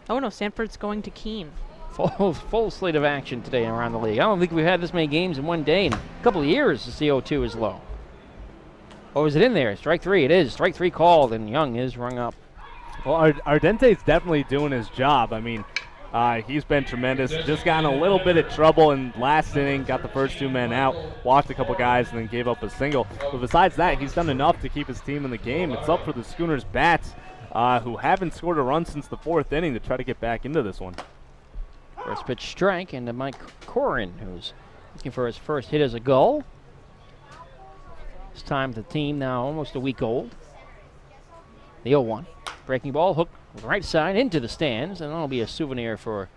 Oh, no, Sanford's going to Keene. Full slate of action today around the league. I don't think we've had this many games in one day in a couple of years. The CO2 is low. Oh, is it in there? Strike 3. It is. Strike 3 called, and Young is rung up. Well, Ardente's definitely doing his job. I mean, he's been tremendous. Just got in a little bit of trouble in last inning, got the first 2 men out, walked a couple guys, and then gave up a single. But besides that, he's done enough to keep his team in the game. It's up for the Schooners bats, who haven't scored a run since the 4th inning, to try to get back into this one. First pitch strike, and Mike Corin, who's looking for his first hit as a Gull. This time the team now almost a week old. The 0-1. Breaking ball, hook right side into the stands, and that'll be a souvenir for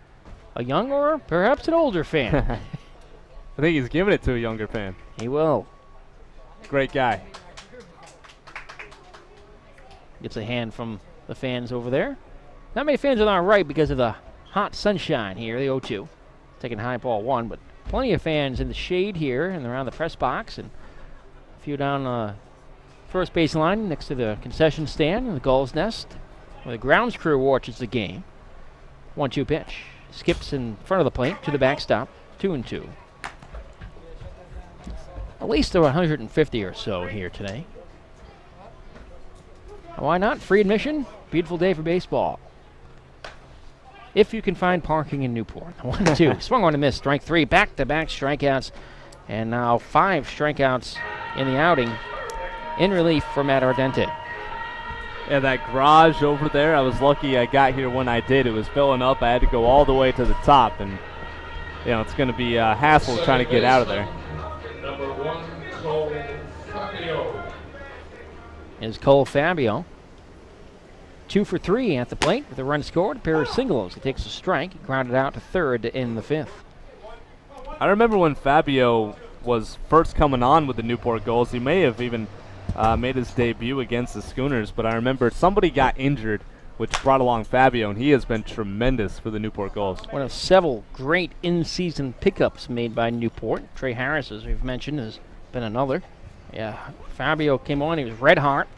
a young or perhaps an older fan. I think he's giving it to a younger fan. He will. Great guy. Gets a hand from the fans over there. Not many fans on our right because of the hot sunshine here, the 0-2. Taking high ball 1, but plenty of fans in the shade here and around the press box, and a few down first base line next to the concession stand in the Gull's Nest, where the grounds crew watches the game. 1-2 pitch. Skips in front of the plate to the backstop. 2-2. At least there were 150 or so here today. Why not? Free admission. Beautiful day for baseball. If you can find parking in Newport. 1-2. Swung on a miss. Strike 3. Back-to-back strikeouts. And now 5 strikeouts in the outing. In relief for Matt Ardente. Yeah, that garage over there, I was lucky I got here when I did. It was filling up. I had to go all the way to the top, and it's going to be a hassle trying to get out of there. Number 1, Cole Fabio. Is Cole Fabio. 2 for 3 at the plate with a run scored, a pair of singles. He takes a strike, grounded out to third in the 5th. I remember when Fabio was first coming on with the Newport Gulls. He may have even made his debut against the Schooners, but I remember somebody got injured, which brought along Fabio, and he has been tremendous for the Newport Gulls. One of several great in-season pickups made by Newport. Trey Harris, as we've mentioned, has been another. Yeah, Fabio came on, he was red hot,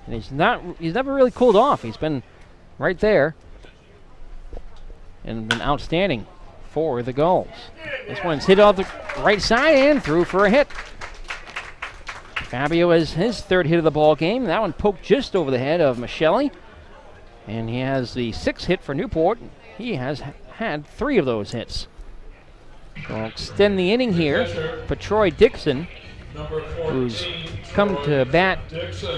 and he's never really cooled off. He's been right there and been outstanding for the Gulls. This one's hit off the right side and through for a hit. Fabio has his 3rd hit of the ball game. That one poked just over the head of Michelli, and he has the 6th hit for Newport. He has had 3 of those hits. We'll extend the inning here for Troy Dixon, who's come to bat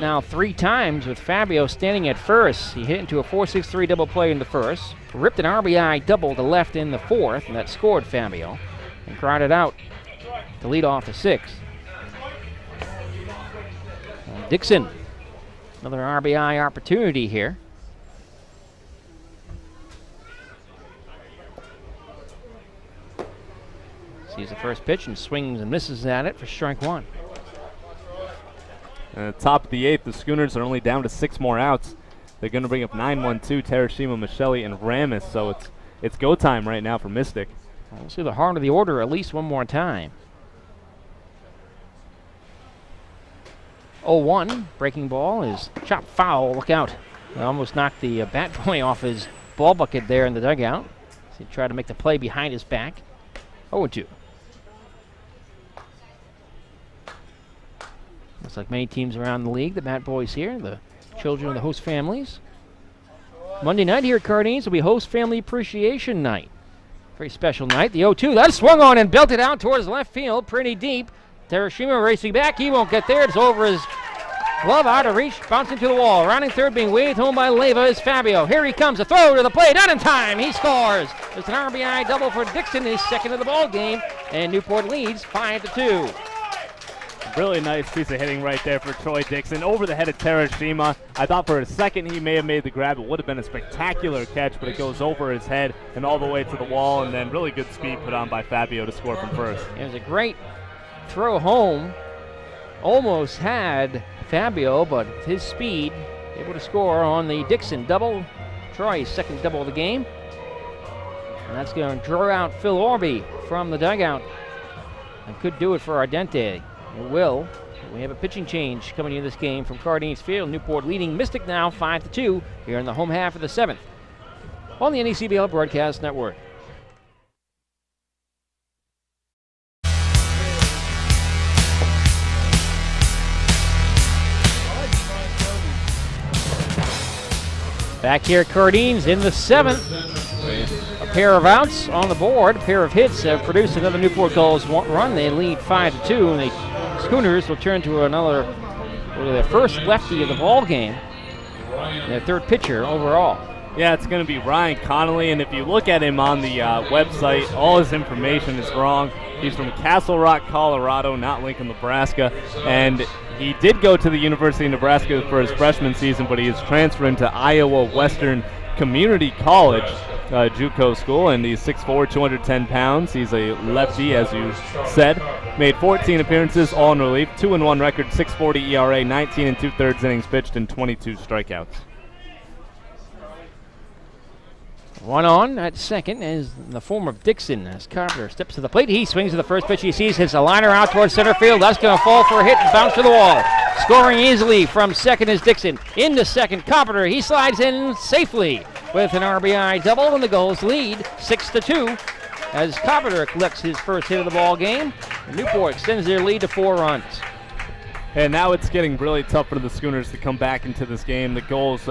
now 3 times with Fabio standing at first. He hit into a 4-6-3 double play in the first, ripped an RBI double to left in the 4th, and that scored Fabio, and grounded out to lead off the 6th. Dixon, another RBI opportunity here. Sees the first pitch and swings and misses at it for strike 1. Top of the 8th, the Schooners are only down to 6 more outs. They're going to bring up 9-1-2, Terashima, Michelli, and Ramis, so it's go time right now for Mystic. We'll see the heart of the order at least one more time. 0-1, breaking ball is chopped foul. Look out. It almost knocked the bat boy off his ball bucket there in the dugout. So he tried to make the play behind his back. 0-2. Looks like many teams around the league, the bat boys here, the children of the host families. Monday night here at Cardines will be host family appreciation night. Very special night. The 0-2, that swung on and belted out towards left field, pretty deep. Terashima racing back. He won't get there. It's over his glove, out of reach, bouncing to the wall. Rounding third, being waved home by Leyva is Fabio. Here he comes. A throw to the plate. Not in time. He scores. It's an RBI double for Dixon, his 2nd of the ball game, and Newport leads 5-2. Really nice piece of hitting right there for Troy Dixon. Over the head of Terashima. I thought for a second he may have made the grab. It would have been a spectacular catch, but it goes over his head and all the way to the wall, and then really good speed put on by Fabio to score from first. It was a great throw home. Almost had Fabio, but with his speed, able to score on the Dixon double Troy's second double of the game. And that's going to draw out Phil Orby from the dugout. And could do it for Ardente. It will. We have a pitching change coming into this game from Cardines Field. Newport leading Mystic now 5-2 here in the home half of the 7th on the NECBL Broadcast Network. Back here at Cardines in the 7th. A pair of outs on the board, a pair of hits have produced another Newport Gulls run. They lead 5-2, and the Schooners will turn to their first lefty of the ball game, their third pitcher overall. Yeah, it's going to be Ryan Connolly, and if you look at him on the website, all his information is wrong. He's from Castle Rock, Colorado, not Lincoln, Nebraska, and he did go to the University of Nebraska for his freshman season, but he is transferring to Iowa Western Community College, JUCO school, and he's 6'4", 210 pounds. He's a lefty, as you said. Made 14 appearances, all in relief, 2-1 record, 6.40 ERA, 19 2/3 innings pitched, and 22 strikeouts. One on at second is in the form of Dixon as Carpenter steps to the plate. He swings to the first pitch he sees, hits a liner out towards center field. That's going to fall for a hit and bounce to the wall. Scoring easily from second is Dixon. Into second, Carpenter. He slides in safely with an RBI double, and the Gulls lead 6-2 as Carpenter collects his first hit of the ball game. Newport extends their lead to 4 runs. And now it's getting really tough for the Schooners to come back into this game. The Gulls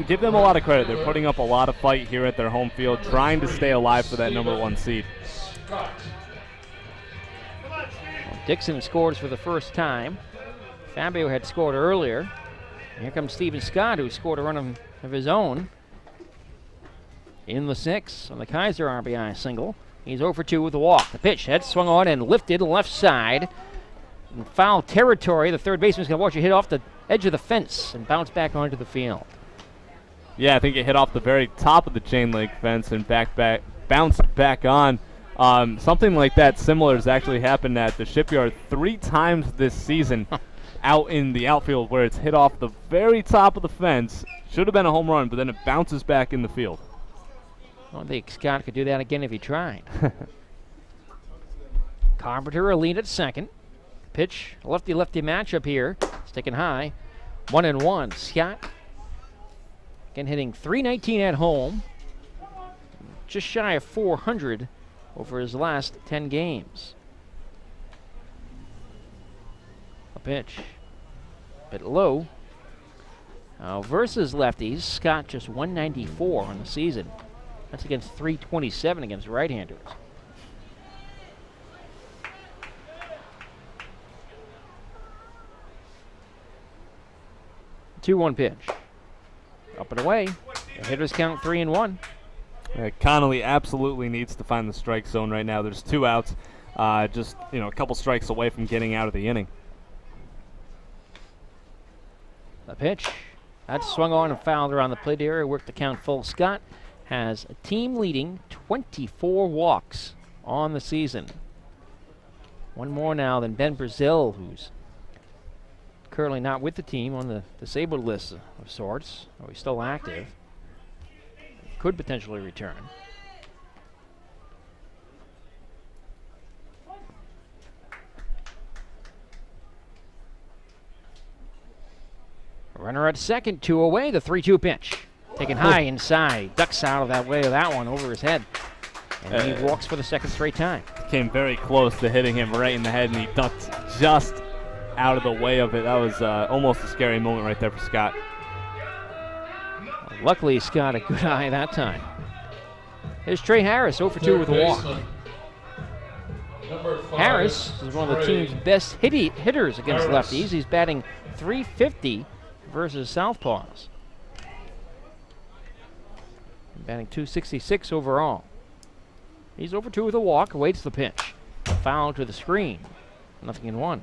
give them a lot of credit. They're putting up a lot of fight here at their home field, trying to stay alive for that number 1 seed. Well, Dixon scores for the first time. Fabio had scored earlier. Here comes Steven Scott, who scored a run of his own in the 6th on the Kaiser RBI single. He's 0 for 2 with a walk. The pitch head swung on and lifted left side. In foul territory, the third baseman's going to watch it hit off the edge of the fence and bounce back onto the field. Yeah, I think it hit off the very top of the chain link fence and bounced back on. Something like that similar has actually happened at the Shipyard 3 times this season out in the outfield, where it's hit off the very top of the fence. Should have been a home run, but then it bounces back in the field. I don't think Scott could do that again if he tried. Carpenter a lead at second. Pitch, lefty-lefty matchup here. Sticking high. 1-1. Scott again hitting .319 at home. Just shy of 400 over his last 10 games. A pitch. Bit low. Versus lefties, Scott just 194 on the season. That's against 327 against right-handers. 2-1 pitch. Up and away. The hitters count 3-1. Connolly absolutely needs to find the strike zone right now. There's 2 outs. Just a couple strikes away from getting out of the inning. The pitch. That's swung on and fouled around the plate area. Worked the count full. Scott has a team-leading 24 walks on the season. One more now than Ben Brazil, who's currently not with the team on the disabled list of sorts, though he's still active. Could potentially return. Runner at second, 2 away, the 3-2 pitch. Taken high inside, ducks out of that way of that one over his head. And he walks for the second straight time. Came very close to hitting him right in the head, and he ducked just out of the way of it. That was almost a scary moment right there for Scott. Luckily, Scott a good eye that time. Here's Trey Harris, 0 for 2 with a walk. Harris is one of the team's best hitters against lefties. He's batting .350 versus southpaws. Batting .266 overall. He's 0 for 2 with a walk, awaits the pitch. Foul to the screen. 0-1.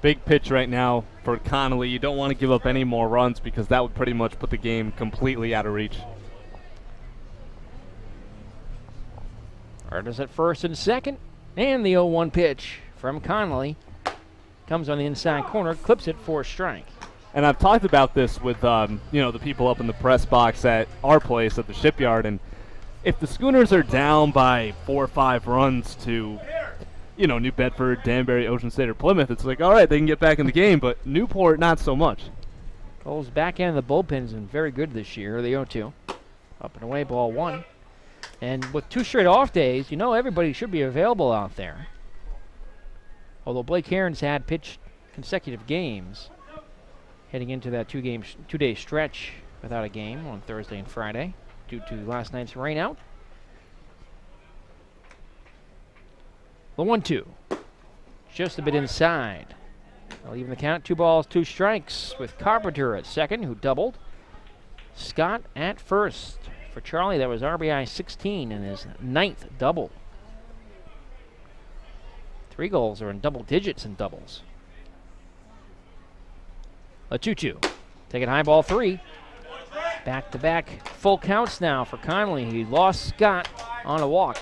Big pitch right now for Connolly. You don't want to give up any more runs because that would pretty much put the game completely out of reach. Runners at first and second, and the 0-1 pitch from Connolly. Comes on the inside corner, clips it for a strike. And I've talked about this with the people up in the press box at our place at the Shipyard, and if the Schooners are down by 4 or 5 runs to New Bedford, Danbury, Ocean State, or Plymouth, it's like, all right, they can get back in the game, but Newport, not so much. Gulls back end of the bullpen has been very good this year. The 0-2. Up and away, ball 1. And with 2 straight off days, everybody should be available out there. Although Blake Heron's had pitched consecutive games, heading into that 2-day stretch without a game on Thursday and Friday due to last night's rain out. The 1-2. Just a bit inside. They'll even the count. 2 balls, 2 strikes with Carpenter at second, who doubled. Scott at first. For Charlie, that was RBI 16 in his 9th double. 3 goals are in double digits in doubles. A 2-2. Taking high, ball 3. Back-to-back full counts now for Connolly. He lost Scott on a walk.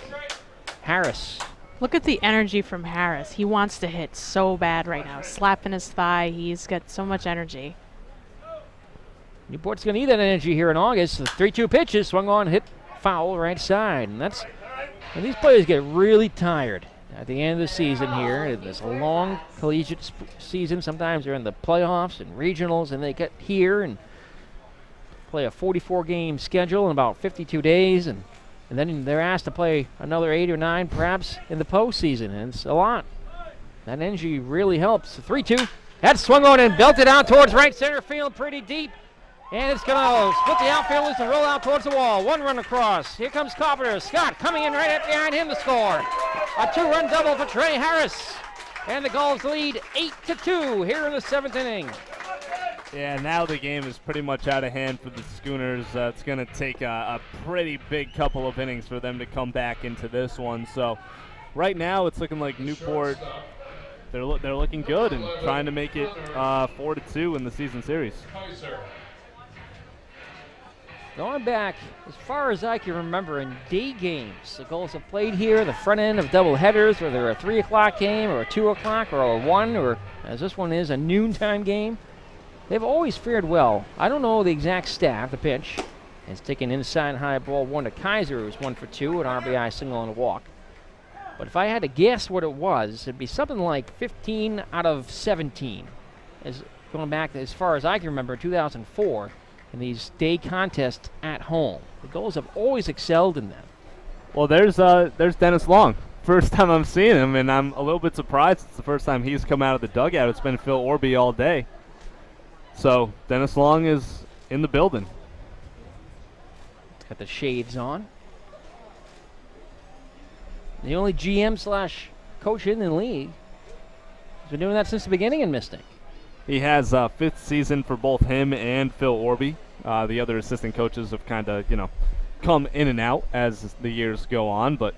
Harris. Look at the energy from Harris. He wants to hit so bad right now. Slapping his thigh. He's got so much energy. Newport's going to need that energy here in August. The 3-2 pitches, swung on, hit foul right side. And these players get really tired at the end of the season here. It's a long collegiate season. Sometimes they're in the playoffs and regionals, and they get here and play a 44-game schedule in about 52 days, and then they're asked to play another 8 or 9 perhaps in the postseason, and it's a lot. That energy really helps. The 3-2. That's swung on and belted out towards right center field pretty deep. And it's going to split the outfielders and roll out towards the wall. 1 run across. Here comes Carpenter. Scott coming in right up behind him to score. A 2-run double for Trey Harris. And the Gulls lead 8-2 here in the 7th inning. Yeah, now the game is pretty much out of hand for the Schooners. It's going to take a pretty big couple of innings for them to come back into this one. So right now it's looking like Newport, they're looking good and trying to make it 4-2 in the season series. Going back as far as I can remember in day games, the Gulls have played here the front end of double headers, whether a 3 o'clock game or a 2 o'clock or a 1, or as this one is, a noontime game. They've always fared well. I don't know the exact staff. The pitch is taken inside high, ball 1 to Kaiser, who's 1 for 2, an RBI single and a walk. But if I had to guess what it was, it'd be something like 15 out of 17. As going back as far as I can remember, 2004. In these day contests at home. The Gulls have always excelled in them. Well, there's Dennis Long. First time I'm seeing him, and I'm a little bit surprised. It's the first time he's come out of the dugout. It's been Phil Orby all day. So Dennis Long is in the building. Got the shades on. The only GM/coach in the league. He's been doing that since the beginning in Mystic. He has 5th season for both him and Phil Orby. The other assistant coaches have kind of, come in and out as the years go on. But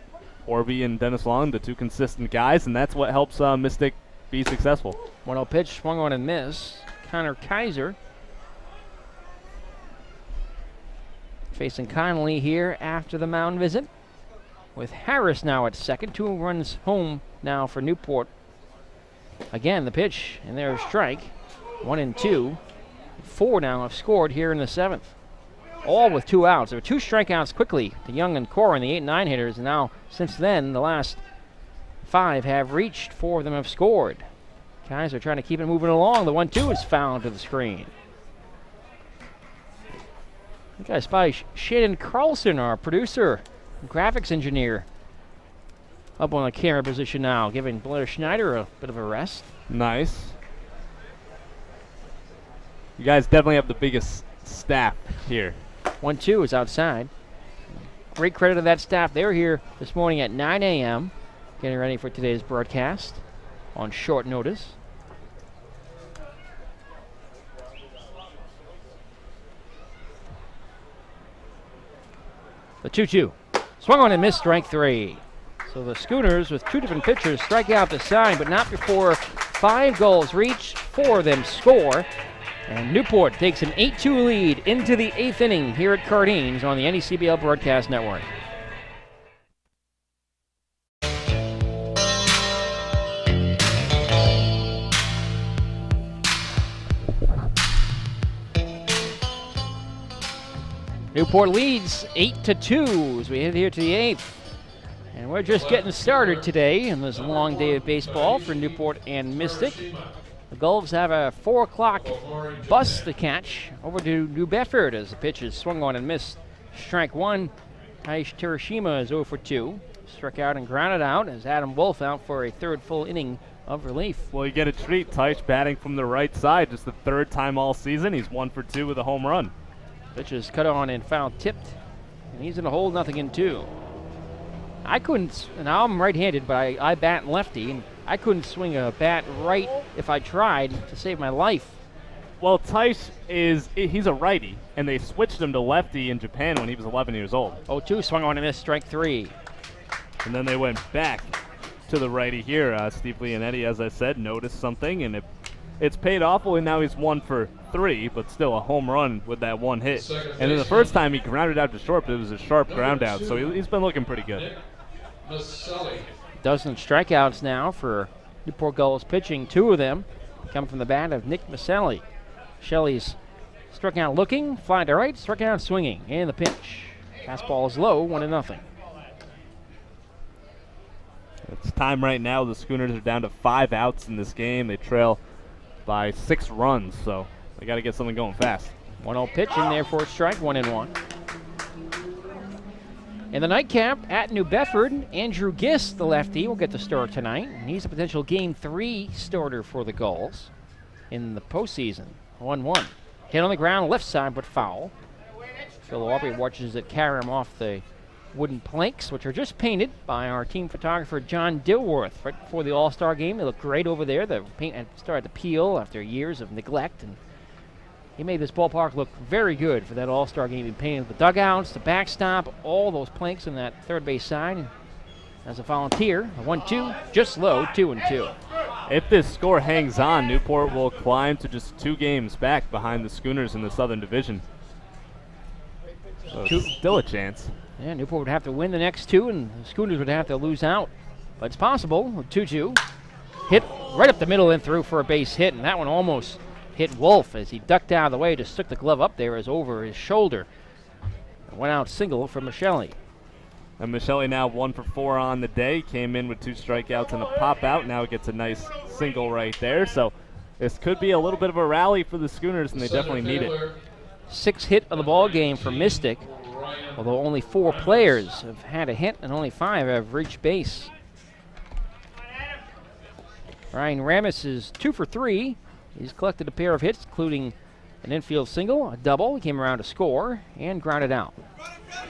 Orby and Dennis Long, the 2 consistent guys, and that's what helps Mystic be successful. 1-0 pitch, swung on and missed. Connor Kaiser facing Connolly here after the mound visit. With Harris now at second. 2 runs home now for Newport. Again, the pitch, and there's strike. 1-2. 4 now have scored here in the 7th. All with 2 outs. There were 2 strikeouts quickly to Young and Corin, the 8 and 9 hitters. And now, since then, the last 5 have reached. 4 of them have scored. Guys are trying to keep it moving along. The 1-2 is fouled to the screen. I think I spy Shannon Carlson, our producer and graphics engineer, up on the camera position now, giving Blair Schneider a bit of a rest. Nice. You guys definitely have the biggest staff here. 1-2 is outside. Great credit to that staff. They were here this morning at 9 a.m. getting ready for today's broadcast on short notice. The 2-2. Swung on and missed, strike 3. So the Schooners, with 2 different pitchers, strike out the side, but not before 5 goals reach. 4 of them score. And Newport takes an 8-2 lead into the 8th inning here at Cardines on the NECBL Broadcast Network. Newport leads 8-2 as we head here to the 8th. And we're just getting started today in this long day of baseball for Newport and Mystic. The Gulls have a 4 o'clock bus to catch over to New Bedford as the pitch is swung on and missed. Strike one. Taish Terashima is 0 for 2. Struck out and grounded out as Adam Wolf out for a third full inning of relief. Well, you get a treat. Taish batting from the right side, just the third time all season. He's 1 for 2 with a home run. Pitch is cut on and foul tipped, and he's in a hole, 0-2. I couldn't, and I'm right-handed, but I bat lefty, and I couldn't swing a bat right if I tried to save my life. Well, Taish he's a righty, and they switched him to lefty in Japan when he was 11 years old. 0-2, swung on and missed, strike 3. And then they went back to the righty here. Steve Leonetti, as I said, noticed something, and it's paid off. Well, now he's 1 for 3, but still a home run with that one hit. And then the first time he grounded out to short, but it was a sharp ground out, so he's been looking pretty good. Dozen strikeouts now for Newport Gulls pitching. 2 of them come from the bat of Nick Maselli. Shelley's struck out looking, fly to right, struck out swinging. And the pitch. Fastball is low, 1-0. It's time right now. The Schooners are down to 5 outs in this game. They trail by 6 runs, so they got to get something going fast. 1-0 pitch in there for a strike, 1-1. In the nightcap at New Bedford, Andrew Gist, the lefty, will get the start tonight. And he's a potential Game 3 starter for the Gulls in the postseason. 1-1. Hit on the ground, left side, but foul. Phil Aubrey watches it carry him off the wooden planks, which are just painted by our team photographer, John Dilworth. Right before the All-Star game, they look great over there. The paint had started to peel after years of neglect, and he made this ballpark look very good for that All-Star game. He painted the dugouts, the backstop, all those planks on that third base side. And as a volunteer, a 1-2, just low, 2-2. If this score hangs on, Newport will climb to just 2 games back behind the Schooners in the Southern Division. So still a chance. Yeah, Newport would have to win the next 2, and the Schooners would have to lose out. But it's possible. 2-2. Hit right up the middle and through for a base hit, and that one almost hit Wolf as he ducked out of the way, just stuck the glove up there as over his shoulder. Went out single for Michelli. And Michelli now 1 for 4 on the day. Came in with 2 strikeouts and a pop out. Now gets a nice single right there. So this could be a little bit of a rally for the Schooners, and they definitely need it. 6 hit of the ball game for Mystic, although only 4 players have had a hit and only 5 have reached base. Ryan Ramis is 2 for 3. He's collected a pair of hits, including an infield single, a double. He came around to score and grounded out.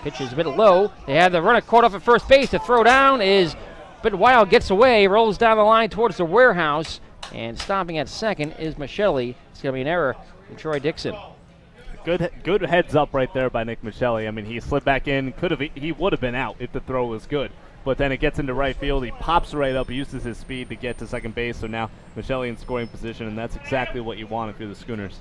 Pitch is a bit low. They have the runner caught off at first base. The throw down is a bit wild, gets away, rolls down the line towards the warehouse, and stopping at second is Michelli. It's going to be an error from Troy Dixon. Good heads up right there by Nick Michelli. I mean, he slid back in. He would have been out if the throw was good. But then it gets into right field. He pops right up. He uses his speed to get to second base. So now Michelli in scoring position, and that's exactly what you want if you're the Schooners.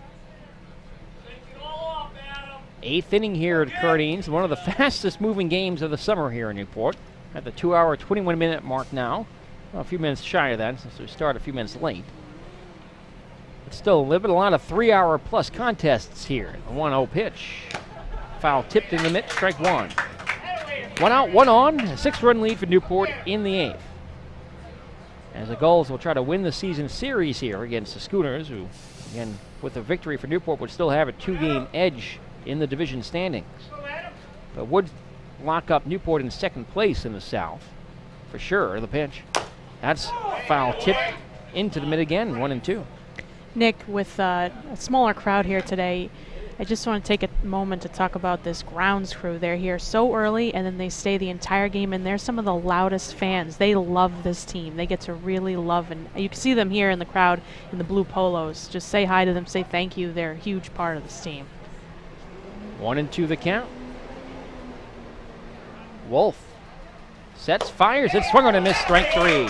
8th inning here at Cardines, one of the fastest moving games of the summer here in Newport. At the 2-hour, 21-minute mark now. Well, a few minutes shy of that since we started a few minutes late. But still a lot of 3-hour plus contests here. A 1-0 pitch. Foul tipped in the mitt, strike 1. 1 out, 1 on, a 6-run lead for Newport in the 8th. As the Gulls will try to win the season series here against the Schooners, who, again, with a victory for Newport, would still have a 2-game edge in the division standings. But would lock up Newport in second place in the South, for sure. The pitch. That's foul tipped into the mid again, 1-2. Nick, with a smaller crowd here today, I just want to take a moment to talk about this grounds crew. They're here so early, and then they stay the entire game, and they're some of the loudest fans. They love this team. They get to really love, and you can see them here in the crowd in the blue polos. Just say hi to them, say thank you. They're a huge part of this team. 1-2 the count. Wolf sets, fires, it swung on and missed, strike 3.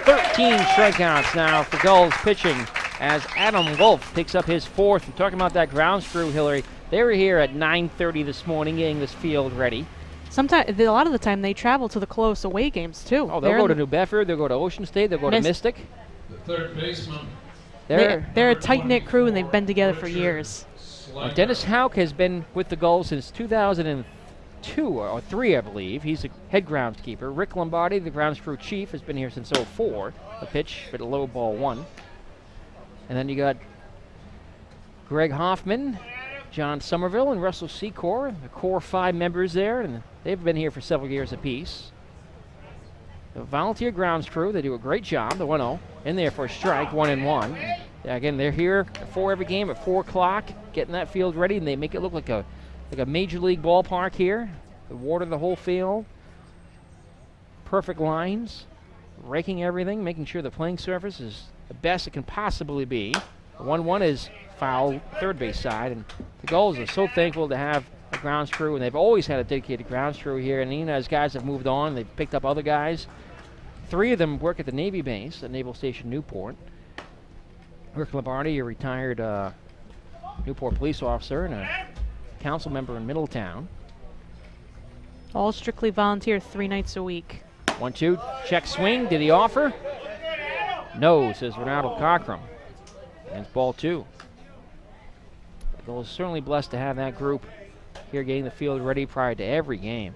13 strikeouts now for Gulls pitching as Adam Wolf picks up his 4th. I'm talking about that grounds crew, Hillary. They were here at 9:30 this morning getting this field ready. Sometimes, a lot of the time, they travel to the close away games too. Oh, they'll go to New Bedford, they'll go to Ocean State, they'll go to Mystic. The third baseman. They're a tight-knit crew, and they've been together for years. Well, Dennis Hauk has been with the Gulls since 2002 or 3, I believe. He's a head groundskeeper. Rick Lombardi, the grounds crew chief, has been here since 04. A pitch, but a low ball 1. And then you got Greg Hoffman, John Somerville, and Russell Secor, the core 5 members there, and they've been here for several years apiece. The volunteer grounds crew, they do a great job. The 1-0 in there for a strike, 1-1. Again, they're here before every game at 4 o'clock, getting that field ready, and they make it look like a major league ballpark here. They water the whole field, perfect lines, raking everything, making sure the playing surface is the best it can possibly be. The 1-1 is foul third base side, and the Gulls are so thankful to have a grounds crew, and they've always had a dedicated grounds crew here. And even as guys have moved on, they've picked up other guys. 3 of them work at the Navy base at Naval Station Newport. Rick Lombardi, a retired Newport police officer and a council member in Middletown. All strictly volunteer 3 nights a week. 1-2, check swing. Did he offer? No, says Ronaldo Cockrum. And it's ball 2. The Gulls are certainly blessed to have that group here getting the field ready prior to every game.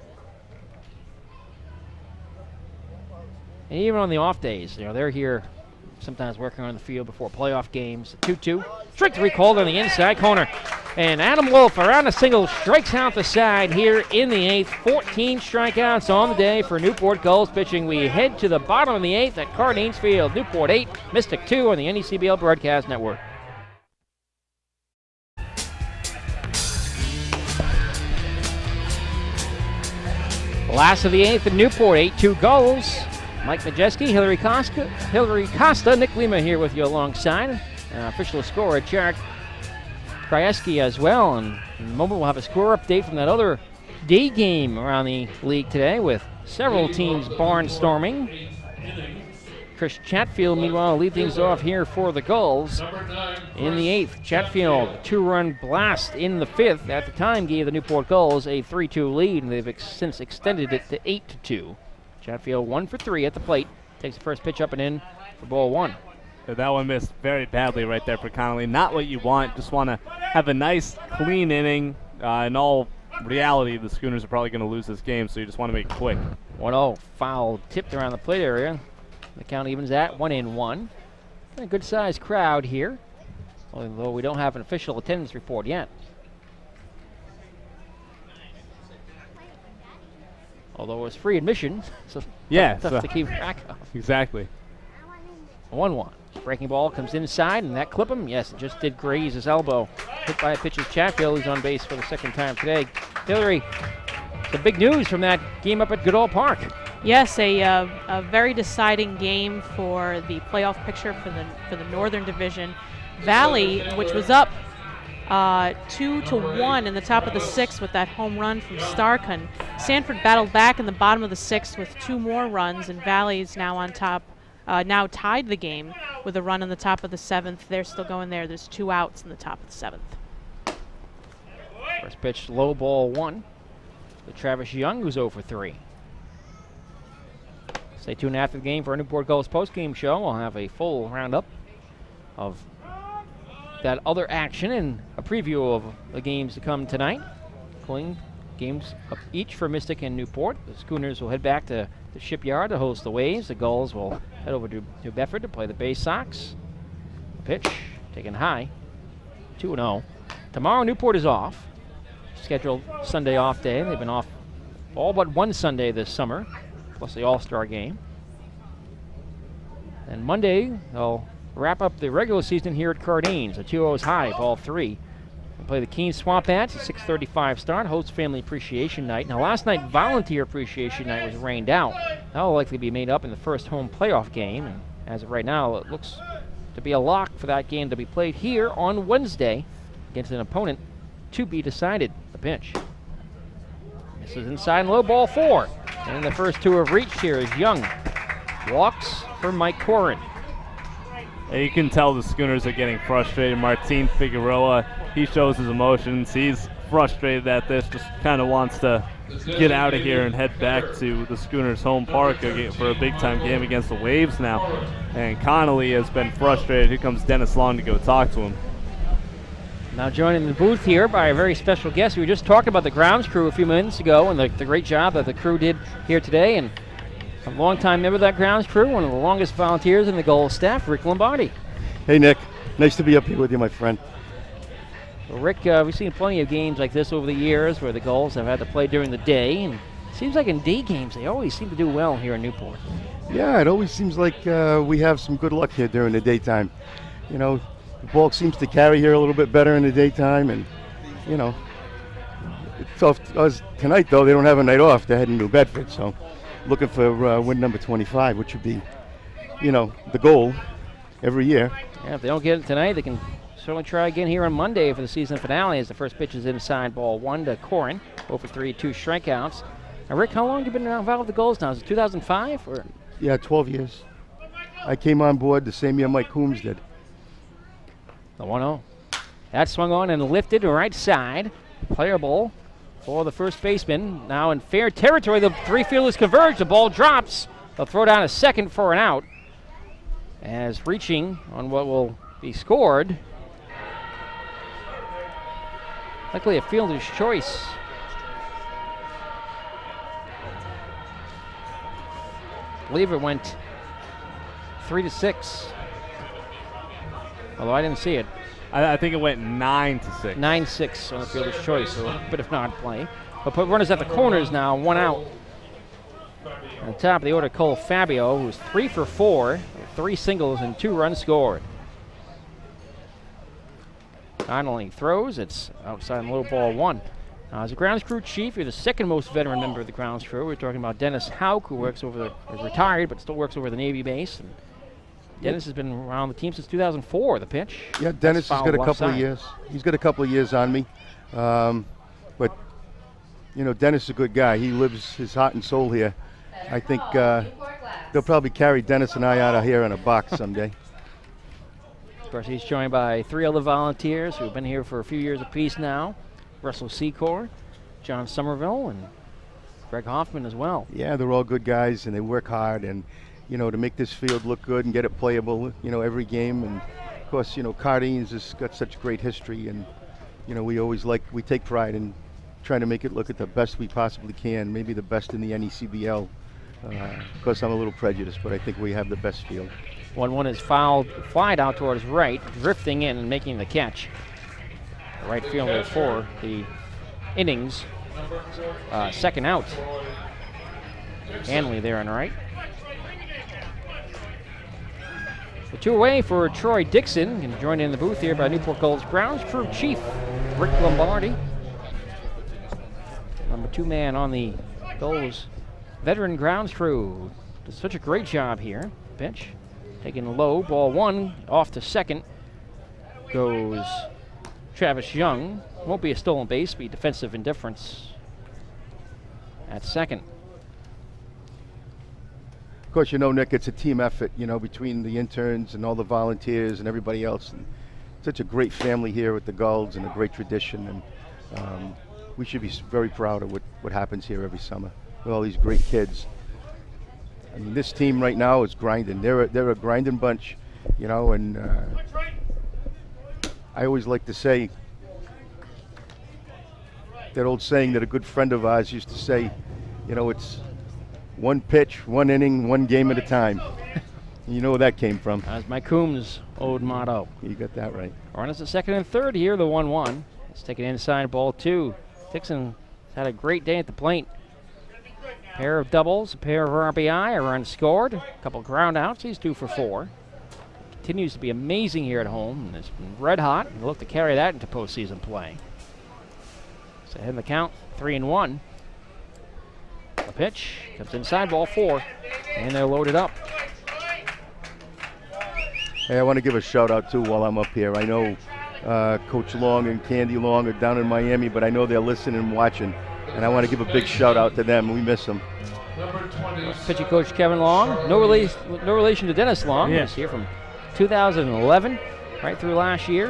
And even on the off days, they're here sometimes working on the field before playoff games. 2-2, strike 3 called on the inside corner. And Adam Wolf around a single strikes out the side here in the 8th. 14 strikeouts on the day for Newport Gulls pitching. We head to the bottom of the 8th at Cardines Field. Newport 8, Mystic 2 on the NECBL Broadcast Network. Last of the 8th at Newport, 8-2 Gulls. Mike Majeski, Hillary Costa, Nick Lima here with you alongside. Official scorer, Jarek Krajewski as well. And in a moment we'll have a score update from that other day game around the league today with several teams barnstorming. Chris Chatfield, meanwhile, lead things off here for the Gulls in the 8th. Chatfield, a 2-run blast in the 5th. At the time, gave the Newport Gulls a 3-2 lead, and they've since extended it to 8-2. Chatfield 1 for 3 at the plate. Takes the first pitch up and in for ball 1. That one missed very badly right there for Connolly. Not what you want. Just want to have a nice, clean inning. In all reality, the Schooners are probably going to lose this game, so you just want to make it quick. 1-0, foul tipped around the plate area. The count evens at 1-1. A good-sized crowd here, although we don't have an official attendance report yet. Although it's free admission, so yeah, tough to keep track of. Exactly. 1-1. Breaking ball comes inside, and that clip him. Yes, it just did graze his elbow. Hit by a pitcher Chatfield, who's on base for the 2nd time today. Hillary, the big news from that game up at Goodall Park. Yes, a very deciding game for the playoff picture for the Northern Division. Valley, which was up 2-1 in the top of the 6th with that home run from Starkon. Sanford battled back in the bottom of the 6th with 2 more runs, and Valley's now on top. Now tied the game with a run in the top of the 7th. They're still going there. There's 2 outs in the top of the 7th. First pitch, low ball 1. To Travis Young, who's 0 for 3. Stay tuned after the game for our Newport Gulls postgame show. We'll have a full roundup of that other action and a preview of the games to come tonight, including games up each for Mystic and Newport. The Schooners will head back to the Shipyard to host the Waves. The Gulls will head over to New Bedford to play the Bay Sox. Pitch taken high, 2-0. Tomorrow Newport is off. Scheduled Sunday off day. They've been off all but one Sunday this summer, plus the All-Star game. And Monday they'll wrap up the regular season here at Cardines. The 2-0 is high, ball 3. We'll play the Keene Swamp Bats, a 6:35 start, host Family Appreciation Night. Now last night, Volunteer Appreciation Night was rained out. That'll likely be made up in the first home playoff game. And as of right now, it looks to be a lock for that game to be played here on Wednesday against an opponent to be decided. The pitch. This is inside and low, ball 4. And the first 2 have reached here is Young. Walks for Mike Corrin. You can tell the Schooners are getting frustrated. Martin Figueroa, he shows his emotions. He's frustrated at this, just kind of wants to get out of here and head back to the Schooners' home park for a big-time game against the Waves now. And Connolly has been frustrated. Here comes Dennis Long to go talk to him. Now joining the booth here by a very special guest. We were just talking about the grounds crew a few minutes ago and the great job that the crew did here today. And a longtime member of that grounds crew, one of the longest volunteers in the Gulls staff, Rick Lombardi. Hey, Nick. Nice to be up here with you, my friend. Well, Rick, we've seen plenty of games like this over the years where the Gulls have had to play during the day. And it seems like in day games, they always seem to do well here in Newport. Yeah, it always seems like we have some good luck here during the daytime. You know, the ball seems to carry here a little bit better in the daytime, and, you know, it's tough. Tonight, though, they don't have a night off. They're heading to New Bedford, so looking for win number 25, which would be, you know, the goal every year. Yeah, if they don't get it tonight, they can certainly try again here on Monday for the season finale as the first pitch is inside ball 1 to Corin. 0 for 3, 2 strikeouts. Now, Rick, how long have you been involved with the Gulls now? Is it 2005? Or? Yeah, 12 years. I came on board the same year Mike Coombs did. The 1-0. That swung on and lifted to right side. Player ball for the first baseman. Now in fair territory, the three fielders converge. The ball drops. They'll throw down a second for an out. As reaching on what will be scored. Likely a fielder's choice. I believe it went 3-6. Although I didn't see it. I think it went 9-6. 9-6 on the fielder's choice, so a bit of non-play. But put runners at the corners now, 1 out. On the top of the order, Cole Fabio, who's 3 for 4, 3 singles and 2 runs scored. Not only throws, it's outside and low ball 1. As a grounds crew chief, you're the second most veteran member of the grounds crew. We're talking about Dennis Hauk, who is retired, but still works over the Navy base. And Dennis has been around the team since 2004, the pitch. Yeah, Dennis has got a couple of years. He's got a couple of years on me. But, you know, Dennis is a good guy. He lives his heart and soul here. I think they'll probably carry Dennis and I out of here in a box someday. Of course, he's joined by 3 other volunteers who've been here for a few years apiece now. Russell Secor, John Somerville, and Greg Hoffman as well. Yeah, they're all good guys, and they work hard. And, you know, to make this field look good and get it playable, you know, every game. And, of course, you know, Cardines has got such great history. And, you know, we take pride in trying to make it look at the best we possibly can, maybe the best in the NECBL. Of course, I'm a little prejudiced, but I think we have the best field. 1-1 is fouled, flied out towards right, drifting in and making the catch. The right fielder for the innings. Second out. Hanley there on the right. The 2 away for Troy Dixon, and joined in the booth here by Newport Gulls grounds crew chief Rick Lombardi. Number 2 man on the Gulls veteran grounds crew. Does such a great job here. Pitch taken low, ball 1 off to second. Goes Travis Young. Won't be a stolen base, be defensive indifference at second. Of course, you know, Nick, it's a team effort, you know, between the interns and all the volunteers and everybody else. And such a great family here with the Gulls and a great tradition. And we should be very proud of what happens here every summer with all these great kids. I mean, this team right now is grinding. They're a grinding bunch, you know, and I always like to say that old saying that a good friend of ours used to say, you know, it's 1 pitch, 1 inning, 1 game at a time. You know where that came from. That's Mike Coombs' old motto. You got that right. Runners at second and third here, the 1-1. Let's take it inside, ball 2. Dixon had a great day at the plate. Pair of doubles, a pair of RBI, a run scored, a couple ground outs. He's 2 for 4. Continues to be amazing here at home, and it's been red hot. We'll look to carry that into postseason play. So ahead in the count, 3-1. The pitch comes inside, ball 4, and they're loaded up. Hey, I want to give a shout out too while I'm up here. I know Coach Long and Candy Long are down in Miami, but I know they're listening and watching, and I want to give a big shout out to them. We miss them. Pitching coach Kevin Long, no relation to Dennis Long. Yeah. He's here from 2011, right through last year.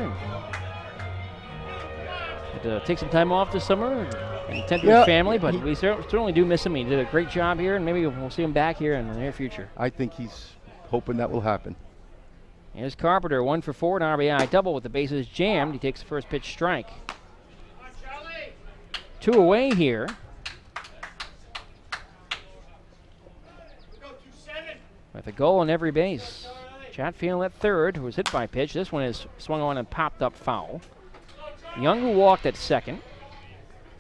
Had to take some time off this summer and tend to his family, but we certainly do miss him. He did a great job here, and maybe we'll see him back here in the near future. I think he's hoping that will happen. Here's Carpenter, 1 for 4, an RBI double with the bases jammed. He takes the first pitch strike. 2 away here. With a goal on every base. Chatfield at third, who was hit by a pitch. This one is swung on and popped up foul. Young, who walked at second.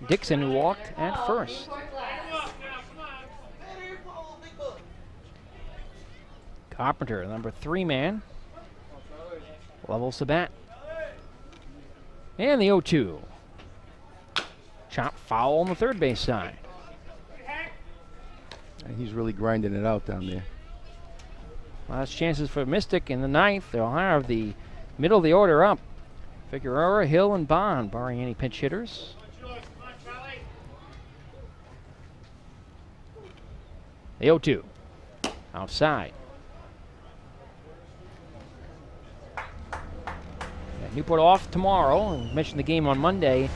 Dixon, who walked at first. Carpenter, number 3 man. Levels the bat. And the 0-2. Chop foul on the third base side. And he's really grinding it out down there. Last chances for Mystic in the ninth. They'll have the middle of the order up. Figueroa, Hill, and Bond, barring any pinch hitters. The 0-2. Outside. Newport off tomorrow. I mentioned the game on Monday.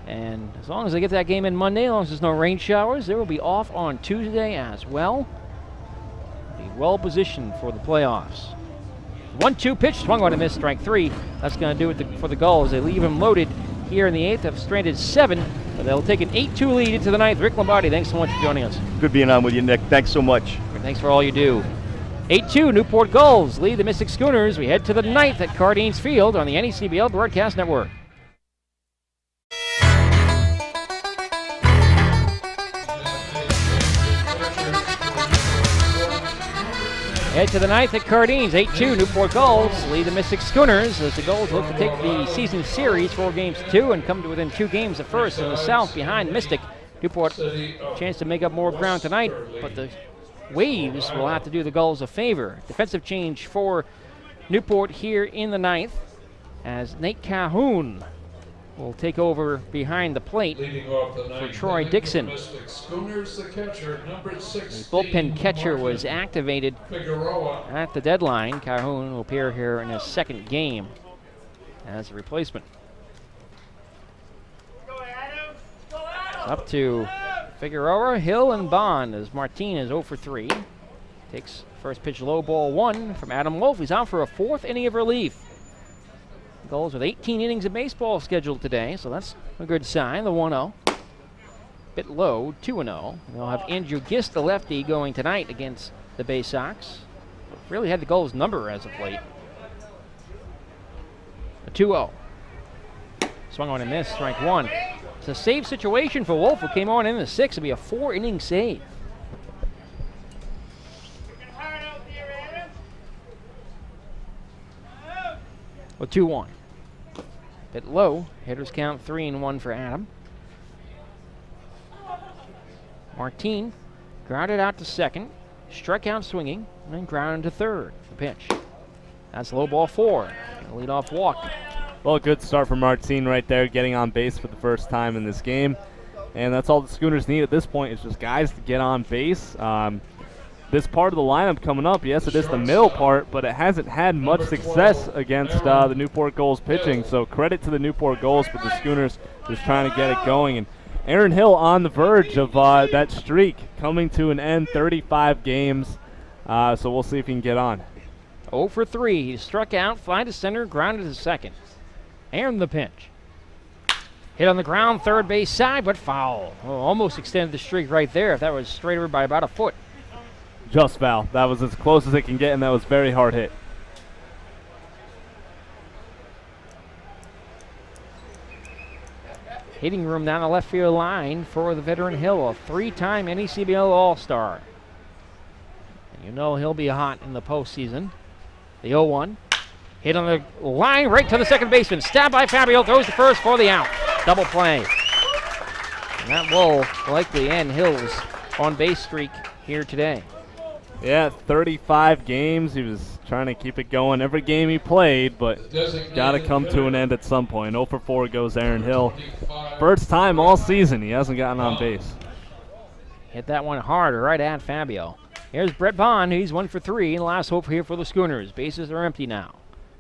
And as long as they get that game in Monday, as long as there's no rain showers, they will be off on Tuesday as well. Be well positioned for the playoffs. 1-2 pitch, swung on a miss, strike 3. That's going to do it for the Gulls. They leave him loaded here in the 8th. Have stranded 7, but they'll take an 8-2 lead into the 9th. Rick Lombardi, thanks so much for joining us. Good being on with you, Nick. Thanks so much. Thanks for all you do. 8-2, Newport Gulls lead the Mystic Schooners. We head to the 9th at Cardines Field on the NECBL Broadcast Network. Head to the 9th at Cardines. 8-2, Newport Gulls lead the Mystic Schooners as the Gulls look to take the season series 4 games to 2 and come to within 2 games at first in the South behind Mystic. Newport chance to make up more ground tonight, but the Waves will have to do the Gulls a favor. Defensive change for Newport here in the 9th as Nate Calhoun will take over behind the plate for Troy Dixon. Schooners, the catcher, number 16. The bullpen catcher was activated at the deadline. Calhoun will appear here in his 2nd game as a replacement. Up to Figueroa, Hill, and Bond as Martin is 0 for 3. Takes first pitch low, ball 1 from Adam Wolf. He's out for a 4th inning of relief. Gulls with 18 innings of baseball scheduled today, so that's a good sign. The 1-0. Bit low, 2-0. They'll have Andrew Gist, the lefty, going tonight against the Bay Sox. Really had the Gulls' number as of late. A 2-0. Swung on and missed, strike 1. It's a save situation for Wolf, who came on in the 6th. It'll be a 4-inning save. Well, 2-1. Bit low. Hitters count 3-1 for Adam. Martin grounded out to second, struck out swinging, and then grounded to third. The pitch. That's low ball 4. A leadoff walk. Well, good start for Martin right there, getting on base for the first time in this game. And that's all the Schooners need at this point is just guys to get on base. This part of the lineup coming up, yes, it is the middle part, but it hasn't had much success against the Newport Gulls pitching. So credit to the Newport Gulls, but the Schooners just trying to get it going. And Aaron Hill on the verge of that streak, coming to an end, 35 games. So we'll see if he can get on. 0 for 3. He struck out, fly to center, grounded to second. And the pitch. Hit on the ground, third base side, but foul. Oh, almost extended the streak right there if that was straight over by about a foot. Just foul. That was as close as it can get, and that was very hard hit. Hitting room down the left field line for the veteran Hill, a 3-time NECBL All-Star. And you know he'll be hot in the postseason. The 0-1. Hit on the line right to the second baseman. Stabbed by Fabio, throws the first for the out. Double play. And that will likely end Hill's on-base streak here today. Yeah, 35 games. He was trying to keep it going every game he played, but got to come to an end at some point. 0 for 4 goes Aaron Hill. First time all season he hasn't gotten on base. Hit that one hard right at Fabio. Here's Brett Bond. He's 1 for 3. And last hope here for the Schooners. Bases are empty now.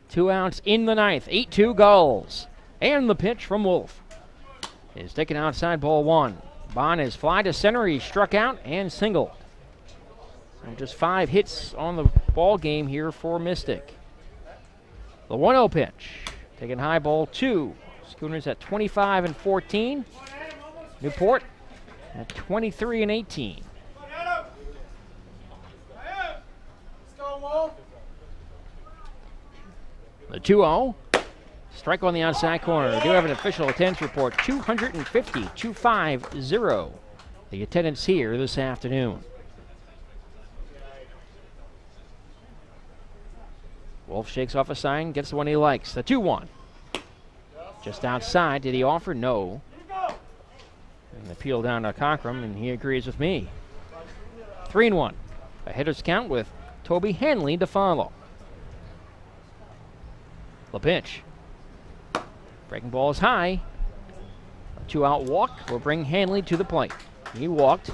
2 outs in the 9th. 8-2 Gulls. And the pitch from Wolf is taken outside, ball 1. Bond is fly to center. He struck out and singled. So just 5 hits on the ball game here for Mystic. The 1-0 pitch. Taking high, ball 2. Schooners at 25-14. Newport at 23-18. The 2-0. Strike on the outside corner. We do have an official attendance report. 250. The attendance here this afternoon. Wolf shakes off a sign, gets the one he likes. The 2-1. Just outside. Did he offer? No. And the appeal down to Cockrum, and he agrees with me. 3-1. A hitter's count with Toby Hanley to follow. The pitch. Breaking ball is high. A 2-out walk will bring Hanley to the plate. He walked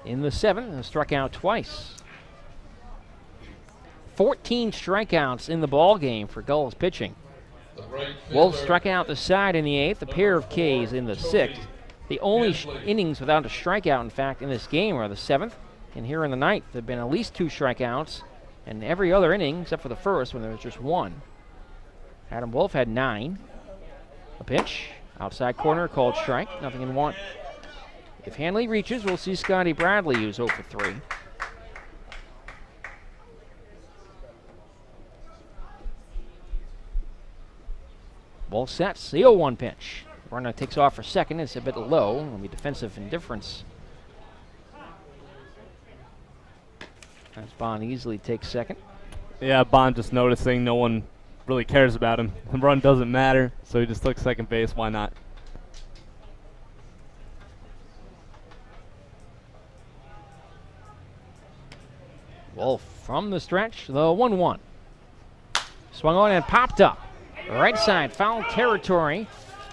in the 7th and struck out twice. 14 strikeouts in the ball game for Gulls pitching. Wolf struck out the side in the 8th, a pair of Ks in the 6th. The only innings without a strikeout, in fact, in this game are the 7th. And here in the 9th, there have been at least 2 strikeouts. And every other inning, except for the first, when there was just 1. Adam Wolf had 9. A pitch, outside corner, called strike, nothing in 1. If Hanley reaches, we'll see Scotty Bradley who's 0 for 3. Ball sets, the 0-1 pitch. Runner takes off for second, it's a bit low, it'll be defensive indifference. As Bond easily takes second. Yeah, Bond just noticing no one really cares about him. The run doesn't matter, so he just took second base. Why not? Wolf from the stretch, the 1-1. Swung on and popped up. Right side, foul territory.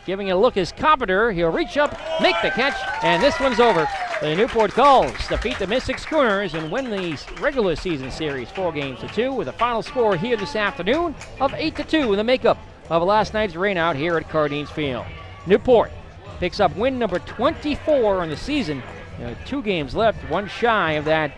Giving it a look is Carpenter. He'll reach up, make the catch, and this one's over. The Newport Gulls defeat the Mystic Schooners and win the regular season series 4-2 with a final score here this afternoon of 8-2 in the makeup of last night's rainout here at Cardines Field. Newport picks up win number 24 on the season. 2 games left, one shy of that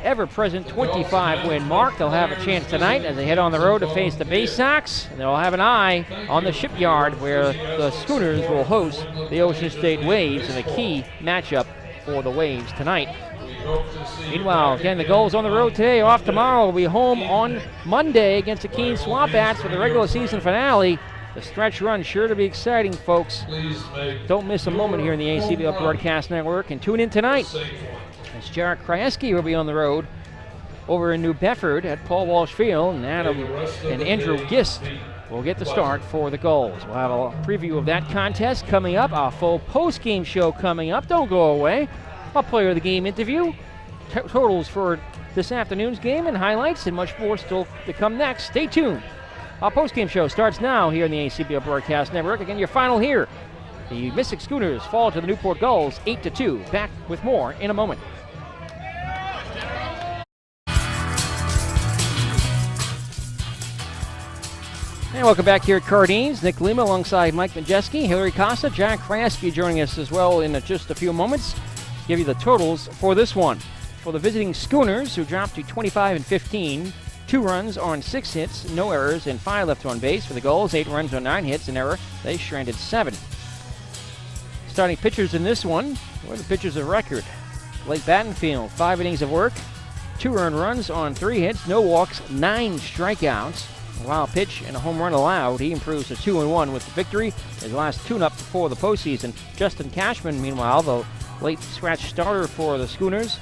ever-present 25 win mark. They'll have a chance tonight as they head on the road to face the Bay Sox, and they'll have an eye on the Shipyard where the Schooners will host the Ocean State Waves in a key matchup for the Waves tonight. Meanwhile, again, the Gulls on the road today, off tomorrow. Will be home on Monday against the Keene Swamp Bats for the regular season finale. The stretch run sure to be exciting, folks. Don't miss a moment here in the ACBL Broadcast Network, and tune in tonight as Jarek Krajewski will be on the road over in New Bedford at Paul Walsh Field, and Adam and Andrew Gist will get the start for the Gulls. We'll have a preview of that contest coming up, our full post-game show coming up. Don't go away. A player of the game interview, totals for this afternoon's game, and highlights, and much more still to come next. Stay tuned. Our post-game show starts now here in the ACBL Broadcast Network. Again, your final here. The Mystic Schooners fall to the Newport Gulls 8-2. Back with more in a moment. And welcome back here at Cardines. Nick Lima alongside Mike Majeski, Hillary Costa, Jack Krajewski joining us as well in just a few moments. Give you the totals for this one. For the visiting Schooners, who dropped to 25-15, 2 runs on 6 hits, no errors, and 5 left on base. For the Gulls, 8 runs on 9 hits, an error. They stranded 7. Starting pitchers in this one were the pitchers of record. Blake Battenfield, 5 innings of work, 2 earned runs on 3 hits, no walks, 9 strikeouts. A wild pitch and a home run allowed. He improves to 2-1 with the victory. His last tune-up before the postseason. Justin Cashman, meanwhile, the late scratch starter for the Schooners,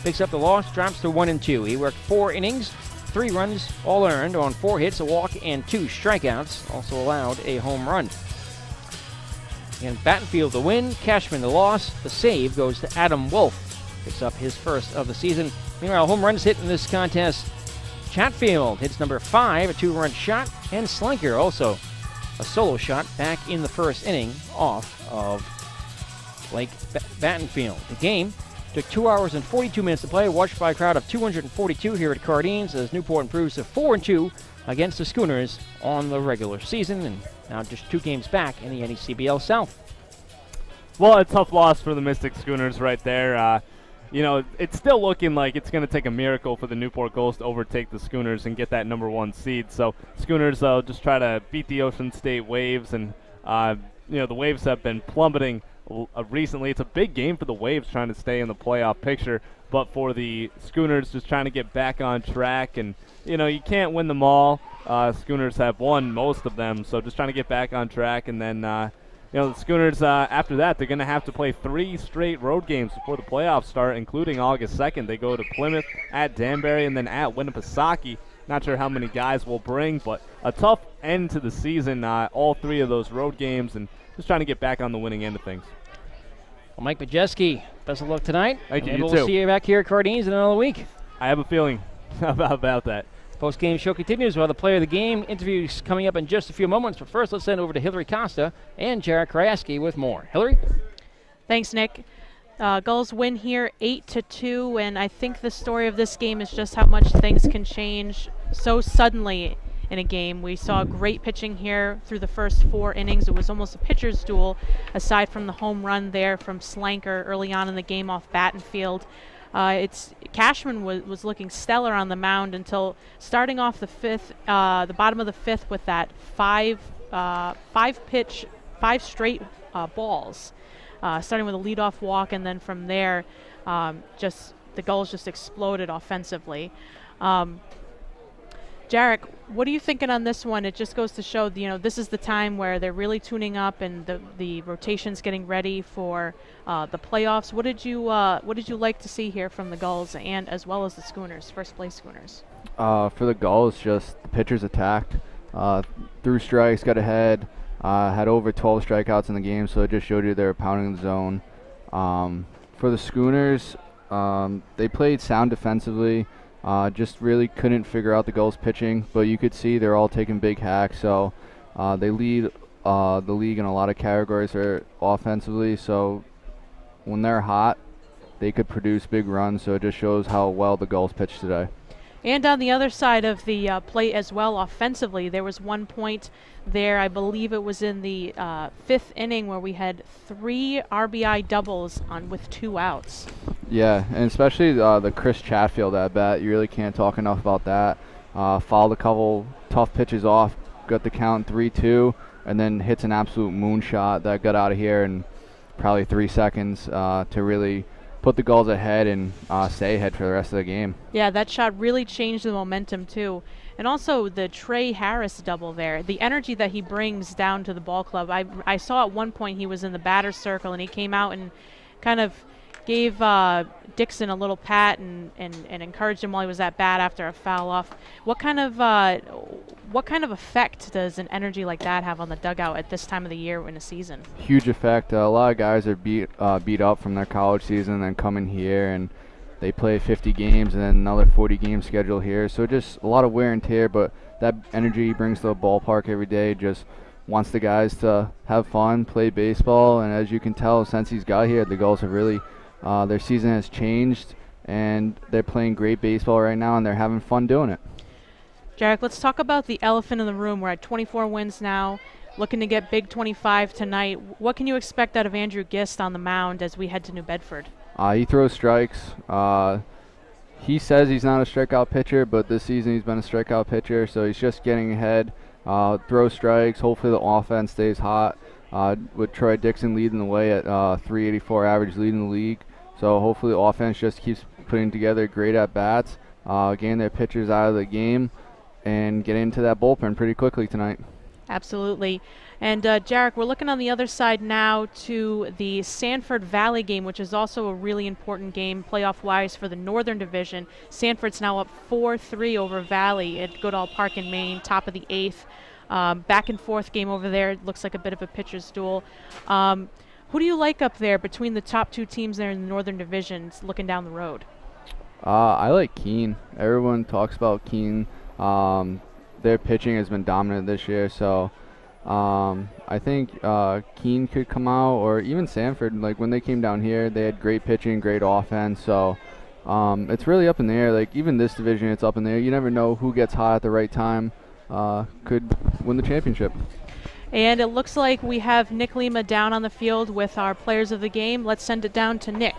picks up the loss, drops to 1-2. He worked 4 innings, 3 runs, all earned on 4 hits, a walk, and 2 strikeouts. Also allowed a home run. And Battenfield the win, Cashman the loss. The save goes to Adam Wolf. Picks up his first of the season. Meanwhile, home runs hit in this contest. Chatfield hits number 5, a 2-run shot, and Slinker also a solo shot back in the first inning off of Blake Battenfield. The game took 2 hours and 42 minutes to play, watched by a crowd of 242 here at Cardines as Newport improves to 4-2 against the Schooners on the regular season, and now just 2 games back in the NECBL South. Well, a tough loss for the Mystic Schooners right there. it's still looking like it's going to take a miracle for the Newport Gulls to overtake the Schooners and get that number 1 seed. So Schooners just try to beat the Ocean State Waves, and the Waves have been plummeting recently. It's a big game for the Waves trying to stay in the playoff picture, but for the Schooners just trying to get back on track. And you can't win them all. Schooners have won most of them, so just trying to get back on track. And then the Schooners, after that, they're going to have to play 3 straight road games before the playoffs start, including August 2nd. They go to Plymouth, at Danbury, and then at Winnipesaukee. Not sure how many guys will bring, but a tough end to the season, all 3 of those road games, and just trying to get back on the winning end of things. Well, Mike Majeski, best of luck tonight. Thank you. And You we'll too. see you back here at Cardines in another week. I have a feeling about that. Post-game show continues with the player of the game interviews coming up in just a few moments. But first, let's send over to Hillary Costa and Jared Kraski with more. Hillary? Thanks, Nick. Gulls win here 8-2, and I think the story of this game is just how much things can change so suddenly in a game. We saw great pitching here through the first 4 innings. It was almost a pitcher's duel, aside from the home run there from Slanker early on in the game off Battenfield. Cashman was looking stellar on the mound until starting off the bottom of the 5th with that 5 straight balls, starting with a leadoff walk, and then from there, the Gulls just exploded offensively. Jarek, what are you thinking on this one? It just goes to show, this is the time where they're really tuning up and the rotation's getting ready for the playoffs. What did you like to see here from the Gulls and as well as the Schooners, first place Schooners? For the Gulls, just the pitchers attacked, threw strikes, got ahead, had over 12 strikeouts in the game, so it just showed you they were pounding the zone. For the Schooners, they played sound defensively. Just really couldn't figure out the Gulls pitching, but you could see they're all taking big hacks. So they lead the league in a lot of categories offensively. So when they're hot, they could produce big runs. So it just shows how well the Gulls pitched today. And on the other side of the plate as well, offensively, there was one point there, I believe it was in the 5th inning, where we had 3 RBI doubles with 2 outs. Yeah, and especially the Chris Chatfield at bat. You really can't talk enough about that. Fouled a couple tough pitches off, got the count 3-2, and then hits an absolute moonshot that got out of here in probably 3 seconds to really put the Gulls ahead and stay ahead for the rest of the game. Yeah, that shot really changed the momentum too. And also the Trey Harris double there, the energy that he brings down to the ball club. I saw at one point he was in the batter's circle and he came out and kind of gave Dixon a little pat and encouraged him while he was at bat after a foul off. What kind of effect does an energy like that have on the dugout at this time of the year in a season? Huge effect. A lot of guys are beat up from their college season and then come in here and they play 50 games and then another 40 game schedule here. So just a lot of wear and tear, but that energy he brings to the ballpark every day, just wants the guys to have fun, play baseball. And as you can tell, since he's got here, the Gulls have really their season has changed, and they're playing great baseball right now, and they're having fun doing it. Jarek, let's talk about the elephant in the room. We're at 24 wins now, looking to get big 25 tonight. What can you expect out of Andrew Gist on the mound as we head to New Bedford? He throws strikes. He says he's not a strikeout pitcher, but this season he's been a strikeout pitcher, so he's just getting ahead, throw strikes. Hopefully the offense stays hot, with Troy Dixon leading the way at 384 average, leading the league. So hopefully the offense just keeps putting together great at-bats, getting their pitchers out of the game, and get into that bullpen pretty quickly tonight. Absolutely. And Jarek, we're looking on the other side now to the Sanford Valley game, which is also a really important game playoff-wise for the Northern Division. Sanford's now up 4-3 over Valley at Goodall Park in Maine, top of the 8th. Back and forth game over there. It looks like a bit of a pitcher's duel. Who do you like up there between the top 2 teams there in the Northern Division looking down the road? I like Keene. Everyone talks about Keene. Their pitching has been dominant this year, so I think Keene could come out, or even Sanford. Like when they came down here, they had great pitching, great offense, so it's really up in the air. Like even this division, it's up in the air. You never know who gets hot at the right time, could win the championship. And it looks like we have Nick Lima down on the field with our players of the game. Let's send it down to Nick.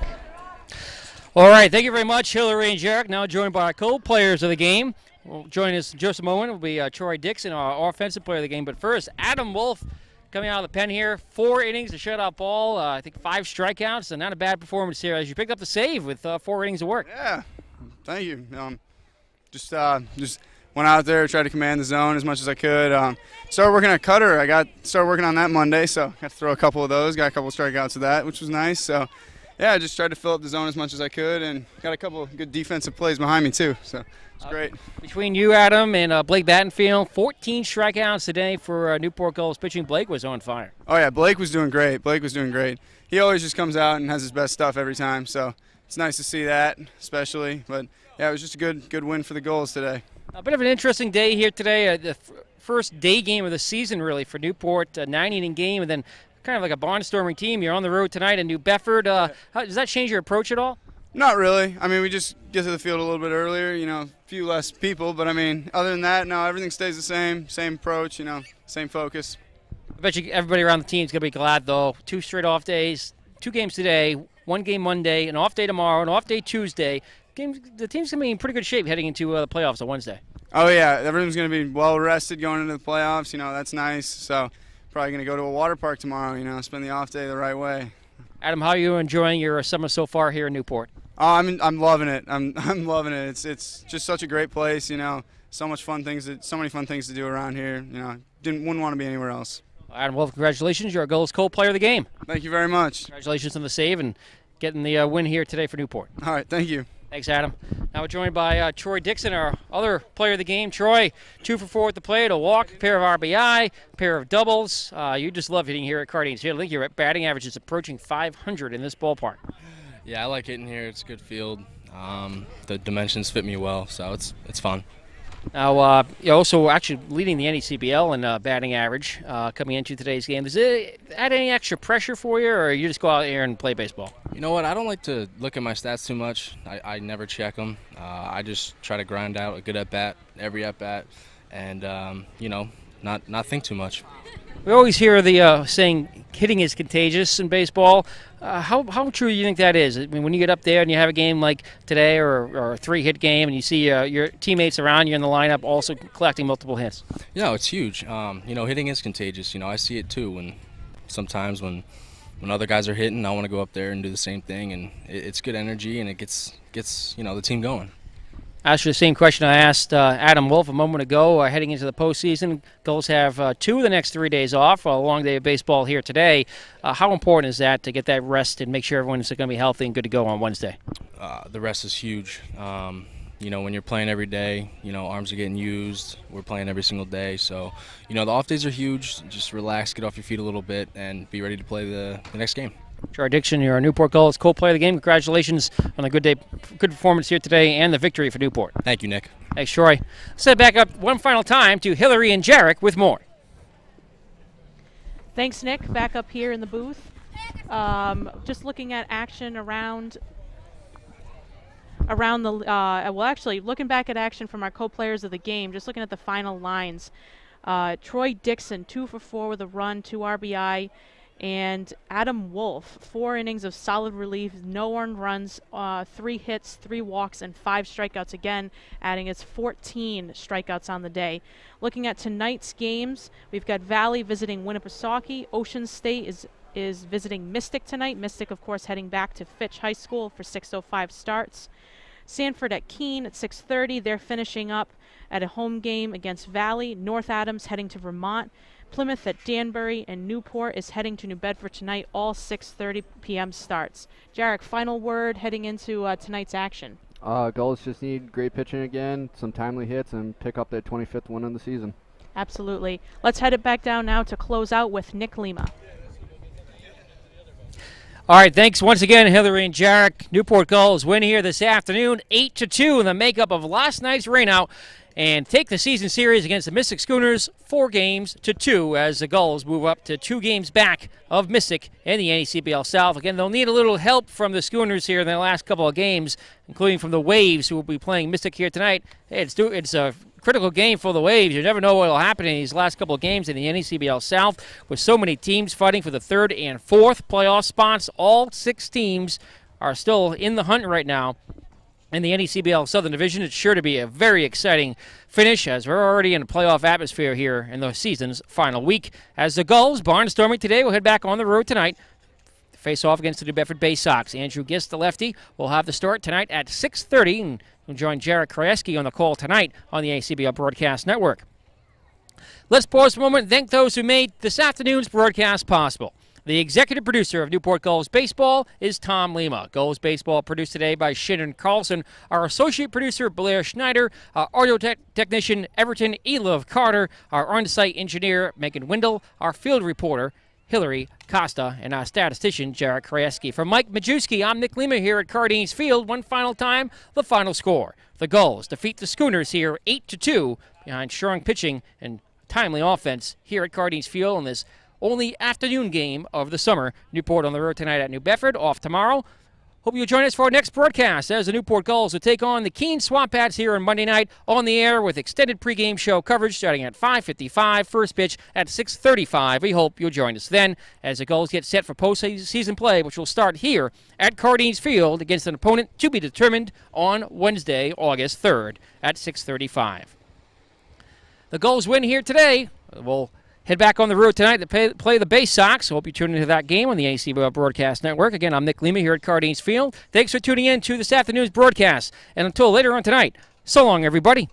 All right, thank you very much, Hillary and Jarek. Now joined by our co-players of the game. Well, joining us in just a moment will be Troy Dixon, our offensive player of the game. But first, Adam Wolf coming out of the pen here. 4 innings, a shutout ball, I think 5 strikeouts, and not a bad performance here as you picked up the save with 4 innings of work. Yeah, thank you. Just went out there, tried to command the zone as much as I could. Started working at cutter. Started working on that Monday, so got to throw a couple of those. Got a couple of strikeouts of that, which was nice. So, yeah, I just tried to fill up the zone as much as I could, and got a couple of good defensive plays behind me too. So it's great. Between you, Adam, and Blake Battenfield, 14 strikeouts today for Newport Gulls pitching. Blake was on fire. Oh yeah, Blake was doing great. He always just comes out and has his best stuff every time. So it's nice to see that, especially. But yeah, it was just a good win for the Gulls today. A bit of an interesting day here today. The first day game of the season, really, for Newport. A 9-inning game, and then kind of like a barnstorming team. You're on the road tonight in New Bedford. Does that change your approach at all? Not really. I mean, we just get to the field a little bit earlier, a few less people. But, I mean, other than that, no, everything stays the same. Same approach, same focus. I bet you everybody around the team is going to be glad, though. 2 straight off days, 2 games today, 1 game Monday, an off day tomorrow, an off day Tuesday. The team's going to be in pretty good shape heading into the playoffs on Wednesday. Oh, yeah. Everyone's going to be well rested going into the playoffs. That's nice. So probably going to go to a water park tomorrow, spend the off day the right way. Adam, how are you enjoying your summer so far here in Newport? Oh, I'm loving it. I'm loving it. It's just such a great place, so many fun things to do around here. Wouldn't want to be anywhere else. Adam Wolf, congratulations. You're a Gulls co-player of the game. Thank you very much. Congratulations on the save and getting the win here today for Newport. All right, thank you. Thanks, Adam. Now we're joined by Troy Dixon, our other player of the game. Troy, 2 for 4 at the plate, a walk, a pair of RBI, a pair of doubles. You just love hitting here at Cardinals. I think your batting average is approaching 500 in this ballpark. Yeah, I like hitting here. It's a good field. The dimensions fit me well, so it's fun. Now, you're also actually leading the NECBL in batting average coming into today's game. Does it add any extra pressure for you, or you just go out there and play baseball? You know what? I don't like to look at my stats too much. I never check them. I just try to grind out a good at-bat, every at-bat, and, not think too much. We always hear the saying hitting is contagious in baseball. How true do you think that is? I mean, when you get up there and you have a game like today or a 3-hit game and you see your teammates around you in the lineup also collecting multiple hits? Yeah, it's huge. Hitting is contagious. I see it too when other guys are hitting, I want to go up there and do the same thing, and it's good energy and it gets the team going. Ask you the same question I asked Adam Wolf a moment ago. Heading into the postseason, Gulls have 2 of the next 3 days off, a long day of baseball here today. How important is that to get that rest and make sure everyone's going to be healthy and good to go on Wednesday? The rest is huge. When you're playing every day, arms are getting used. We're playing every single day. So, the off days are huge. Just relax, get off your feet a little bit, and be ready to play the next game. Troy Dixon, you're a Newport Gulls co-player of the game. Congratulations on a good performance here today and the victory for Newport. Thank you, Nick. Thanks, Troy. Let's head back up one final time to Hillary and Jarek with more. Thanks, Nick. Back up here in the booth. Just looking at action around the looking back at action from our co-players of the game, just looking at the final lines. Troy Dixon, 2 for 4 with a run, 2 RBI. And Adam Wolf, 4 innings of solid relief, no earned runs, 3 hits, 3 walks, and 5 strikeouts again, adding its 14 strikeouts on the day. Looking at tonight's games, we've got Valley visiting Winnipesaukee. Ocean State is visiting Mystic tonight. Mystic, of course, heading back to Fitch High School for 6:05 starts. Sanford at Keene at 6:30. They're finishing up at a home game against Valley. North Adams heading to Vermont. Plymouth at Danbury, and Newport is heading to New Bedford tonight, all 6:30 p.m. starts. Jarek, final word heading into tonight's action. Gulls just need great pitching again, some timely hits, and pick up their 25th win of the season. Absolutely. Let's head it back down now to close out with Nick Lima. All right, thanks once again, Hillary and Jarek. Newport Gulls win here this afternoon, 8-2 in the makeup of last night's rainout, and take the season series against the Mystic Schooners 4-2 as the Gulls move up to 2 games back of Mystic in the NECBL South. Again, they'll need a little help from the Schooners here in the last couple of games, including from the Waves, who will be playing Mystic here tonight. It's a critical game for the Waves. You never know what will happen in these last couple of games in the NECBL South with so many teams fighting for the 3rd and 4th playoff spots. All 6 teams are still in the hunt right now in the NECBL Southern Division. It's sure to be a very exciting finish as we're already in a playoff atmosphere here in the season's final week. As the Gulls, barnstorming today, will head back on the road tonight to face off against the New Bedford Bay Sox. Andrew Gist, the lefty, will have the start tonight at 6:30, and we'll join Jarek Krajewski on the call tonight on the NECBL Broadcast Network. Let's pause for a moment and thank those who made this afternoon's broadcast possible. The executive producer of Newport Gulls Baseball is Tom Lima. Gulls Baseball produced today by Shannon Carlson. Our associate producer, Blair Schneider. Our audio technician, Everton Elove Carter. Our on-site engineer, Megan Windle. Our field reporter, Hillary Costa. And our statistician, Jarek Krajewski. For Mike Majewski, I'm Nick Lima here at Cardines Field. One final time, the final score. The Gulls defeat the Schooners here 8-2 behind strong pitching and timely offense here at Cardines Field in this only afternoon game of the summer. Newport on the road tonight at New Bedford, off tomorrow. Hope you'll join us for our next broadcast as the Newport Gulls will take on the Keene Swamp Bats here on Monday night on the air with extended pregame show coverage starting at 5:55, first pitch at 6:35. We hope you'll join us then as the Gulls get set for postseason play, which will start here at Cardines Field against an opponent to be determined on Wednesday, August 3rd at 6:35. The Gulls win here today. We'll head back on the road tonight to play the Bay Sox. Hope you tune into that game on the NECBL Broadcast Network. Again, I'm Nick Lima here at Cardines Field. Thanks for tuning in to this afternoon's broadcast. And until later on tonight, so long, everybody.